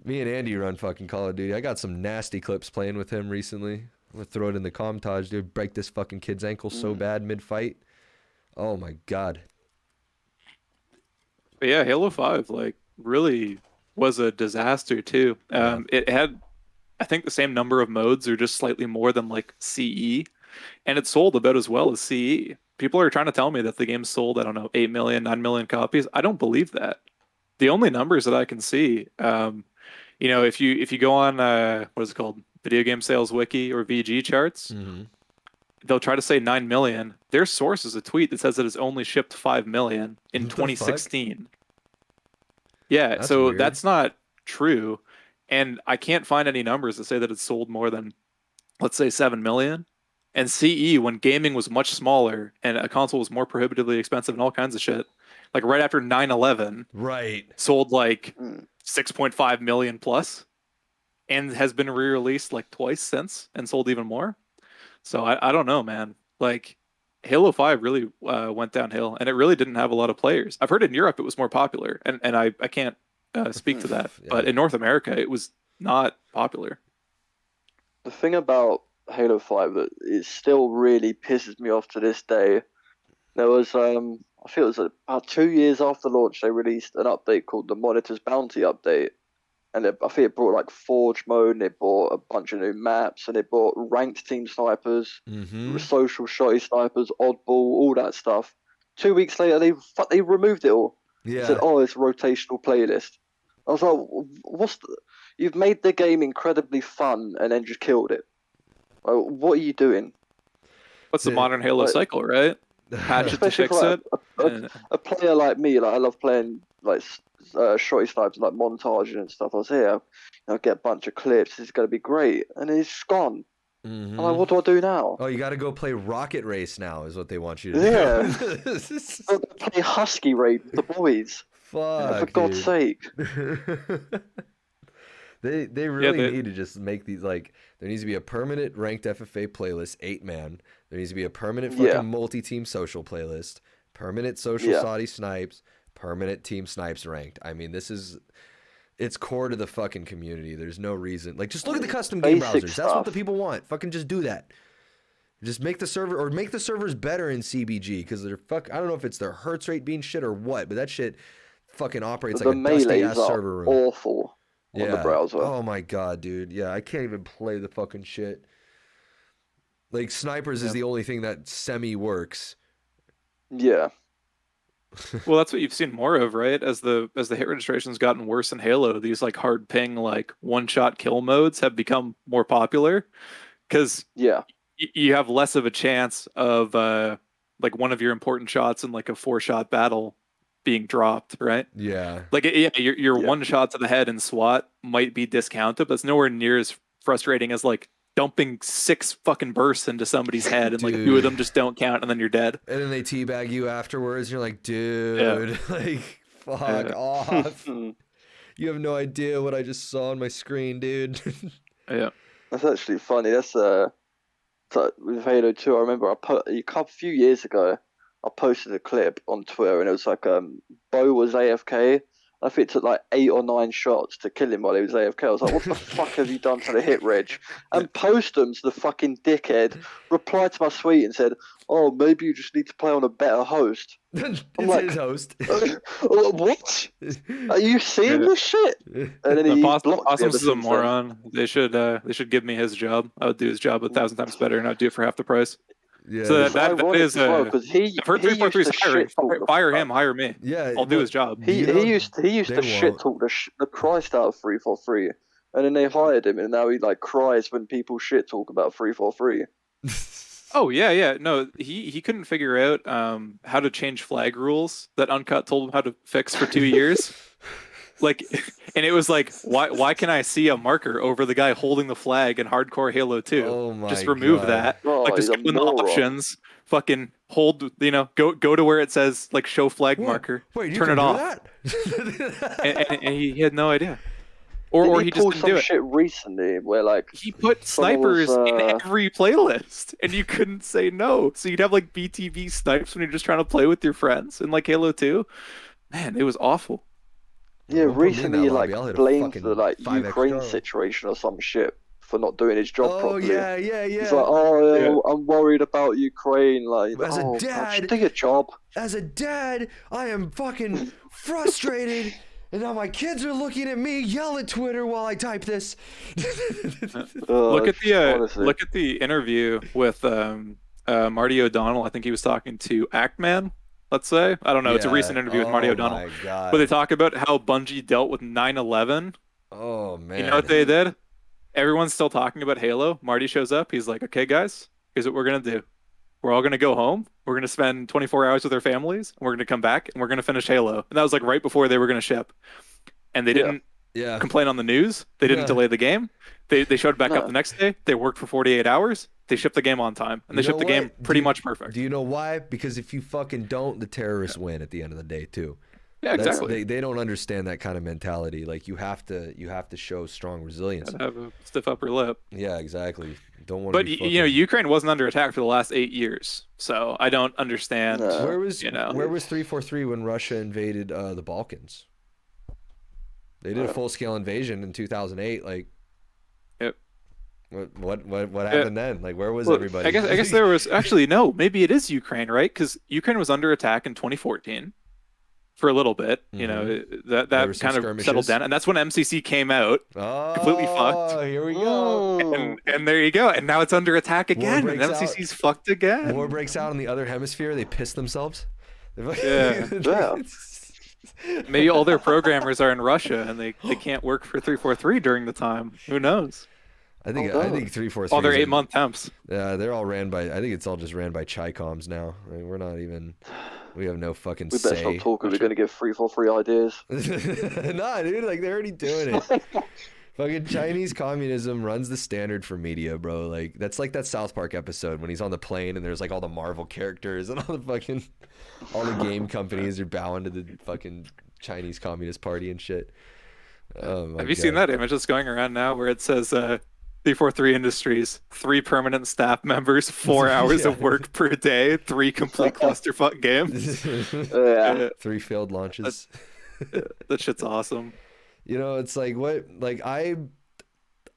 Me and Andy run fucking Call of Duty. I got some nasty clips playing with him recently. I'm gonna throw it in the commentage, dude. Break this fucking kid's ankle so bad mid-fight. Oh my god. But yeah, Halo 5 like really was a disaster too. It had, I think, the same number of modes or just slightly more than like CE, and it sold about as well as CE. People are trying to tell me that the game sold, I don't know, 8 million, 9 million copies. I don't believe that. The only numbers that I can see, you know, if you go on what is it called, Video Game Sales Wiki or VG charts, they'll try to say 9 million. Their source is a tweet that says that it's only shipped 5 million in 2016. Yeah, that's so weird. That's not true. And I can't find any numbers that say that it's sold more than, let's say, 7 million. And CE, when gaming was much smaller and a console was more prohibitively expensive and all kinds of shit, like right after 9/11, right, sold like 6.5 million plus, and has been re-released like twice since and sold even more. So I don't know, man. Like, Halo 5 really went downhill, and it really didn't have a lot of players. I've heard in Europe it was more popular, and I can't speak to that. But in North America, it was not popular. The thing about Halo 5 that it still really pisses me off to this day, there was, I think it was about 2 years after launch, they released an update called the Monitor's Bounty Update. And I think it brought like Forge mode, and it brought a bunch of new maps, and it brought ranked team snipers, social shotty snipers, oddball, all that stuff. 2 weeks later, they removed it all. Yeah. Said, oh, it's a rotational playlist. I was like, you've made the game incredibly fun and then just killed it. Like, what are you doing? What's the modern Halo cycle, right? Patch it to fix it. A player like me, like I love playing like shotty snipes, like montage and stuff. I was here, get a bunch of clips. It's going to be great, and it's gone. I'm like, what do I do now? Oh, you got to go play Rocket Race now, is what they want you to do. Play Husky Raid with the boys. Fuck, for God's sake. They really need to just make these, like, there needs to be a permanent ranked FFA playlist, 8-man. There needs to be a permanent fucking multi-team social playlist, permanent social Saudi snipes, permanent team snipes ranked. I mean, it's core to the fucking community. There's no reason. Like, just look at the custom game browsers. That's what the people want. Fucking just do that. Just make the servers better in CBG because they're I don't know if it's their hertz rate being shit or what, but that shit fucking operates like a dusty ass server room. Awful on the browser. Oh my god, dude. Yeah, I can't even play the fucking shit. Like snipers is the only thing that semi works. Yeah. Well, that's what you've seen more of, right? As the hit registration's gotten worse in Halo, these like hard ping, like one-shot kill modes have become more popular because you have less of a chance of like one of your important shots in like a 4-shot battle being dropped, right? Yeah. Like your one shot to the head in SWAT might be discounted, but it's nowhere near as frustrating as like dumping 6 fucking bursts into somebody's head and like 2 of them just don't count and then you're dead. And then they teabag you afterwards and you're like, dude, like fuck off. You have no idea what I just saw on my screen, dude. Yeah. That's actually funny. That's with Halo 2, I remember a few years ago I posted a clip on Twitter and it was like Bo was AFK. I think it took like 8 or 9 shots to kill him while he was AFK. I was like, what the fuck have you done to the hit reg? And Postum's the fucking dickhead replied to my tweet and said, oh, maybe you just need to play on a better host. It's like, his host. What? Are you seeing this shit? And then he Possum's is a moron. They should give me his job. I would do his job 1,000 times better and I'd do it for half the price. Yeah, so that is because I've heard 343's hiring. Fire him, hire me. Yeah, I'll do his job. He used to shit talk the Christ out of 343, and then they hired him, and now he like cries when people shit talk about 343. Oh yeah. No, he couldn't figure out how to change flag rules that Uncut told him how to fix for 2 years. Like, and it was like, why can I see a marker over the guy holding the flag in hardcore Halo 2? Oh my just remove God. that. Oh, like, just go in the options, fucking hold, go to where it says, like, show flag marker. Wait, turn it off. That? and he had no idea. Or he just didn't do it. Shit recently where, like, he put snipers in every playlist, and you couldn't say no. So you'd have, like, BTV snipes when you're just trying to play with your friends in, like, Halo 2. Man, it was awful. Yeah, recently he like blamed the like Ukraine situation or some shit for not doing his job properly. Yeah. He's like, I'm worried about Ukraine. Like, as a dad, just do your job. As a dad, I am fucking frustrated, and now my kids are looking at me yell at Twitter while I type this. Look at the interview with Marty O'Donnell. I think he was talking to Actman. Let's say. I don't know. It's a recent interview with Marty O'Donnell. But they talk about how Bungie dealt with 9/11. Oh, man. You know what they did? Everyone's still talking about Halo. Marty shows up. He's like, okay, guys, here's what we're going to do. We're all going to go home. We're going to spend 24 hours with our families. And we're going to come back and we're going to finish Halo. And that was like right before they were going to ship. And they didn't complain on the news. They didn't delay the game. They showed back up the next day. They worked for 48 hours. They shipped the game on time, and they shipped the game pretty much perfect. Do you know why? Because if you fucking don't, the terrorists win at the end of the day too. Yeah, exactly. They don't understand that kind of mentality. Like you have to show strong resilience. Gotta have a stiff upper lip. Yeah, exactly. Don't want. But Ukraine wasn't under attack for the last 8 years, so I don't understand. Where was 343 when Russia invaded the Balkans? They did a full scale invasion in 2008. Like. What happened then? Like, where was everybody? I guess there was actually no. Maybe it is Ukraine, right? Because Ukraine was under attack in 2014 for a little bit. You know, that kind of settled down, and that's when MCC came out, completely fucked. Here we go. And there you go. And now it's under attack again, and MCC's fucked again. War breaks out in the other hemisphere. They piss themselves. Yeah. Maybe all their programmers are in Russia, and they can't work for 343 during the time. Who knows? I think 343. All their 8-month temps. Yeah, they're all ran by. I think it's all just ran by Chi-Coms now. I mean, we're not even. We have no fucking say. We better stop talking. We're gonna give 343 ideas. Nah, dude. Like they're already doing it. Fucking Chinese communism runs the standard for media, bro. Like that's like that South Park episode when he's on the plane and there's like all the Marvel characters and all the game companies are bowing to the fucking Chinese Communist Party and shit. Oh my Have you seen that image that's going around now where it says 343 Industries, 3 permanent staff members, 4 hours of work per day, 3 complete clusterfuck games. 3 failed launches. That shit's awesome. You know, it's like what, like I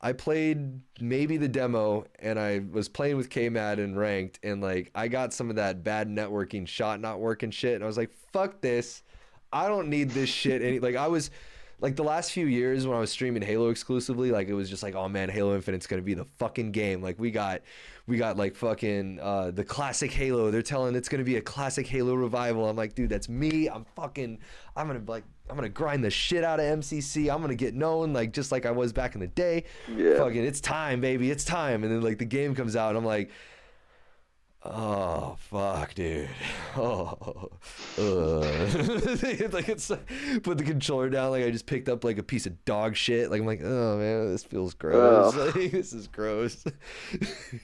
I played maybe the demo, and I was playing with KMAD and ranked, and like I got some of that bad networking shot not working shit, and I was like, fuck this, I don't need this shit. Like I was like the last few years when I was streaming Halo exclusively, like it was just like, oh man, Halo Infinite's gonna be the fucking game. Like we got like fucking the classic Halo. They're telling it's gonna be a classic Halo revival. I'm like, dude, that's me. I'm gonna grind the shit out of MCC. I'm gonna get known like just like I was back in the day. Yeah. Fucking, it's time, baby. It's time. And then like the game comes out, and I'm like, oh fuck, dude. Like it's put the controller down. Like I just picked up like a piece of dog shit. Like I'm like, oh man, this feels gross. Like, this is gross.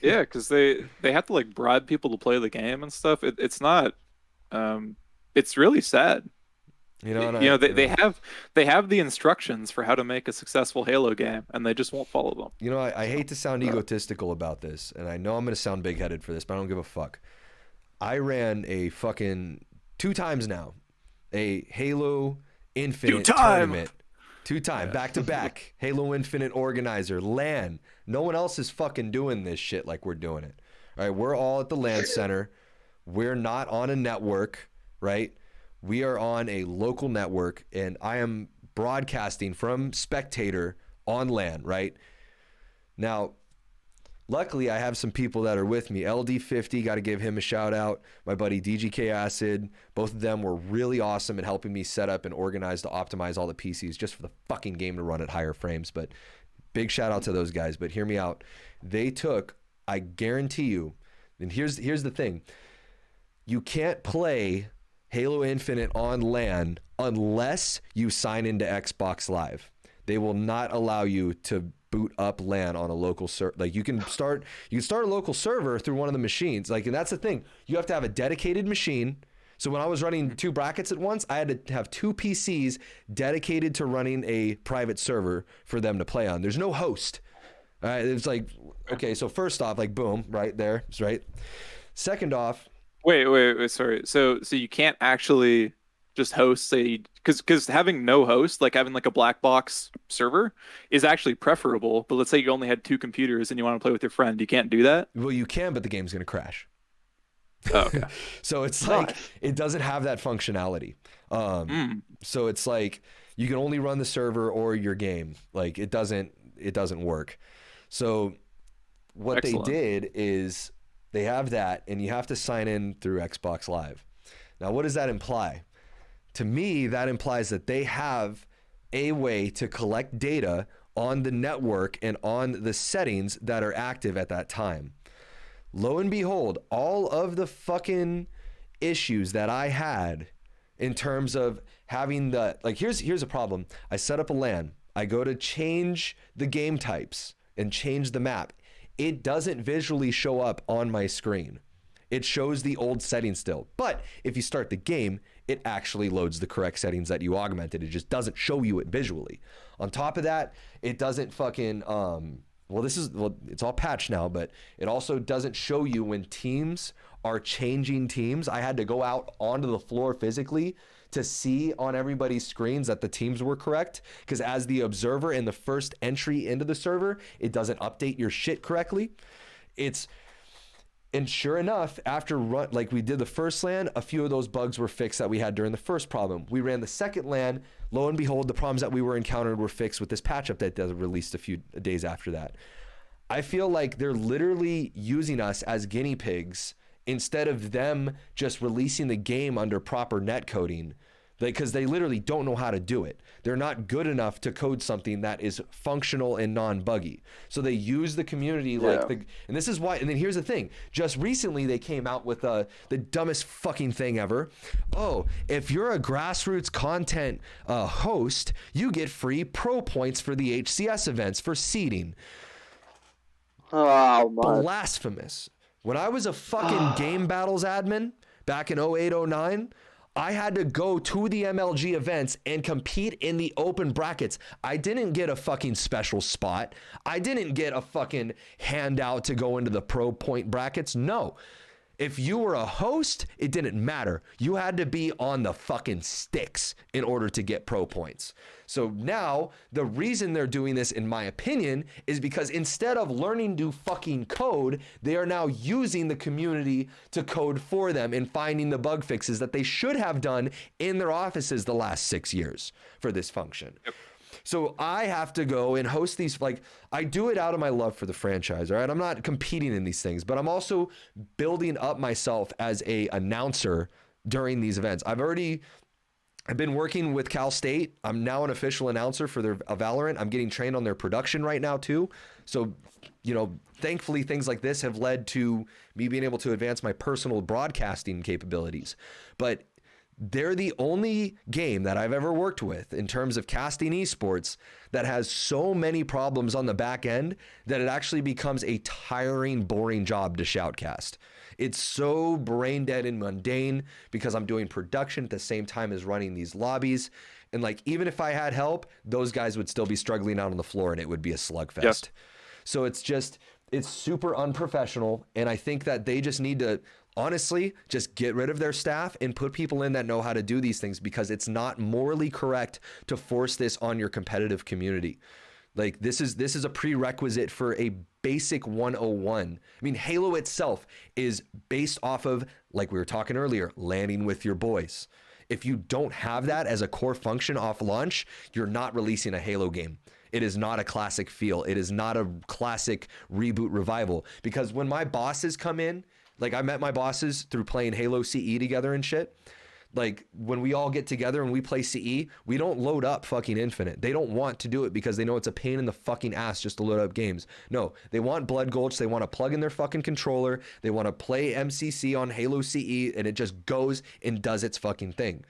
Yeah, because they have to like bribe people to play the game and stuff. It's not. It's really sad. You know, they have the instructions for how to make a successful Halo game, and they just won't follow them. You know, I hate to sound egotistical about this, and I know I'm going to sound big-headed for this, but I don't give a fuck. I ran a fucking 2 times now, a Halo Infinite tournament. 2 times, back-to-back. Halo Infinite organizer, LAN. No one else is fucking doing this shit like we're doing it. All right, we're all at the LAN center. We're not on a network, right? We are on a local network, and I am broadcasting from Spectator on LAN, right? Now, luckily, I have some people that are with me. LD50, got to give him a shout out. My buddy DGK Acid. Both of them were really awesome at helping me set up and organize to optimize all the PCs just for the fucking game to run at higher frames. But big shout out to those guys. But hear me out. They took, I guarantee you, and here's the thing. You can't play Halo Infinite on LAN unless you sign into Xbox Live. They will not allow you to boot up LAN on a local server. Like you can start a local server through one of the machines. Like, and that's the thing. You have to have a dedicated machine. So when I was running 2 brackets at once, I had to have 2 PCs dedicated to running a private server for them to play on. There's no host. All right, it's like, okay, so first off, like boom, right there, right? Second off, Wait, sorry. So you can't actually just host, say, because having no host, like having like a black box server, is actually preferable. But let's say you only had 2 computers and you want to play with your friend, you can't do that? Well, you can, but the game's going to crash. Oh, okay. So it's like, it doesn't have that functionality. So it's like, you can only run the server or your game. Like it doesn't work. So what Excellent. They did is, they have that, and you have to sign in through Xbox Live. Now, what does that imply? To me, that implies that they have a way to collect data on the network and on the settings that are active at that time. Lo and behold, all of the fucking issues that I had in terms of having the, like, here's a problem. I set up a LAN. I go to change the game types and change the map. It doesn't visually show up on my screen. It shows the old settings still. But if you start the game, it actually loads the correct settings that you augmented. It just doesn't show you it visually. On top of that, it doesn't fucking, it's all patched now, but it also doesn't show you when teams are changing teams. I had to go out onto the floor physically to see on everybody's screens that the teams were correct, because as the observer in the first entry into the server, it doesn't update your shit correctly. And sure enough, after we did the first LAN, a few of those bugs were fixed that we had during the first problem. We ran the second LAN, lo and behold, the problems that we were encountered were fixed with this patch update that released a few days after that. I feel like they're literally using us as guinea pigs instead of them just releasing the game under proper net coding, because they literally don't know how to do it. They're not good enough to code something that is functional and non-buggy. So they use the community and this is why, and then here's the thing. Just recently they came out with the dumbest fucking thing ever. Oh, if you're a grassroots content host, you get free pro points for the HCS events for seeding. Oh my. Blasphemous. When I was a fucking Game Battles admin back in 08, 09, I had to go to the MLG events and compete in the open brackets. I didn't get a fucking special spot. I didn't get a fucking handout to go into the pro point brackets. No. If you were a host, it didn't matter. You had to be on the fucking sticks in order to get pro points. So now the reason they're doing this, in my opinion, is because instead of learning to fucking code, they are now using the community to code for them and finding the bug fixes that they should have done in their offices the last 6 years for this function. Yep. So I have to go and host these, like, I do it out of my love for the franchise, all right? I'm not competing in these things, but I'm also building up myself as a announcer during these events. I've been working with Cal State. I'm now an official announcer for their Valorant. I'm getting trained on their production right now too. So, you know, thankfully things like this have led to me being able to advance my personal broadcasting capabilities. But they're the only game that I've ever worked with in terms of casting esports that has so many problems on the back end that it actually becomes a tiring, boring job to shoutcast. It's so brain dead and mundane because I'm doing production at the same time as running these lobbies. And like, even if I had help, those guys would still be struggling out on the floor and it would be a slugfest. Yep. So it's super unprofessional. And I think that they just need to honestly just get rid of their staff and put people in that know how to do these things, because it's not morally correct to force this on your competitive community. Like this is a prerequisite for a basic 101. I mean, Halo itself is based off of, like we were talking earlier, landing with your boys. If you don't have that as a core function off launch, you're not releasing a Halo game. It is not a classic feel. It is not a classic reboot revival. Because when my bosses come in, like I met my bosses through playing Halo CE together and shit. Like when we all get together and we play CE, we don't load up fucking Infinite. They don't want to do it because they know it's a pain in the fucking ass just to load up games. No, they want Blood Gulch. They want to plug in their fucking controller. They want to play MCC on Halo CE and it just goes and does its fucking thing.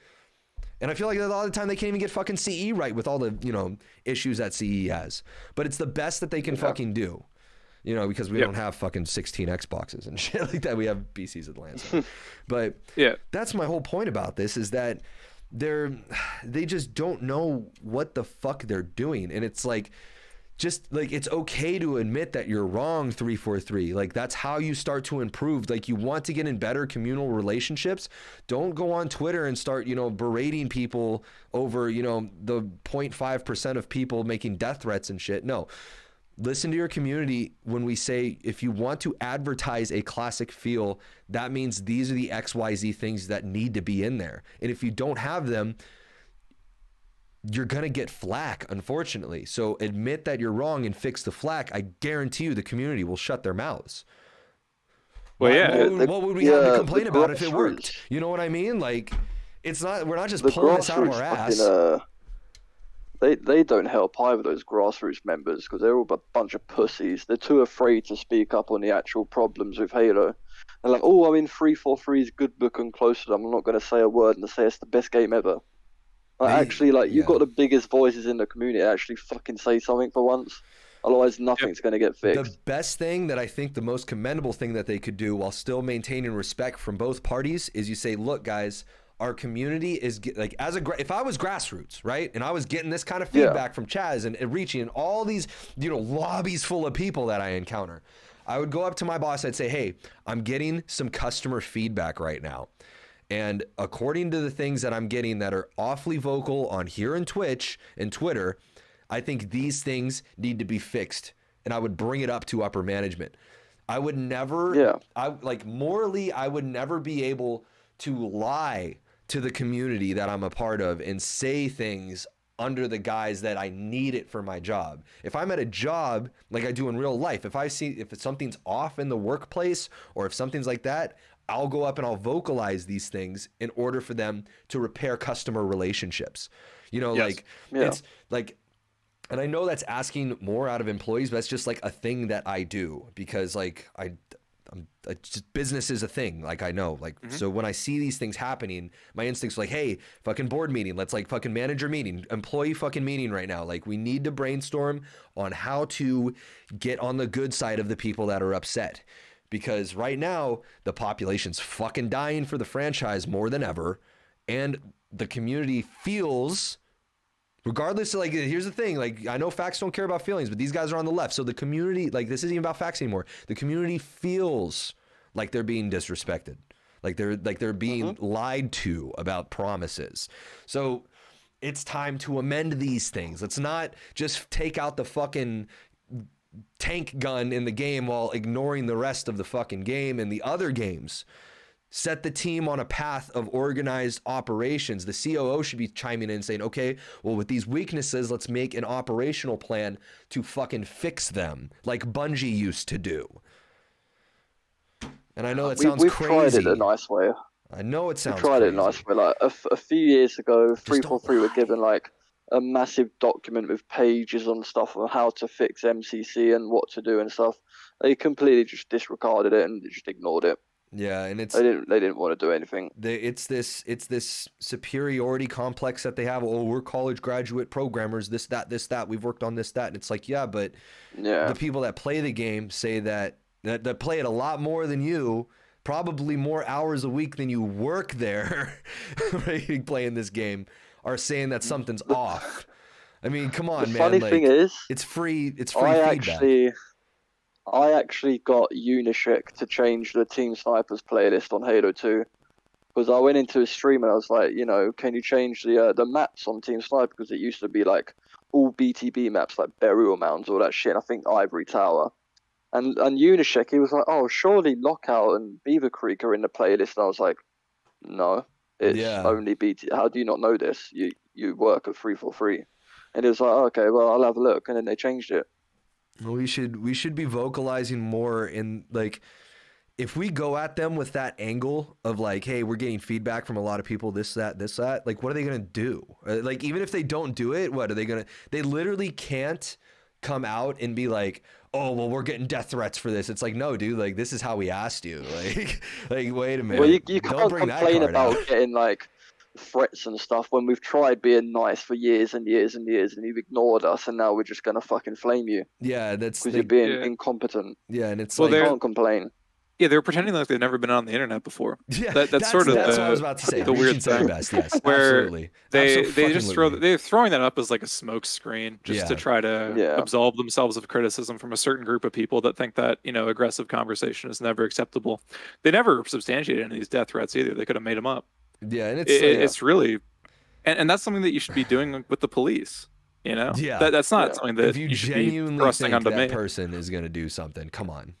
And I feel like a lot of the time they can't even get fucking CE right with all the, you know, issues that CE has. But it's the best that they can fucking do. You know, because we don't have fucking 16 Xboxes and shit like that. We have PCs at Lance. But that's my whole point about this, is that they just don't know what the fuck they're doing. And it's like, just like, it's okay to admit that you're wrong, 343. Like, that's how you start to improve. Like, you want to get in better communal relationships. Don't go on Twitter and start, you know, berating people over, you know, the 0.5% of people making death threats and shit. No. Listen to your community when we say, if you want to advertise a classic feel, that means these are the XYZ things that need to be in there. And if you don't have them, you're going to get flack, unfortunately. So admit that you're wrong and fix the flack. I guarantee you the community will shut their mouths. Well, what would we have to complain about if it worked? You know what I mean? Like, it's not, we're not just pulling this out of our ass. They don't help either, those grassroots members, because they're all a bunch of pussies. They're too afraid to speak up on the actual problems with Halo. They're like, oh, I mean, 343's good book and close to them. I'm not going to say a word and say it's the best game ever. Like, you've got the biggest voices in the community to actually fucking say something for once. Otherwise, nothing's going to get fixed. The best thing that I think, the most commendable thing that they could do while still maintaining respect from both parties, is you say, look, guys, our community is like, if I was grassroots, right, and I was getting this kind of feedback from Chaz and reaching all these, you know, lobbies full of people that I encounter, I would go up to my boss. I'd say, hey, I'm getting some customer feedback right now, and according to the things that I'm getting that are awfully vocal on here in Twitch and Twitter, I think these things need to be fixed, and I would bring it up to upper management. I would never, morally, I would never be able to lie to the community that I'm a part of and say things under the guise that I need it for my job. If I'm at a job like I do in real life, if something's off in the workplace or if something's like that, I'll go up and I'll vocalize these things in order for them to repair customer relationships. You know, it's like, and I know that's asking more out of employees, but that's just like a thing that I do because like just business is a thing. Like I know, like, so when I see these things happening, my instincts are like, hey, fucking board meeting. Let's like fucking manager meeting, employee fucking meeting right now. Like we need to brainstorm on how to get on the good side of the people that are upset. Because right now the population's fucking dying for the franchise more than ever. And the community feels, regardless of like, here's the thing, like I know facts don't care about feelings, but these guys are on the left. So the community, like this isn't even about facts anymore. The community feels like they're being disrespected, like they're being lied to about promises. So it's time to amend these things. Let's not just take out the fucking tank gun in the game while ignoring the rest of the fucking game and the other games. Set the team on a path of organized operations. The COO should be chiming in and saying, okay, well, with these weaknesses, let's make an operational plan to fucking fix them, like Bungie used to do. And I know that sounds crazy. We've tried it a nice way. I know it sounds crazy. We tried crazy. it a nice way. Like a few years ago, 343 were given like a massive document with pages on stuff on how to fix MCC and what to do and stuff. They completely just disregarded it and just ignored it. Yeah, and it's they didn't want to do anything. It's this superiority complex that they have. Oh, we're college graduate programmers. This that. We've worked on this that. And it's like, yeah, but the people that play the game say that play it a lot more than you, probably more hours a week than you work there, right, playing this game, are saying that something's off. I mean, come on, man. The funny thing is, it's free. It's free feedback. I actually got Unishek to change the Team Snipers playlist on Halo 2 because I went into a stream and I was like, can you change the maps on Team Sniper, because it used to be like all BTB maps like Burial Mounds, all that shit. And I think Ivory Tower. And Unishek, he was like, oh, surely Lockout and Beaver Creek are in the playlist. And I was like, no, it's only BT. How do you not know this? You work at 343. And he was like, oh, okay, well, I'll have a look. And then they changed it. We should be vocalizing more in, like, if we go at them with that angle of like, hey, we're getting feedback from a lot of people, this, that, like, what are they going to do? Like, even if they don't do it, what are they going to, they literally can't come out and be like, oh, well, we're getting death threats for this. It's like, no, dude, like, this is how we asked you. Like wait a minute. Well, you can't complain about getting like threats and stuff when we've tried being nice for years and years and years, and you've ignored us, and now we're just gonna fucking flame you. Yeah, that's because you're being incompetent. Yeah, and it's you can't complain. Yeah, they were pretending like they've never been on the internet before. Yeah, that's sort of what I was about to say. The weird thing. Best, yes, where absolutely. They just they're throwing that up as like a smoke screen just to try to absolve themselves of criticism from a certain group of people that think that aggressive conversation is never acceptable. They never substantiated any of these death threats either. They could have made them up. Yeah, and it's really, and that's something that you should be doing with the police. Yeah, that's not something that if you should genuinely be thrusting think onto that me. person is going to do something, come on,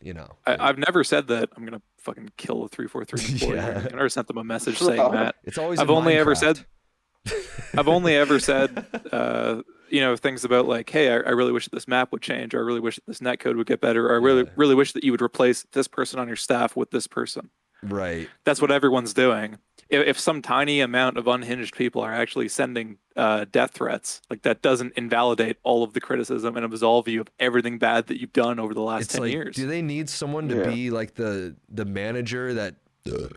I've never said that I'm gonna fucking kill a 343 employee. I've never sent them a message saying that. It's always I've only ever said things about like, hey, I really wish that this map would change, or I really wish that this netcode would get better, or I really wish that you would replace this person on your staff with this person. Right. That's what everyone's doing. If some tiny amount of unhinged people are actually sending death threats, like, that doesn't invalidate all of the criticism and absolve you of everything bad that you've done over the last 10 years. Do they need someone to be like the manager that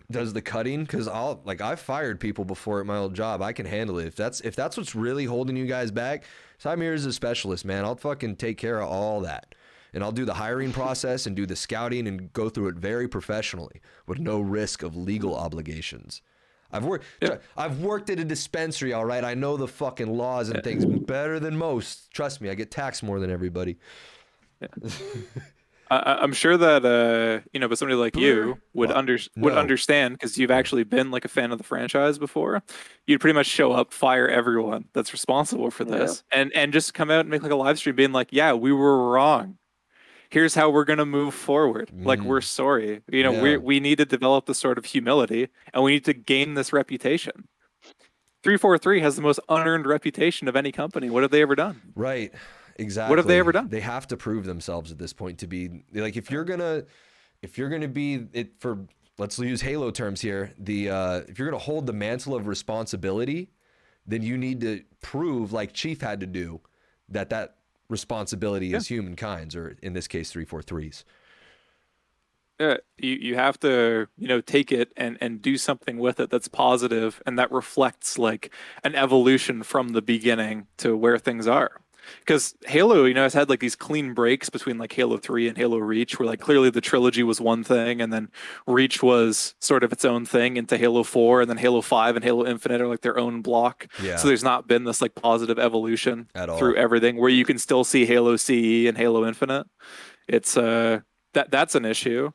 does the cutting? Because I've fired people before at my old job. I can handle it. If that's what's really holding you guys back, I'm here as a specialist, man. I'll fucking take care of all that. And I'll do the hiring process and do the scouting and go through it very professionally with no risk of legal obligations. I've worked at a dispensary, all right? I know the fucking laws and things better than most. Trust me, I get taxed more than everybody. Yeah. I'm sure that but somebody like you would understand, because you've actually been like a fan of the franchise before. You'd pretty much show up, fire everyone that's responsible for this, and just come out and make like a live stream being like, yeah, we were wrong. Here's how we're gonna move forward. Like, we're sorry. We need to develop this sort of humility, and we need to gain this reputation. 343 has the most unearned reputation of any company. What have they ever done? Right. Exactly. What have they ever done? They have to prove themselves at this point to be like, if you're gonna be it, for, let's use Halo terms here, if you're gonna hold the mantle of responsibility, then you need to prove, like Chief had to do, that responsibility is humankind's, or in this case 343's. Yeah, you have to take it and do something with it that's positive and that reflects like an evolution from the beginning to where things are. Because Halo, has had like these clean breaks between like Halo 3 and Halo Reach, where like clearly the trilogy was one thing, and then Reach was sort of its own thing, into Halo 4, and then Halo 5 and Halo Infinite are like their own block. Yeah. So there's not been this like positive evolution at all through everything, where you can still see Halo CE and Halo Infinite. It's that's an issue.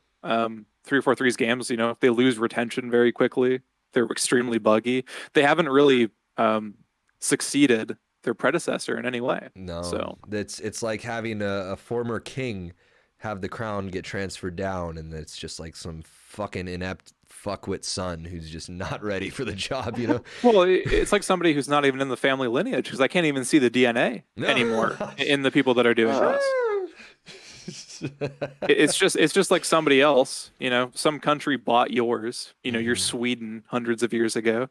343's games, they lose retention very quickly. They're extremely buggy. They haven't really succeeded their predecessor in any way. No, so it's like having a former king have the crown get transferred down, and it's just like some fucking inept fuckwit son who's just not ready for the job, Well, it's like somebody who's not even in the family lineage, because I can't even see the DNA anymore in the people that are doing this. It's just like somebody else, some country bought yours. You're Sweden hundreds of years ago.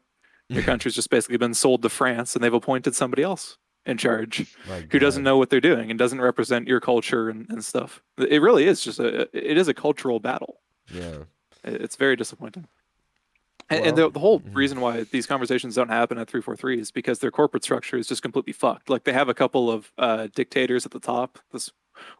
Your country's just basically been sold to France, and they've appointed somebody else in charge who doesn't know what they're doing and doesn't represent your culture and stuff. It really is just it is a cultural battle. Yeah. It's very disappointing. And the whole reason why these conversations don't happen at 343 is because their corporate structure is just completely fucked. Like, they have a couple of dictators at the top, this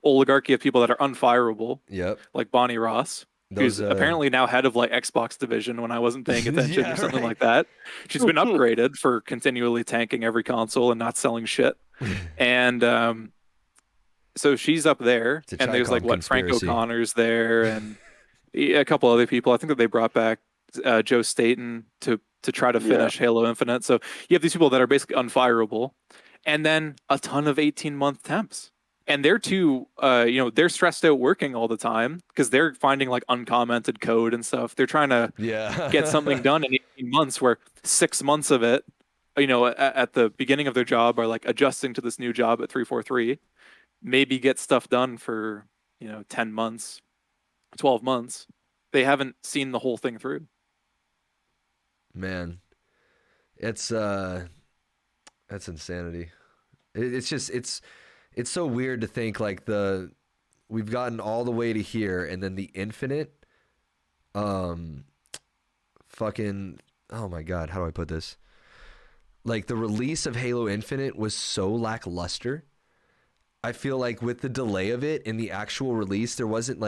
oligarchy of people that are unfireable. Yep. Like Bonnie Ross, who's apparently now head of like Xbox division when I wasn't paying attention or something like that. She's been upgraded for continually tanking every console and not selling shit. And so she's up there, and there's like Frank O'Connor's there, and a couple other people. I think that they brought back Joe Staten to try to finish Halo Infinite. So you have these people that are basically unfireable, and then a ton of 18-month temps. And they're they're stressed out working all the time because they're finding like uncommented code and stuff. They're trying to get something done in 18 months, where 6 months of it, at the beginning of their job, are like adjusting to this new job at 343, maybe get stuff done for, 10 months, 12 months. They haven't seen the whole thing through. Man, it's that's insanity. It's so weird to think like we've gotten all the way to here, and then the Infinite, fucking, oh my God, how do I put this? Like, the release of Halo Infinite was so lackluster. I feel like with the delay of it in the actual release, there wasn't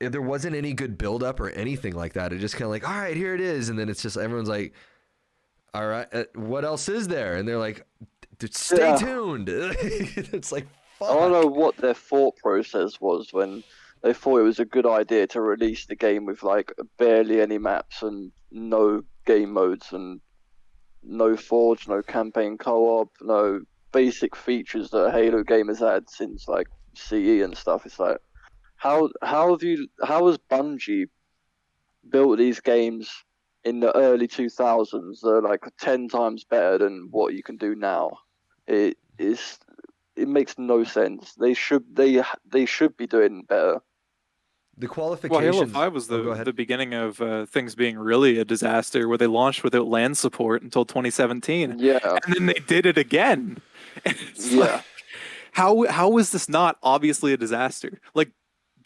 any good build up or anything like that. It just kind of like, all right, here it is. And then it's just, everyone's like, all right, what else is there? And they're like, stay tuned. It's like, fuck. I don't know what their thought process was when they thought it was a good idea to release the game with like barely any maps and no game modes and no Forge, no campaign co-op, no basic features that a Halo game has had since like CE and stuff. It's like, how has Bungie built these games in the early 2000s? They're like 10 times better than what you can do now. It makes no sense. They should be doing better. The qualifications. Well, Halo 5 was the beginning of things being really a disaster, where they launched without LAN support until 2017. Yeah, and then they did it again. And it's like, how is this not obviously a disaster? Like,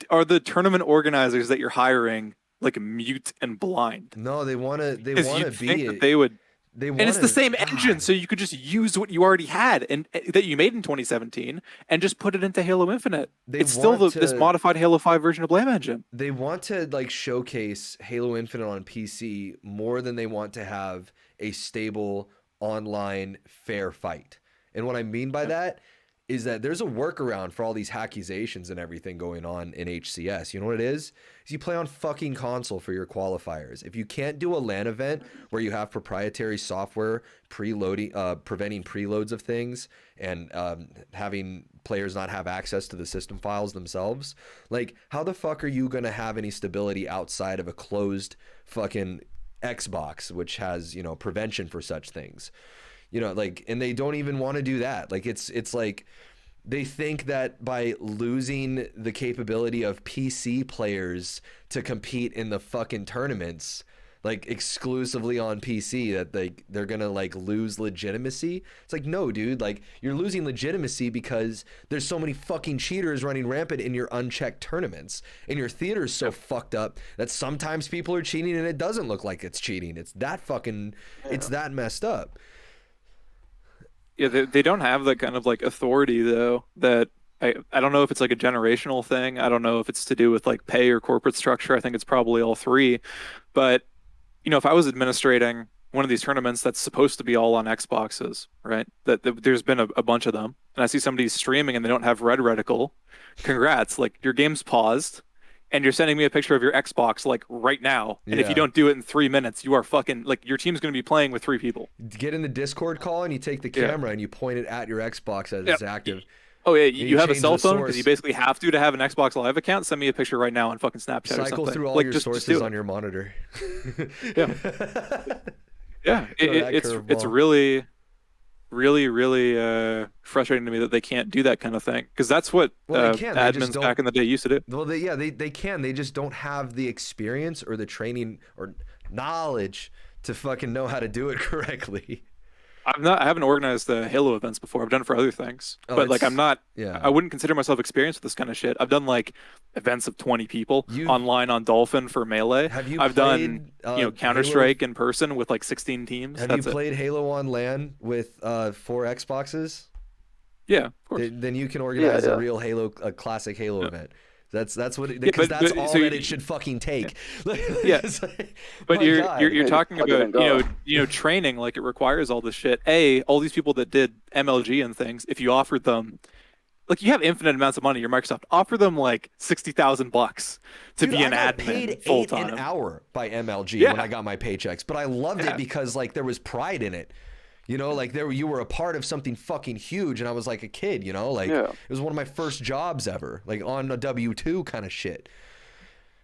are the tournament organizers that you're hiring like mute and blind? No, they want to be that they would. And it's the same engine, so you could just use what you already had and that you made in 2017 and just put it into Halo Infinite. It's still this modified Halo 5 version of Blame Engine. They want to like showcase Halo Infinite on PC more than they want to have a stable online fair fight. And what I mean by that is that there's a workaround for all these accusations and everything going on in HCS. You know what it is? You play on fucking console for your qualifiers. If you can't do a LAN event where you have proprietary software preventing preloads of things and having players not have access to the system files themselves, like, how the fuck are you going to have any stability outside of a closed fucking Xbox, which has, prevention for such things? Like, and they don't even want to do that. Like, it's like they think that by losing the capability of PC players to compete in the fucking tournaments, like exclusively on PC, that they're gonna like lose legitimacy. It's like, no, dude, like, you're losing legitimacy because there's so many fucking cheaters running rampant in your unchecked tournaments, and your theater's so fucked up that sometimes people are cheating and it doesn't look like it's cheating. It's that fucking, it's that messed up. Yeah, they don't have that kind of like authority though. That I don't know if it's like a generational thing. I don't know if it's to do with like pay or corporate structure. I think it's probably all three. But if I was administrating one of these tournaments that's supposed to be all on Xboxes, right? That there's been a bunch of them, and I see somebody streaming and they don't have red reticle. Congrats, like, your game's paused, and you're sending me a picture of your Xbox like right now. And if you don't do it in 3 minutes, you are fucking like your team's going to be playing with 3 people. Get in the Discord call and you take the camera and you point it at your Xbox as it's active. Oh yeah, you have a cell phone because you basically have to have an Xbox Live account. Send me a picture right now on fucking Snapchat or something. Cycle through all your sources on your monitor. Yeah, yeah. It's really frustrating to me that they can't do that kind of thing, because that's what admins back in the day used to do. Well, they can. They just don't have the experience or the training or knowledge to fucking know how to do it correctly. I haven't organized the Halo events before. I've done it for other things, but like I'm not. Yeah. I wouldn't consider myself experienced with this kind of shit. I've done like events of 20 people online on Dolphin for Melee. I've done Counter-Strike in person with like 16 teams. Have you played Halo on LAN with 4 Xboxes? Yeah, of course. Then you can organize a real classic Halo event. That's what because that's all that it should fucking take. Yeah, but you're talking about training, like it requires all this shit. All these people that did MLG and things, if you offered them, like you have infinite amounts of money, your Microsoft, offer them like $60,000 to be an admin full time. I got paid $8 an hour by MLG when I got my paychecks, but I loved it because like there was pride in it. Like you were a part of something fucking huge, and I was like a kid, it was one of my first jobs ever, like on a W-2 kind of shit.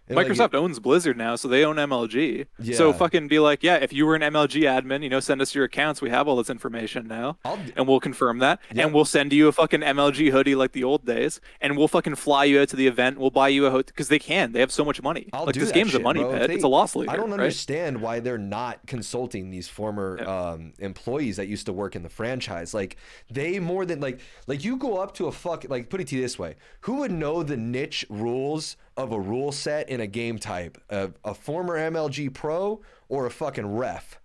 And Microsoft owns Blizzard now, so they own MLG. Yeah. So fucking be like, if you were an MLG admin, send us your accounts. We have all this information now, and we'll confirm that, and we'll send you a fucking MLG hoodie like the old days, and we'll fucking fly you out to the event. We'll buy you a hotel because they have so much money. This game's a money pit. It's a loss leader. I don't understand why they're not consulting these former employees that used to work in the franchise. Like they more than like you go up to a put it to you this way: who would know the niche rules of a rule set in a game type, a former MLG pro or a fucking ref?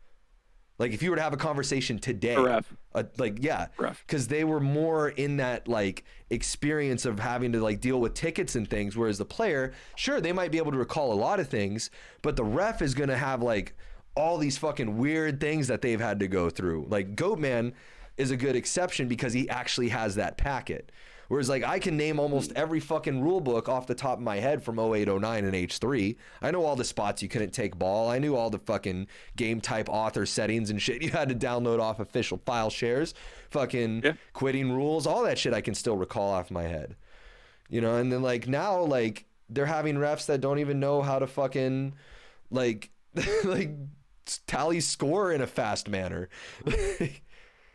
Like if you were to have a conversation today, a ref. Because they were more in that like experience of having to like deal with tickets and things, whereas the player, sure, they might be able to recall a lot of things, but the ref is going to have like all these fucking weird things that they've had to go through. Like Goatman is a good exception because he actually has that packet. Whereas, like, I can name almost every fucking rule book off the top of my head from 08, 09, and H3. I know all the spots you couldn't take ball. I knew all the fucking game type author settings and shit you had to download off official file shares, fucking quitting rules, all that shit I can still recall off my head. And then, like, now, like, they're having refs that don't even know how to fucking, like, tally score in a fast manner.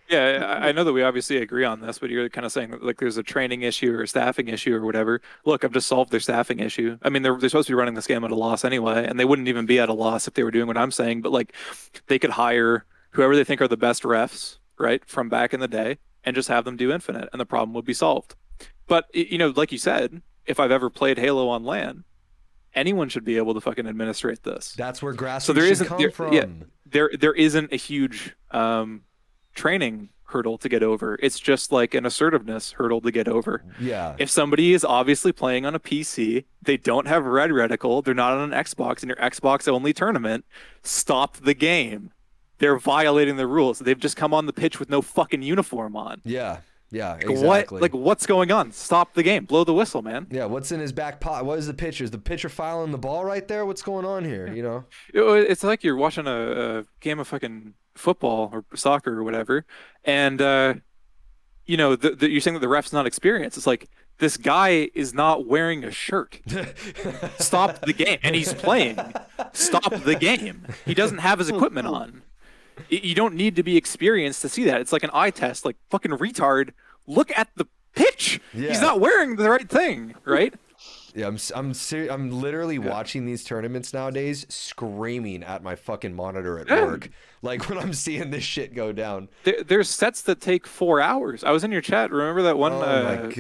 Yeah, I know that we obviously agree on this, but you're kind of saying that, like, there's a training issue or a staffing issue or whatever. Look, I've just solved their staffing issue. I mean, they're supposed to be running this game at a loss anyway, and they wouldn't even be at a loss if they were doing what I'm saying. But like, they could hire whoever they think are the best refs, right, from back in the day, and just have them do Infinite, and the problem would be solved. But like you said, if I've ever played Halo on LAN, anyone should be able to fucking administrate this. That's where grassroots should come from. Yeah, there isn't a huge training hurdle to get over. It's just like an assertiveness hurdle to get over. Yeah. If somebody is obviously playing on a PC, they don't have red reticle, they're not on an Xbox, in your Xbox only tournament, stop the game. They're violating the rules. They've just come on the pitch with no fucking uniform on. Yeah. Yeah, exactly. What's going on? Stop the game. Blow the whistle, man. Yeah, what's in his back pocket? What is the pitcher? Is the pitcher fouling the ball right there? What's going on here, It's like you're watching a game of fucking football or soccer or whatever, and you're saying that the ref's not experienced. It's like, this guy is not wearing a shirt. Stop the game. And he's playing. Stop the game. He doesn't have his equipment on. You don't need to be experienced to see that. It's like an eye test. Like, fucking retard, look at the pitch. Yeah. He's not wearing the right thing, right? Yeah, I'm literally watching these tournaments nowadays, screaming at my fucking monitor at work. Like when I'm seeing this shit go down. There's sets that take 4 hours. I was in your chat. Remember that one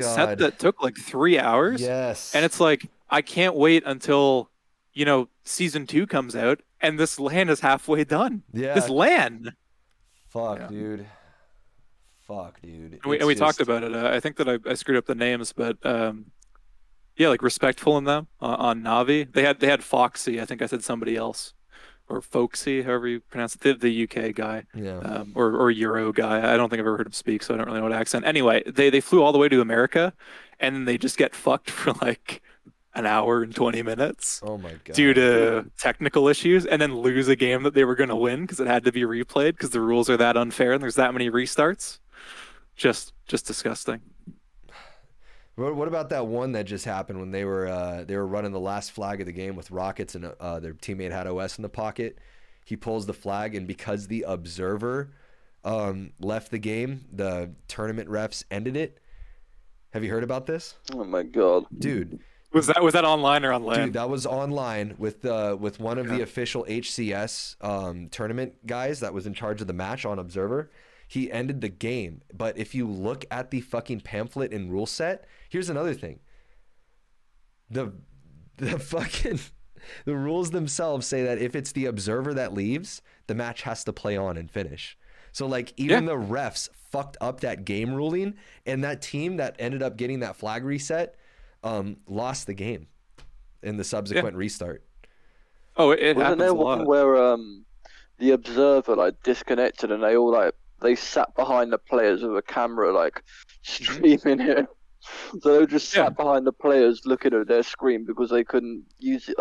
set that took like 3 hours? Yes. And it's like, I can't wait until season 2 comes out and this LAN is halfway done. Yeah. This LAN. Fuck, dude. And we talked about it. I think that I screwed up the names, but like Respectful in them on Navi. They had Foxy. I think I said somebody else, or Folksy, however you pronounce it. The UK guy, or Euro guy. I don't think I've ever heard him speak, so I don't really know what accent. Anyway, they flew all the way to America, and then they just get fucked for like an hour and 20 minutes Oh my god. due to technical issues, and then lose a game that they were going to win because it had to be replayed because the rules are that unfair and there's that many restarts. Just disgusting. What about that one that just happened when they were running the last flag of the game with rockets and their teammate had OS in the pocket? He pulls the flag, and because the observer left the game, the tournament refs ended it. Have you heard about this? Oh my god, dude! Was that online or on LAN? Dude, that was online with one of the official HCS tournament guys that was in charge of the match on Observer. He ended the game. But if you look at the fucking pamphlet and rule set, here's another thing. The rules themselves say that if it's the observer that leaves, the match has to play on and finish. So like even the refs fucked up that game ruling, and that team that ended up getting that flag reset lost the game in the subsequent restart. Oh, it wasn't happens there a one lot. where the observer like disconnected and they all like they sat behind the players with a camera like streaming it. So they just sat behind the players looking at their screen because they couldn't use it.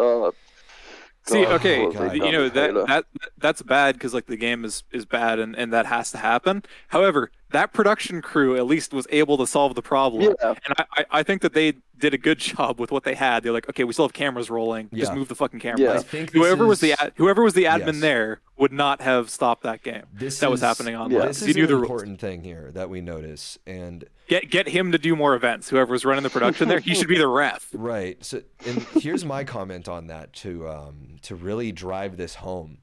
See, God, okay, what have they you done know with Halo? that's bad because like the game is bad and that has to happen. However, that production crew at least was able to solve the problem, Yeah. and I think that they did a good job with what they had. They're like, okay, we still have cameras rolling, just move the fucking cameras. Yeah. I think Whoever was the admin Yes. there would not have stopped that game. That was happening online. This You is knew an the rules. important thing here that we notice, and Get him to do more events. Whoever was running the production there, he should be the ref. right. So, and here's my comment on that to really drive this home.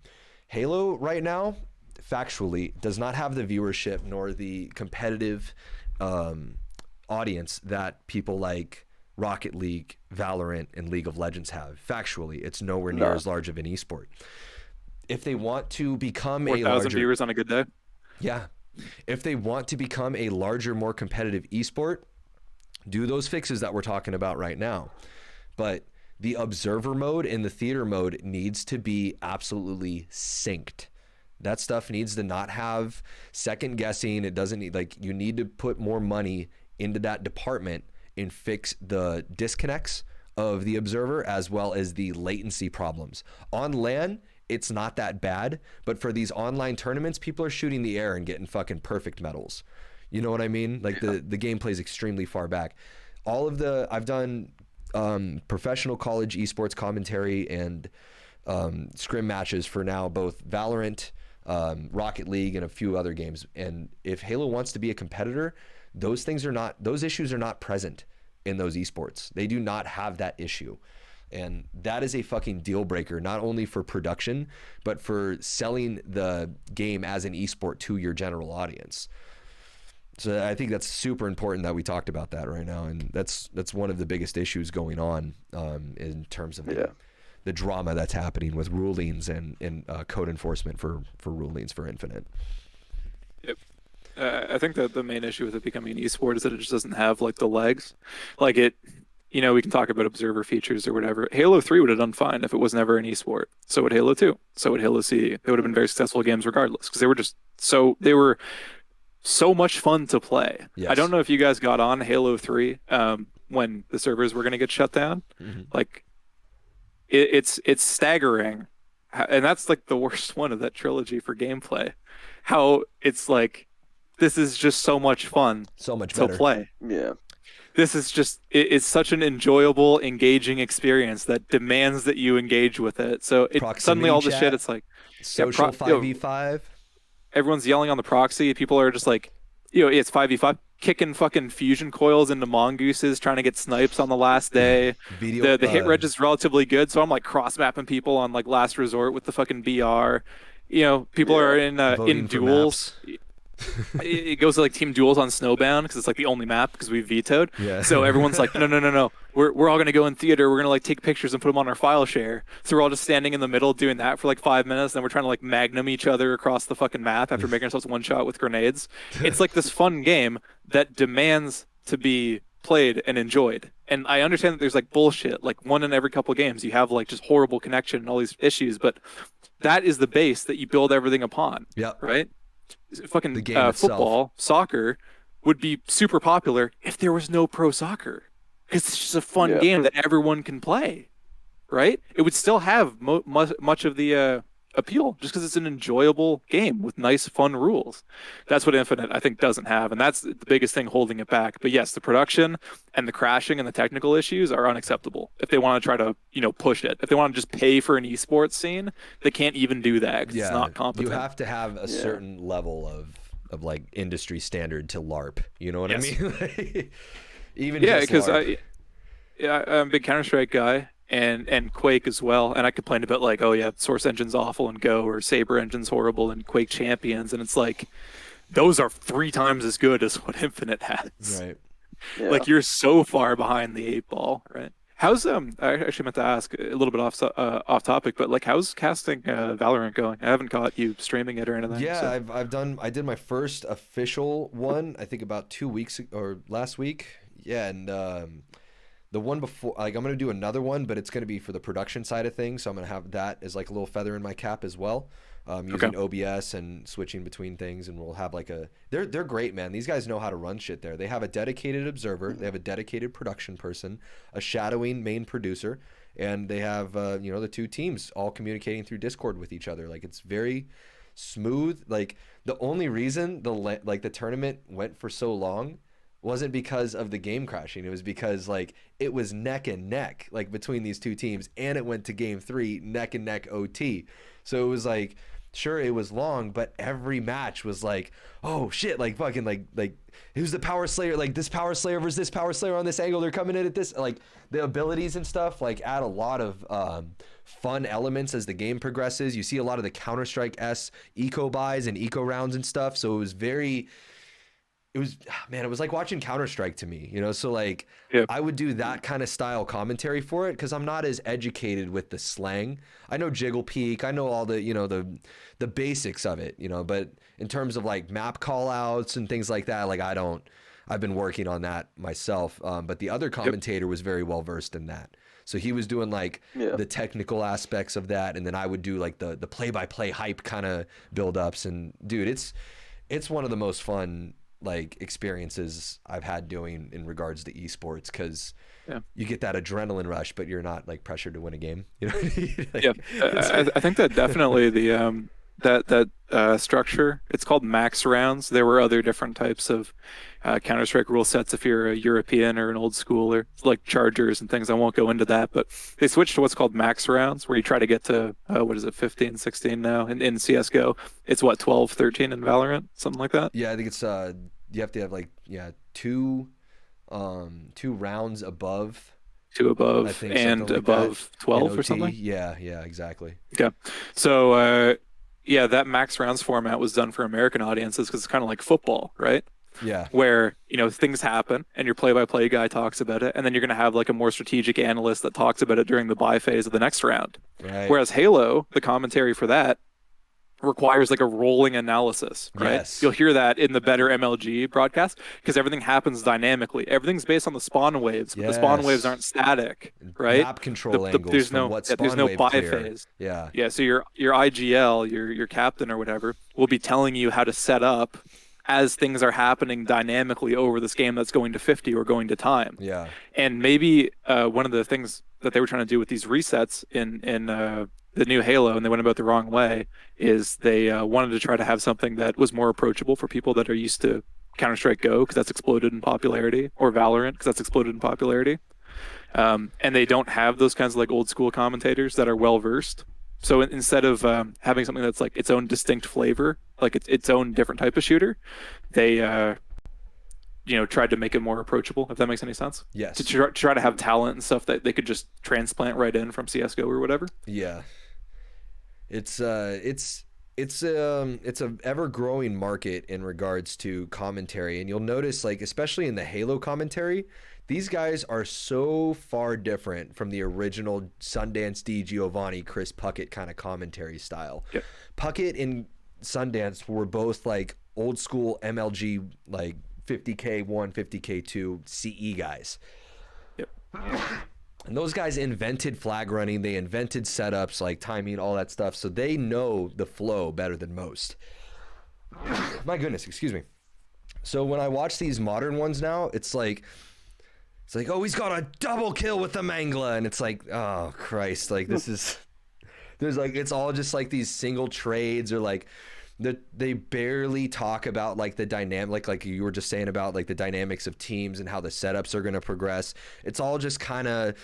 Halo right now, factually, does not have the viewership nor the competitive audience that people like Rocket League, Valorant, and League of Legends have. Factually, it's nowhere near as large of an esport. If they want to become 4,000 a larger viewers on a good day. Yeah. If they want to become a larger, more competitive esport, do those fixes that we're talking about right now. But the observer mode and the theater mode needs to be absolutely synced. That stuff needs to not have second guessing. It doesn't need, like, you need to put more money into that department and fix the disconnects of the observer as well as the latency problems. On LAN, it's not that bad, but for these online tournaments, people are shooting the air and getting fucking perfect medals. You know what I mean? Like the gameplay is extremely far back. I've done professional college esports commentary and scrim matches for now both Valorant, Rocket League, and a few other games. And if Halo wants to be a competitor, those issues are not present in those esports. They do not have that issue. And that is a fucking deal breaker, not only for production, but for selling the game as an esport to your general audience. So I think that's super important that we talked about that right now. And that's one of the biggest issues going on in terms of the drama that's happening with rulings and code enforcement for rulings for Infinite. Yep. I think that the main issue with it becoming an esport is that it just doesn't have like the legs. Like it, you know, we can talk about observer features or whatever. Halo 3 would have done fine if it was never an esport. So would Halo 2. So would Halo CE. They would have been very successful games regardless because they were so much fun to play. Yes. I don't know if you guys got on Halo 3 when the servers were going to get shut down. Mm-hmm. Like it's staggering. And that's like the worst one of that trilogy for gameplay. How it's like, this is just so much fun So much to better. play. Yeah. This is just, it's such an enjoyable, engaging experience that demands that you engage with it. So suddenly all the chat, shit, it's like, social 5v5. everyone's yelling on the proxy. People are just like, it's 5v5, kicking fucking fusion coils into mongooses, trying to get snipes on the last day. The hit reg is relatively good, so I'm like cross-mapping people on like Last Resort with the fucking BR. People are in duels. It goes to like team duels on Snowbound because it's like the only map because we vetoed. Yeah. So everyone's like, no. We're all gonna go in theater. We're gonna like take pictures and put them on our file share. So we're all just standing in the middle doing that for like 5 minutes. Then we're trying to like magnum each other across the fucking map after making ourselves one shot with grenades. It's like this fun game that demands to be played and enjoyed. And I understand that there's like bullshit, like one in every couple of games you have like just horrible connection and all these issues, but that is the base that you build everything upon. Yeah. Right. Fucking the game football, soccer would be super popular if there was no pro soccer. because it's just a fun game that everyone can play, right? It would still have much of the appeal just because it's an enjoyable game with nice, fun rules. That's what Infinite, I think, doesn't have, and that's the biggest thing holding it back. But yes, the production and the crashing and the technical issues are unacceptable. If they want to try to, push it, if they want to just pay for an esports scene, they can't even do that because it's not competent. You have to have a certain level of like industry standard to LARP. You know what I mean? Even because I'm a big Counter-Strike guy. And Quake as well, and I complained about like, oh yeah, Source Engine's awful in Go, or Saber Engine's horrible in Quake Champions, and it's like those are 3 times as good as what Infinite has. Right. Yeah. Like you're so far behind the 8 ball, right? How's I actually meant to ask a little bit off topic, but like how's casting Valorant going? I haven't caught you streaming it or anything. Yeah, so. I did my first official one, I think about 2 weeks or last week. Yeah, and the one before, like I'm gonna do another one, but it's gonna be for the production side of things. So I'm gonna have that as like a little feather in my cap as well, using OBS and switching between things. And we'll have like they're great, man. These guys know how to run shit there. They have a dedicated observer, they have a dedicated production person, a shadowing main producer, and they have the 2 teams all communicating through Discord with each other. Like it's very smooth. Like the only reason the tournament went for so long wasn't because of the game crashing. It was because like it was neck and neck like between these 2 teams, and it went to game 3 neck and neck OT. So it was like, sure, it was long, but every match was like, oh shit, like fucking like who's the power slayer, like this power slayer versus this power slayer on this angle, they're coming in at this, like the abilities and stuff like add a lot of fun elements as the game progresses. You see a lot of the Counter-Strike-esque eco buys and eco rounds and stuff. So it was like watching Counter-Strike to me, so like I would do that kind of style commentary for it because I'm not as educated with the slang. I know jiggle peek, I know all the the basics of it, but in terms of like map call outs and things like that, like I've been working on that myself, but the other commentator was very well versed in that. So he was doing like the technical aspects of that, and then I would do like the play-by-play hype kind of build-ups. And dude, it's one of the most fun like experiences I've had doing in regards to esports, because you get that adrenaline rush, but you're not like pressured to win a game. Like, I think that definitely the that structure, it's called max rounds. There were other different types of Counter-Strike rule sets if you're a European or an old schooler, like chargers and things. I won't go into that, but they switched to what's called max rounds, where you try to get to 15, 16 now in CSGO. It's 12, 13 in Valorant, something like that. Yeah, I think it's you have to have like two rounds above. 2 above, I think, and like above that. 12 or something. Yeah, exactly. Okay, so that max rounds format was done for American audiences because it's kind of like football, right? Yeah. Where, things happen and your play-by-play guy talks about it, and then you're going to have like a more strategic analyst that talks about it during the buy phase of the next round. Right. Whereas Halo, the commentary for that requires like a rolling analysis, right? Yes. You'll hear that in the better MLG broadcast because everything happens dynamically. Everything's based on the spawn waves, but the spawn waves aren't static, right? Map control angles. There's no buy phase. Yeah. Yeah. So your IGL, your captain or whatever, will be telling you how to set up as things are happening dynamically over this game that's going to 50 or going to time. Yeah. And maybe one of the things that they were trying to do with these resets in the new Halo, and they went about the wrong way, is they wanted to try to have something that was more approachable for people that are used to Counter-Strike Go, because that's exploded in popularity, or Valorant, because that's exploded in popularity. And they don't have those kinds of like old school commentators that are well versed. So instead of having something that's like its own distinct flavor, like its own different type of shooter, they tried to make it more approachable, if that makes any sense. Yes. To try to have talent and stuff that they could just transplant right in from CS:GO or whatever. Yeah. It's a ever growing market in regards to commentary, and you'll notice, like, especially in the Halo commentary, these guys are so far different from the original Sundance D. Giovanni, Chris Puckett kind of commentary style. Yep. Puckett and Sundance were both like old school MLG, like 50K1, 50K2 CE guys. Yep. And those guys invented flag running. They invented setups, like timing, all that stuff. So they know the flow better than most. My goodness, excuse me. So when I watch these modern ones now, it's like It's like, oh, he's got a double kill with the Mangla, and it's like, oh Christ, like this is, there's like, it's all just like these single trades, or like they barely talk about like the dynamic, like you were just saying about like the dynamics of teams and how the setups are going to progress. It's all just kind of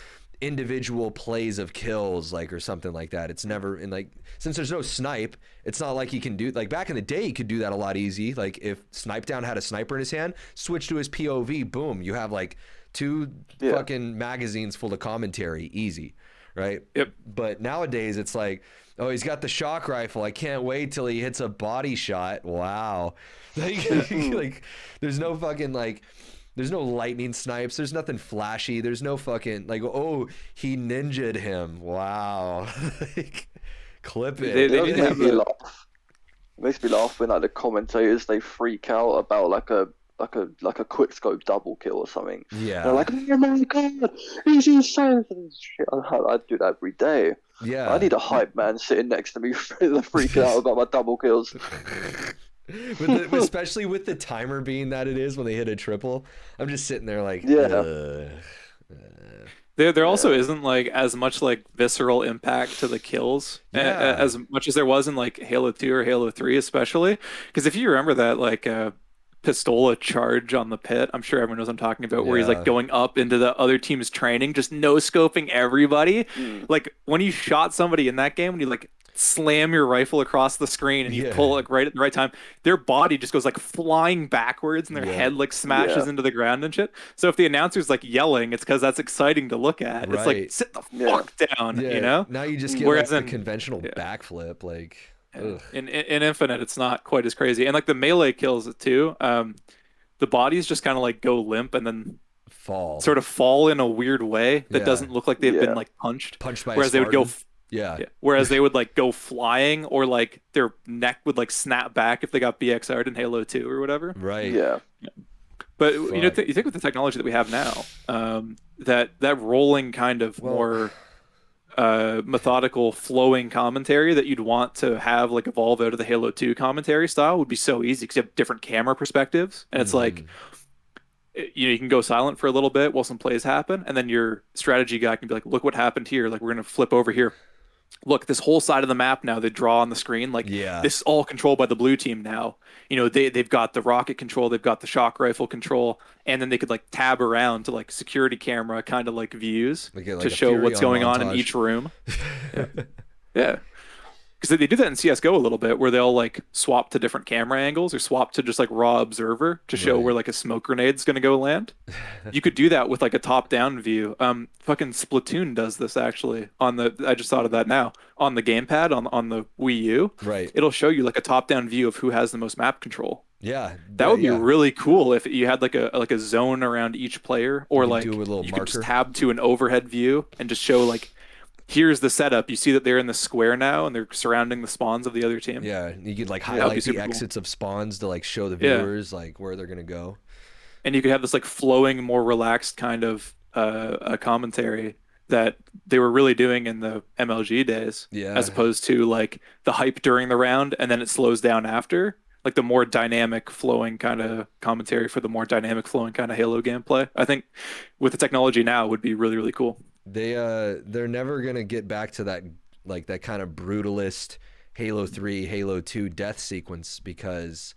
individual plays of kills, like, or something like that. It's never in, like, since there's no snipe, it's not like he can do, like back in the day he could do that a lot easy. Like if Snipe Down had a sniper in his hand, switch to his POV, boom, you have like 2 fucking magazines full of commentary, easy, right? Yep. But nowadays it's like, oh, he's got the shock rifle, I can't wait till he hits a body shot. Wow. Like there's no fucking like, there's no lightning snipes. There's nothing flashy. There's no fucking like, oh, he ninja'd him. Wow. Like, clip it. It makes me laugh when like the commentators, they freak out about like a quick scope double kill or something. Yeah. They're like, oh my god, he's insane. Shit, I do that every day. Yeah. I need a hype man sitting next to me freaking out about my double kills. Especially with the timer being that it is when they hit a triple, I'm just sitting there like, There also isn't like as much like visceral impact to the kills as much as there was in like Halo 2 or Halo 3, especially because if you remember that like Pistola charge on the pit, I'm sure everyone knows what I'm talking about, where he's like going up into the other team's training, just no scoping everybody. Like when you shot somebody in that game, when you like slam your rifle across the screen and you pull like right at the right time, their body just goes like flying backwards and their head like smashes into the ground and shit. So if the announcer's like yelling, it's because that's exciting to look at. It's like, sit the fuck down, you know? Now you just get like the conventional backflip, like in Infinite it's not quite as crazy. And like the melee kills too, the bodies just kind of like go limp and then sort of fall in a weird way that doesn't look like they've been like punched by whereas they would go whereas they would like go flying, or like their neck would like snap back if they got BXR'd in Halo 2 or whatever. Right. But you know, you think with the technology that we have now, that rolling kind of more methodical flowing commentary that you'd want to have like evolve out of the Halo 2 commentary style would be so easy because you have different camera perspectives, and it's like, you know, you can go silent for a little bit while some plays happen, and then your strategy guy can be like, look what happened here, like we're gonna flip over here, look, this whole side of the map now they draw on the screen, like this is all controlled by the blue team now. You know, they've got the rocket control, they've got the shock rifle control, and then they could like tab around to like security camera kind of like views to show what's going on in each room. Because they do that in CSGO a little bit, where they'll like swap to different camera angles or swap to just like raw observer to show where like a smoke grenade's going to go land. You could do that with like a top-down view. Fucking Splatoon does this actually on the. I just thought of that now on the gamepad on the Wii U. Right. It'll show you like a top-down view of who has the most map control. Yeah, that would be really cool if you had like a zone around each player, or like you could just tab to an overhead view and just show like, here's the setup. You see that they're in the square now and they're surrounding the spawns of the other team. Yeah, you could like highlight the exits of spawns to like show the viewers like where they're gonna go. And you could have this like flowing, more relaxed kind of a commentary that they were really doing in the MLG days, as opposed to like the hype during the round and then it slows down after. Like the more dynamic flowing kind of commentary for the more dynamic flowing kind of Halo gameplay. I think with the technology now would be really, really cool. They're never gonna get back to that like that kind of brutalist Halo 3, Halo 2 death sequence because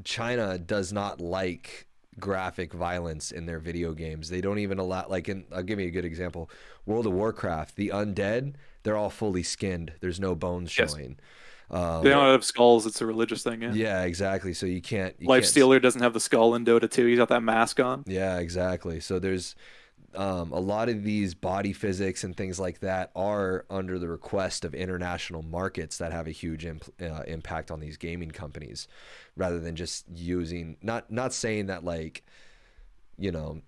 China does not like graphic violence in their video games. They don't even allow, like, I'll give you a good example. World of Warcraft, the undead, they're all fully skinned. There's no bones showing. They don't have skulls. It's a religious thing. Yeah, exactly. So you can't. Lifestealer doesn't have the skull in Dota 2. He's got that mask on. Yeah, exactly. So there's a lot of these body physics and things like that are under the request of international markets that have a huge impact on these gaming companies, rather than just using. Not saying that like, you know,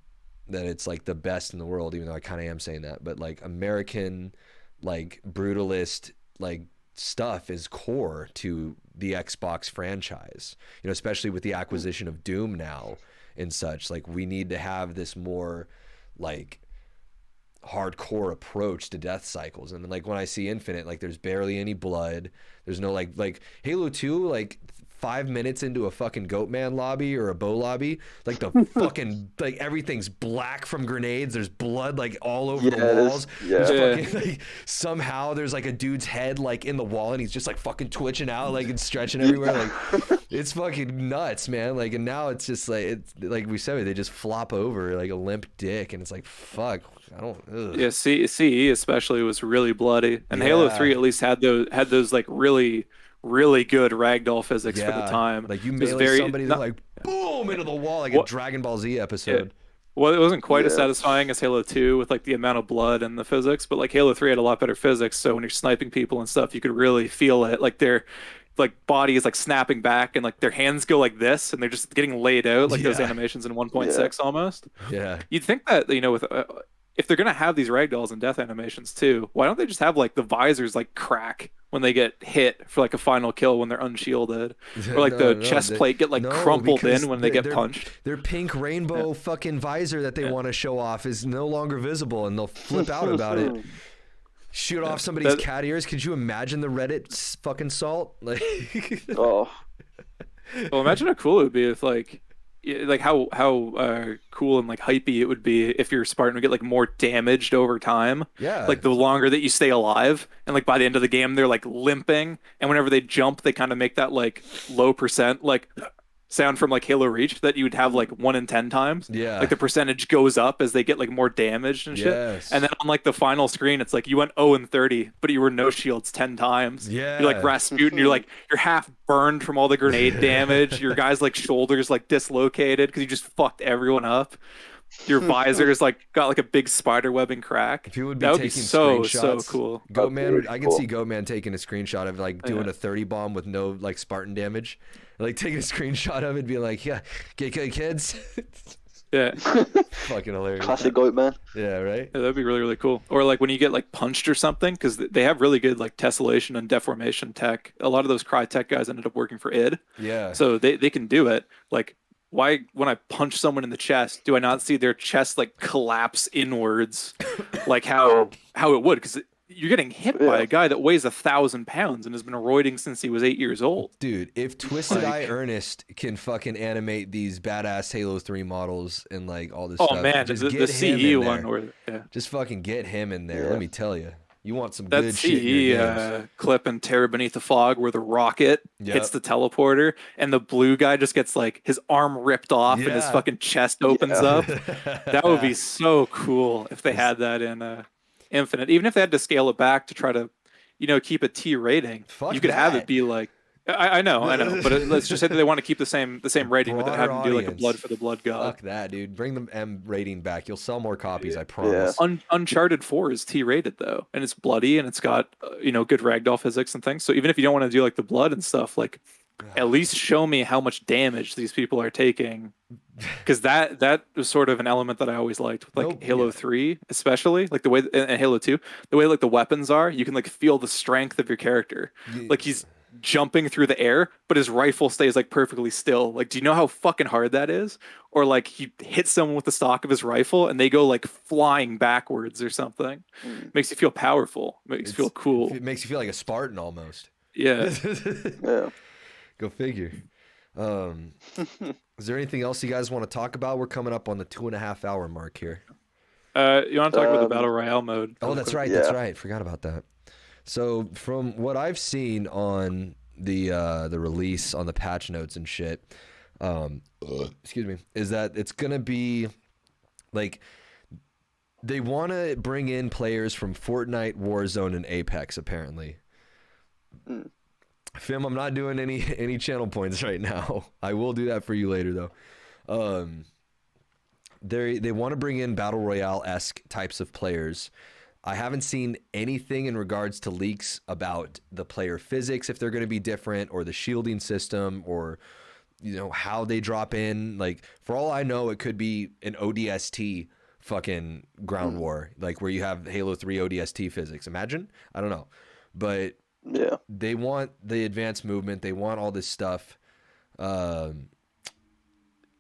that it's like the best in the world, even though I kind of am saying that, but like American, like brutalist, like stuff is core to the Xbox franchise, you know, especially with the acquisition of Doom now and such. Like we need to have this more like hardcore approach to death cycles. And like when I see Infinite, like there's barely any blood, there's no like Halo 2, like 5 minutes into a fucking Goatman lobby or a bow lobby, like the fucking like everything's black from grenades. There's blood like all over the walls. There's fucking, like, somehow there's like a dude's head like in the wall and he's just like fucking twitching out like and stretching everywhere. Like it's fucking nuts, man. Like, and now it's just like it's like we said, they just flop over like a limp dick, and it's like fuck. I don't. Ugh. Yeah, CE especially was really bloody, and Halo 3 at least had those like really good ragdoll physics for the time. Like you melee somebody, they're like boom into the wall like a Dragon Ball Z episode. Yeah. Well, it wasn't quite as satisfying as Halo 2 with like the amount of blood and the physics, but like Halo 3 had a lot better physics. So when you're sniping people and stuff, you could really feel it. Like their like body is like snapping back, and like their hands go like this, and they're just getting laid out like those animations in 1.6 almost. Yeah, you'd think that with if they're gonna have these ragdolls and death animations too, why don't they just have like the visors like crack when they get hit for like a final kill when they're unshielded, or like the chest plate get like crumpled in when they get punched? Their pink rainbow fucking visor that they want to show off is no longer visible, and they'll flip out about it. Shoot off somebody's cat ears. Could you imagine the Reddit fucking salt? Like, well, imagine how cool it would be if like how cool and like hypey it would be if your Spartan would get like more damaged over time. Yeah. Like the longer that you stay alive, and like by the end of the game they're like limping, and whenever they jump they kind of make that like low percent like sound from like Halo Reach that you would have like 1 in 10 times. Yeah. Like the percentage goes up as they get like more damaged and shit. Yes. And then on like the final screen, it's like you went 0 and 30, but you were no shields 10 times. Yeah. You're like Rasputin. You're half burned from all the grenade damage. Your guy's like shoulders like dislocated because you just fucked everyone up. Your visor's like got like a big spider webbing crack. If you would be that would taking be so screenshots, cool. Goatman, I can see Goatman taking a screenshot of like doing a 30 bomb with no like Spartan damage, like taking a screenshot of it, being like, "Yeah, get kids." Yeah, fucking hilarious. Classic Goatman. Yeah, right. Yeah, that'd be really cool. Or like when you get like punched or something, because they have really good like tessellation and deformation tech. A lot of those Crytek guys ended up working for id. Yeah. So they can do it. Like, why, when I punch someone in the chest, do I not see their chest like collapse inwards, like how it would? Because you're getting hit by a guy that weighs 1,000 pounds and has been roiding since he was 8 years old. Dude, if Twisted Eye Ernest can fucking animate these badass Halo 3 models and like all this stuff, man, just the get him CE in one, there. Just fucking get him in there. Yeah. Let me tell you. You want some that good shit in your games. clip in Terror Beneath the Fog where the rocket hits the teleporter and the blue guy just gets like his arm ripped off and his fucking chest opens up. That would be so cool if they had that in Infinite. Even if they had to scale it back to try to, keep a T rating, you could have it be like, I know, but let's just say that they want to keep the same rating, but then have them do like a blood for the blood god. Fuck that, dude. Bring the M rating back. You'll sell more copies, I promise. Uncharted 4 is T rated though, and it's bloody and it's got good ragdoll physics and things. So even if you don't want to do like the blood and stuff, like at least show me how much damage these people are taking, because that was sort of an element that I always liked with like Halo 3, especially like the way and Halo 2, the way like the weapons are, you can like feel the strength of your character. Like he's jumping through the air, but his rifle stays like perfectly still. Like, do you know how fucking hard that is? Or like he hits someone with the stock of his rifle and they go like flying backwards or something. Makes you feel powerful. Makes you feel cool. It makes you feel like a Spartan almost. Yeah. Yeah. Go figure. Is there anything else you guys want to talk about? We're coming up on the 2.5 hour mark here. You want to talk about the Battle Royale mode? Oh, that's right. That's right. Forgot about that. So from what I've seen on the release, on the patch notes and shit, excuse me, is that it's gonna be like they want to bring in players from Fortnite, Warzone, and Apex. Apparently, Fim, I'm not doing any channel points right now. I will do that for you later though. They want to bring in Battle Royale-esque types of players. I haven't seen anything in regards to leaks about the player physics, if they're going to be different, or the shielding system, or how they drop in. Like, for all I know, it could be an ODST fucking ground war, like where you have Halo 3 ODST physics. Imagine? I don't know. But yeah, they want the advanced movement. They want all this stuff.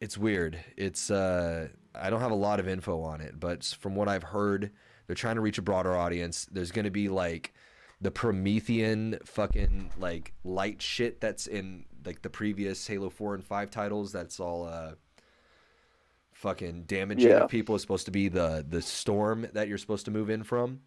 It's weird. It's I don't have a lot of info on it, but from what I've heard, they're trying to reach a broader audience. There's going to be like the Promethean fucking like light shit that's in like the previous Halo 4 and 5 titles. That's all fucking damaging of people. Is supposed to be the storm that you're supposed to move in from.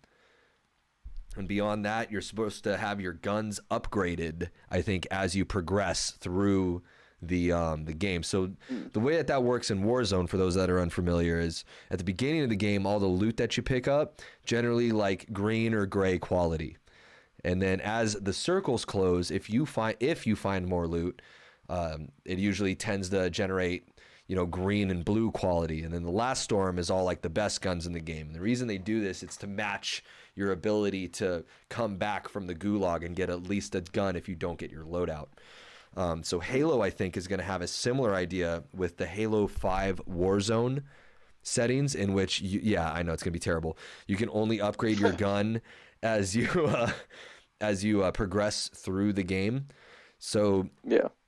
And beyond that, you're supposed to have your guns upgraded, I think, as you progress through the game. So the way that works in Warzone, for those that are unfamiliar, is at the beginning of the game, all the loot that you pick up, generally like green or gray quality. And then as the circles close, if you find more loot, it usually tends to generate, you know, green and blue quality. And then the last storm is all like the best guns in the game. And the reason they do this, it's to match your ability to come back from the gulag and get at least a gun if you don't get your loadout. So Halo, I think, is going to have a similar idea with the Halo 5 Warzone settings, in which, I know it's going to be terrible. You can only upgrade your gun as you progress through the game. So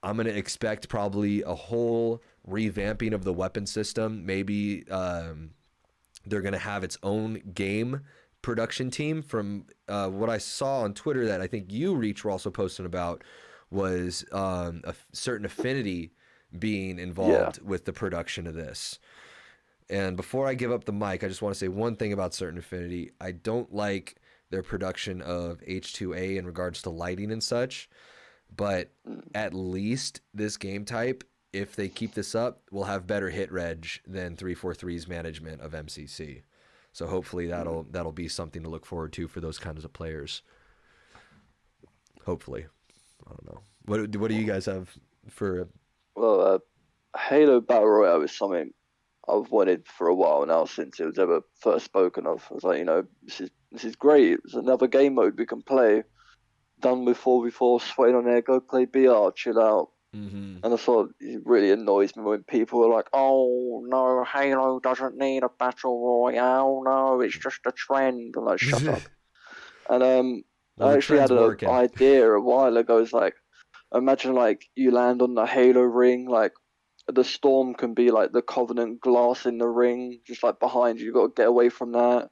I'm going to expect probably a whole revamping of the weapon system. Maybe they're going to have its own game production team. From what I saw on Twitter that I think you, Reach, were also posting about, was a certain Affinity being involved with the production of this. And before I give up the mic, I just want to say one thing about certain Affinity. I don't like their production of H2A in regards to lighting and such, but at least this game type, if they keep this up, will have better hit reg than 343's management of MCC. So hopefully that'll be something to look forward to for those kinds of players. Hopefully. I don't know. What do you guys have for? Well, Halo Battle Royale is something I've wanted for a while now, since it was ever first spoken of. I was like, you know, this is great. It's another game mode we can play. Done with 4v4, sweating on there, go play BR, chill out. Mm-hmm. And I thought it really annoys me when people are like, oh no, Halo doesn't need a battle royale. No, it's just a trend. I'm like, shut up. And I actually had an idea a while ago. It's like, imagine like you land on the Halo ring, like the storm can be like the Covenant glass in the ring, just like behind you. You got to get away from that.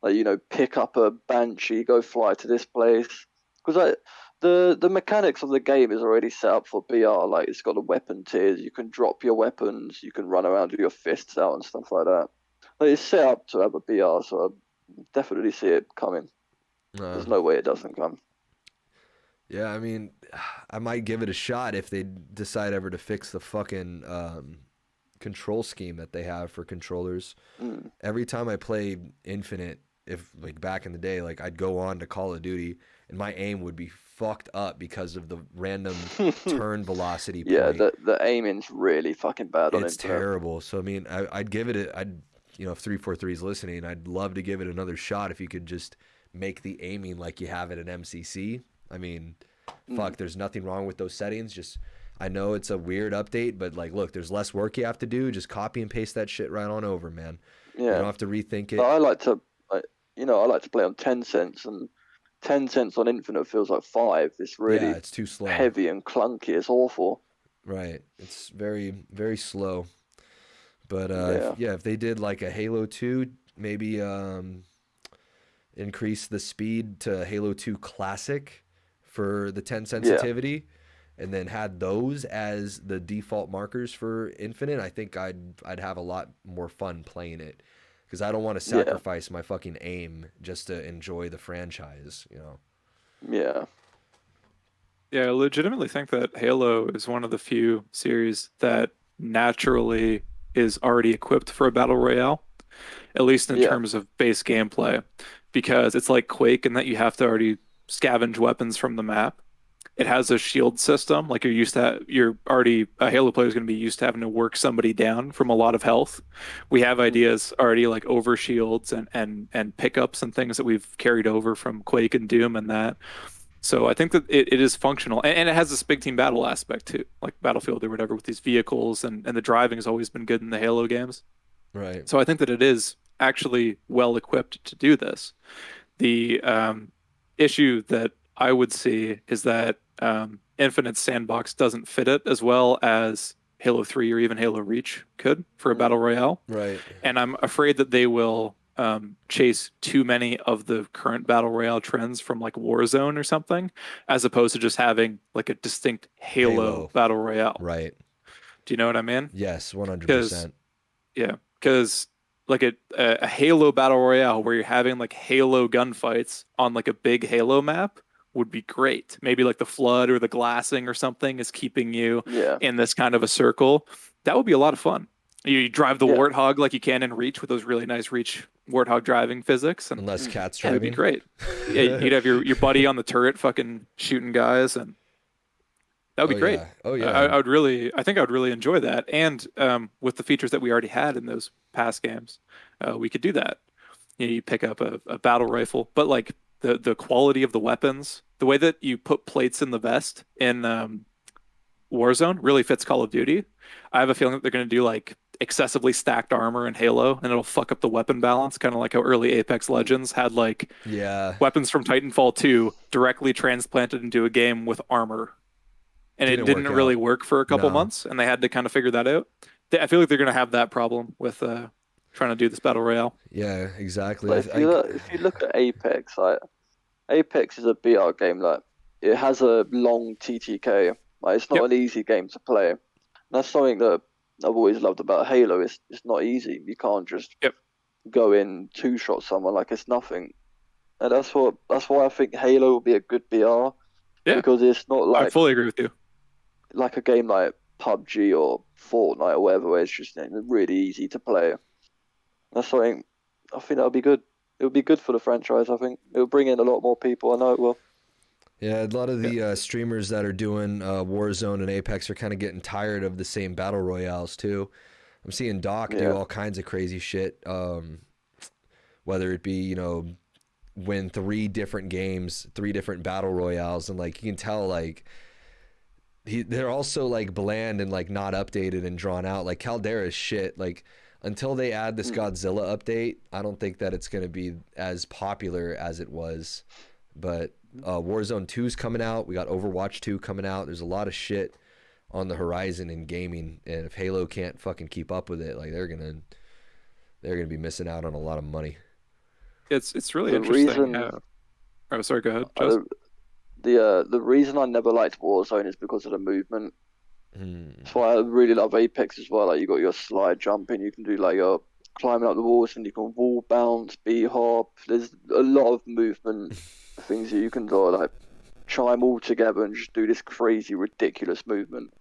Like, you know, pick up a Banshee, go fly to this place. Because like the mechanics of the game is already set up for BR. Like, it's got the weapon tiers. You can drop your weapons. You can run around with your fists out and stuff like that. Like, it's set up to have a BR, so I definitely see it coming. There's no way it doesn't come. Yeah, I mean, I might give it a shot if they decide ever to fix the fucking control scheme that they have for controllers. Every time I play Infinite, if like back in the day, like I'd go on to Call of Duty and my aim would be fucked up because of the random turn velocity point. Yeah, the aiming's really fucking bad on it. It's terrible. So I mean, I'd give it you know, if 343 is listening, I'd love to give it another shot if you could just make the aiming like you have it at MCC. I mean, fuck, there's nothing wrong with those settings. Just, I know it's a weird update, but like, look, there's less work you have to do. Just copy and paste that shit right on over, man. Yeah. You don't have to rethink it. But I like to play on 10 cents, and 10 cents on Infinite feels like 5. It's really it's too slow. Heavy and clunky. It's awful. Right. It's very, very slow. But if they did like a Halo 2, maybe increase the speed to Halo 2 Classic for the 10 sensitivity, and then had those as the default markers for Infinite, I think I'd have a lot more fun playing it, because I don't want to sacrifice my fucking aim just to enjoy the franchise, you know. Yeah, I legitimately think that Halo is one of the few series that naturally is already equipped for a battle royale, at least in terms of base gameplay, because it's like Quake in that you have to already scavenge weapons from the map. It has a shield system, like you're already a Halo player is going to be used to having to work somebody down from a lot of health. We have ideas already like over shields and pickups and things that we've carried over from Quake and Doom and that. So I think that it is functional, and it has this big team battle aspect too, like Battlefield or whatever, with these vehicles, and the driving has always been good in the Halo games. Right. So I think that it is actually well equipped to do this. The issue that I would see is that Infinite Sandbox doesn't fit it as well as Halo 3 or even Halo Reach could for a battle royale. Right. And I'm afraid that they will chase too many of the current battle royale trends from like Warzone or something, as opposed to just having like a distinct Halo battle royale. Right. Do you know what I mean? Yes, 100%. Because like a Halo battle royale where you're having like Halo gunfights on like a big Halo map would be great. Maybe like the flood or the glassing or something is keeping you in this kind of a circle. That would be a lot of fun. You drive the Warthog like you can in Reach with those really nice Reach Warthog driving physics, and unless Cat's driving, it'd be great. Yeah, you'd have your buddy on the turret, fucking shooting guys, and that would be great. Yeah. Oh yeah, I think I would really enjoy that. And with the features that we already had in those past games, we could do that. You pick up a battle rifle, but like the quality of the weapons, the way that you put plates in the vest in Warzone really fits Call of Duty. I have a feeling that they're going to do like excessively stacked armor in Halo, and it'll fuck up the weapon balance, kind of like how early Apex Legends had like weapons from Titanfall 2 directly transplanted into a game with armor. And it didn't really work for a couple months, and they had to kind of figure that out. I feel like they're going to have that problem with trying to do this battle royale. Yeah, exactly. Like, if you look at Apex, like Apex is a BR game. Like it has a long TTK. Like it's not an easy game to play. And that's something that I've always loved about Halo. It's not easy. You can't just go in two-shot someone like it's nothing. And that's why I think Halo will be a good BR. Yeah, because it's not like I fully agree with you. Like a game like PUBG or Fortnite or whatever, where it's just really easy to play. That's something I think that would be good. It would be good for the franchise. I think it will bring in a lot more people. I know it will. Yeah, a lot of the streamers that are doing Warzone and Apex are kind of getting tired of the same battle royales too. I'm seeing Doc do all kinds of crazy shit. Whether it be win 3 different games, 3 different battle royales, and like you can tell like they're also like bland and like not updated and drawn out. Like Caldera is shit. Like until they add this Godzilla update, I don't think that it's going to be as popular as it was. But Warzone 2 is coming out. We got Overwatch 2 coming out. There's a lot of shit on the horizon in gaming, and if Halo can't fucking keep up with it, like they're gonna be missing out on a lot of money. It's really interesting. Oh, sorry, go ahead. The reason I never liked Warzone is because of the movement. That's why I really love Apex as well. Like you got your slide jumping, you can do like your climbing up the walls, and you can wall bounce, B-hop. There's a lot of movement things that you can do, like chime all together and just do this crazy, ridiculous movement.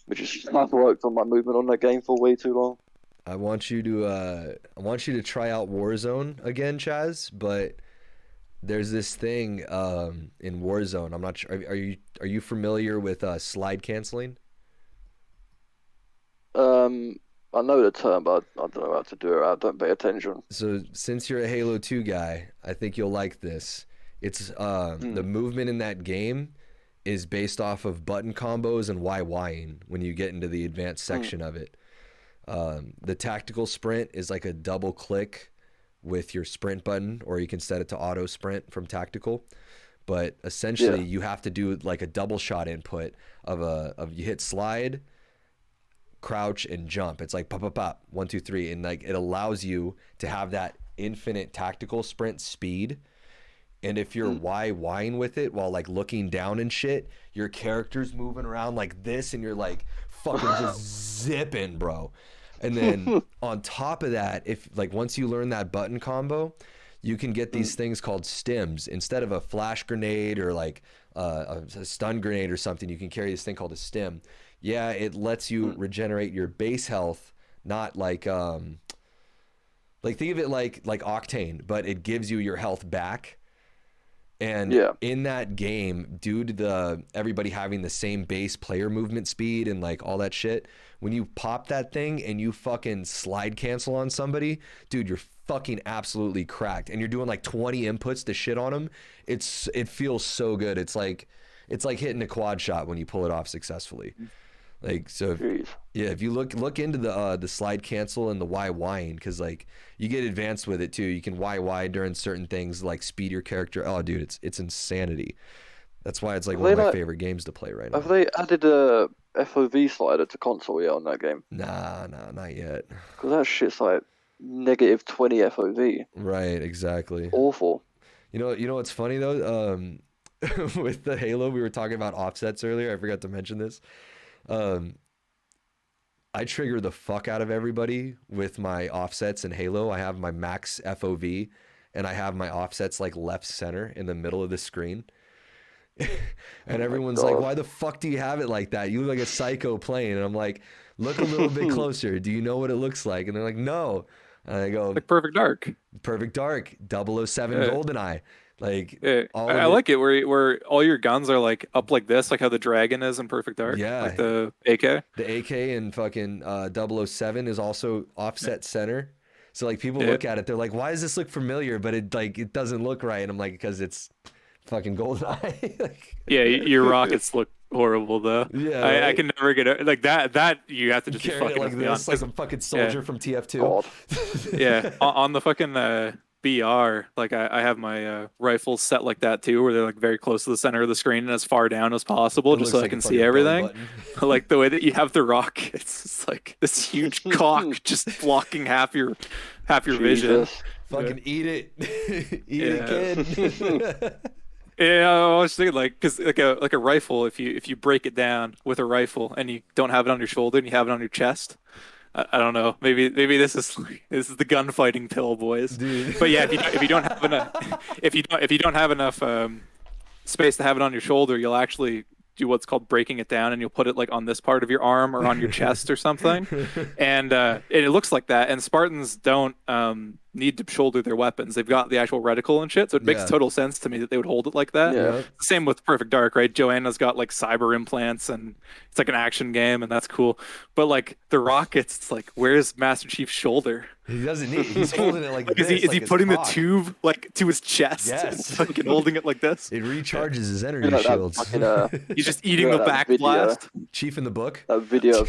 Which is I've worked on my movement on that game for way too long. I want you to try out Warzone again, Chaz, but there's this thing in Warzone. I'm not sure. Are you familiar with slide canceling? I know the term, but I don't know how to do it. I don't pay attention. So since you're a Halo 2 guy, I think you'll like this. It's the movement in that game is based off of button combos and YYing when you get into the advanced section of it. The tactical sprint is like a double click with your sprint button, or you can set it to auto sprint from tactical. But essentially you have to do like a double shot input of you hit slide, crouch, and jump. It's like pop, pop, pop, 1, 2, 3. And like it allows you to have that infinite tactical sprint speed. And if you're YYing with it while like looking down and shit, your character's moving around like this and you're like fucking just zipping, bro. And then on top of that, if like once you learn that button combo, you can get these things called stims. Instead of a flash grenade or like a stun grenade or something, you can carry this thing called a stim. Yeah, it lets you regenerate your base health, not like think of it like Octane, but it gives you your health back. And in that game, due to everybody having the same base player movement speed and like all that shit, when you pop that thing and you fucking slide cancel on somebody, dude, you're fucking absolutely cracked. And you're doing like 20 inputs to shit on them. It feels so good. It's like hitting a quad shot when you pull it off successfully. Like, so if you look into the slide cancel and the YYing, because like you get advanced with it too. You can YY during certain things, like speed your character. Oh, dude, it's insanity. That's why it's like one of my favorite games to play right now. Have they added a FOV slider to console yet on that game? Nah, not yet. Because that shit's like negative 20 FOV. Right, exactly. Awful. You know what's funny though? With the Halo, we were talking about offsets earlier. I forgot to mention this. I trigger the fuck out of everybody with my offsets in Halo. I have my max FOV and I have my offsets like left center in the middle of the screen. And everyone's like, why the fuck do you have it like that? You look like a psycho playing. And I'm like, look a little bit closer. Do you know what it looks like? And they're like, no. And I go, like Perfect Dark. Perfect Dark, 007 GoldenEye. Like, I like it where all your guns are like up like this, like how the dragon is in Perfect Dark. Yeah. Like the AK. The AK in fucking 007 is also offset center. So like people look at it, they're like, why does this look familiar? But it doesn't look right. And I'm like, because it's fucking GoldenEye. Like, yeah, your rockets look horrible though. Yeah, I can never get it like that. That you have to just be carrying fucking it like this, like a fucking soldier from TF2. Yeah, on the fucking BR, like I have my rifles set like that too, where they're like very close to the center of the screen and as far down as possible, just so I can see everything. Like the way that you have the rockets, it's like this huge cock just blocking half your vision. Fucking eat it, eat it, kid. Yeah, I was thinking like because like a rifle, if you break it down with a rifle and you don't have it on your shoulder and you have it on your chest. I don't know. Maybe this is the gunfighting pill, boys. Dude. But yeah, if you don't have enough if you don't have enough space to have it on your shoulder, you'll actually do what's called breaking it down, and you'll put it like on this part of your arm or on your chest or something, and it looks like that. And Spartans don't need to shoulder their weapons. They've got the actual reticle and shit, so it makes total sense to me that they would hold it like that. Yeah. Same with Perfect Dark, right? Joanna's got like cyber implants and it's like an action game and that's cool. But like the rockets, it's like, where's Master Chief's shoulder? He doesn't need. He's holding it like this. Is he putting the tube like to his chest? Yes. And fucking holding it like this. It recharges his energy shields. He's just eating the back blast. Chief in the book. That video of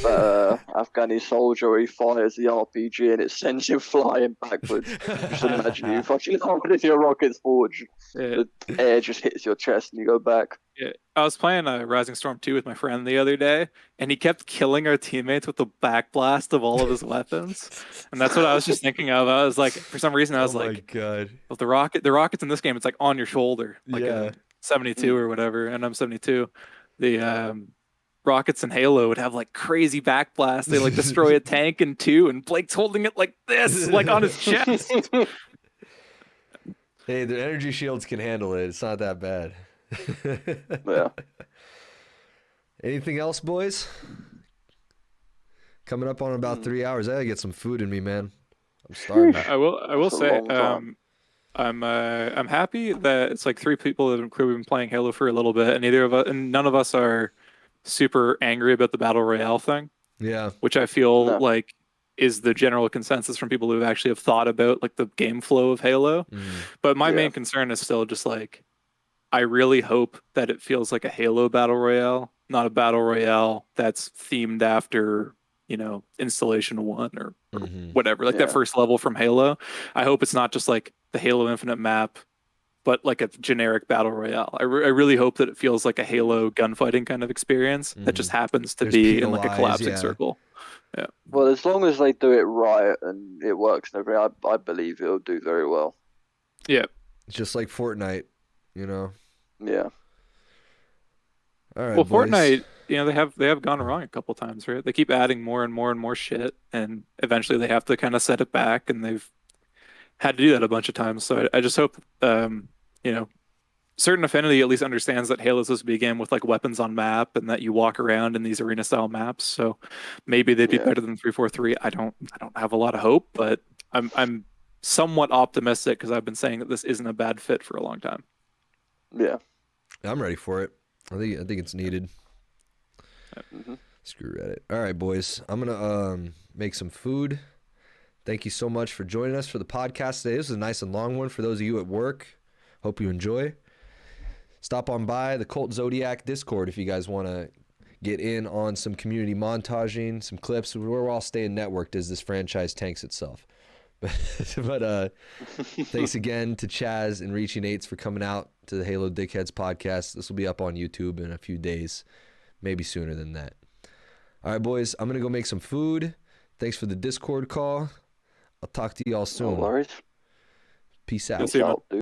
Afghani soldier where he fires the RPG and it sends you flying backwards. Just imagine you fucking holding your rockets forward. The air just hits your chest and you go back. Yeah, I was playing Rising Storm 2 with my friend the other day, and he kept killing our teammates with the back blast of all of his weapons. And that's what I was just thinking of. I was like, for some reason, I was like, God. Well, the rockets in this game, it's like on your shoulder, like a 72 or whatever, and I'm 72. The rockets in Halo would have like crazy back blast. They like destroy a tank in 2, and Blake's holding it like this, like on his chest. Hey, the energy shields can handle it. It's not that bad. Yeah. Anything else, boys? Coming up on about 3 hours. I gotta get some food in me, man. I'm starving. I will say, I'm happy that it's like 3 people that have been playing Halo for a little bit, and none of us are super angry about the battle royale thing. Yeah, which I feel like is the general consensus from people who actually have thought about like the game flow of Halo. But my main concern is still just like, I really hope that it feels like a Halo battle royale, not a battle royale that's themed after, Installation 1 or whatever, like that first level from Halo. I hope it's not just like the Halo Infinite map, but like a generic battle royale. I really hope that it feels like a Halo gunfighting kind of experience that just happens to be in like a collapsing circle. Yeah. Well, as long as they do it right and it works and everything, I believe it'll do very well. Yeah. It's just like Fortnite, Yeah. All right. Well, boys. Fortnite, they have gone wrong a couple times, right? They keep adding more and more and more shit, and eventually they have to kind of set it back, and they've had to do that a bunch of times. So I just hope, Certain Affinity at least understands that Halo is supposed to be a game with like weapons on map, and that you walk around in these arena style maps. So maybe they'd be better than 343. I don't have a lot of hope, but I'm somewhat optimistic because I've been saying that this isn't a bad fit for a long time. Yeah. I'm ready for it. I think it's needed. Screw Reddit. All right, boys. I'm gonna make some food. Thank you so much for joining us for the podcast today. This is a nice and long one for those of you at work. Hope you enjoy. Stop on by the Cult Zodiac Discord if you guys want to get in on some community montaging, some clips. We're all staying networked as this franchise tanks itself. But thanks again to Chaz and Reaching Eights for coming out to the Halo Dickheads podcast. This will be up on YouTube in a few days, maybe sooner than that. All right, boys, I'm going to go make some food. Thanks for the Discord call. I'll talk to y'all soon. No worries. Peace You'll out. see, man. Dude.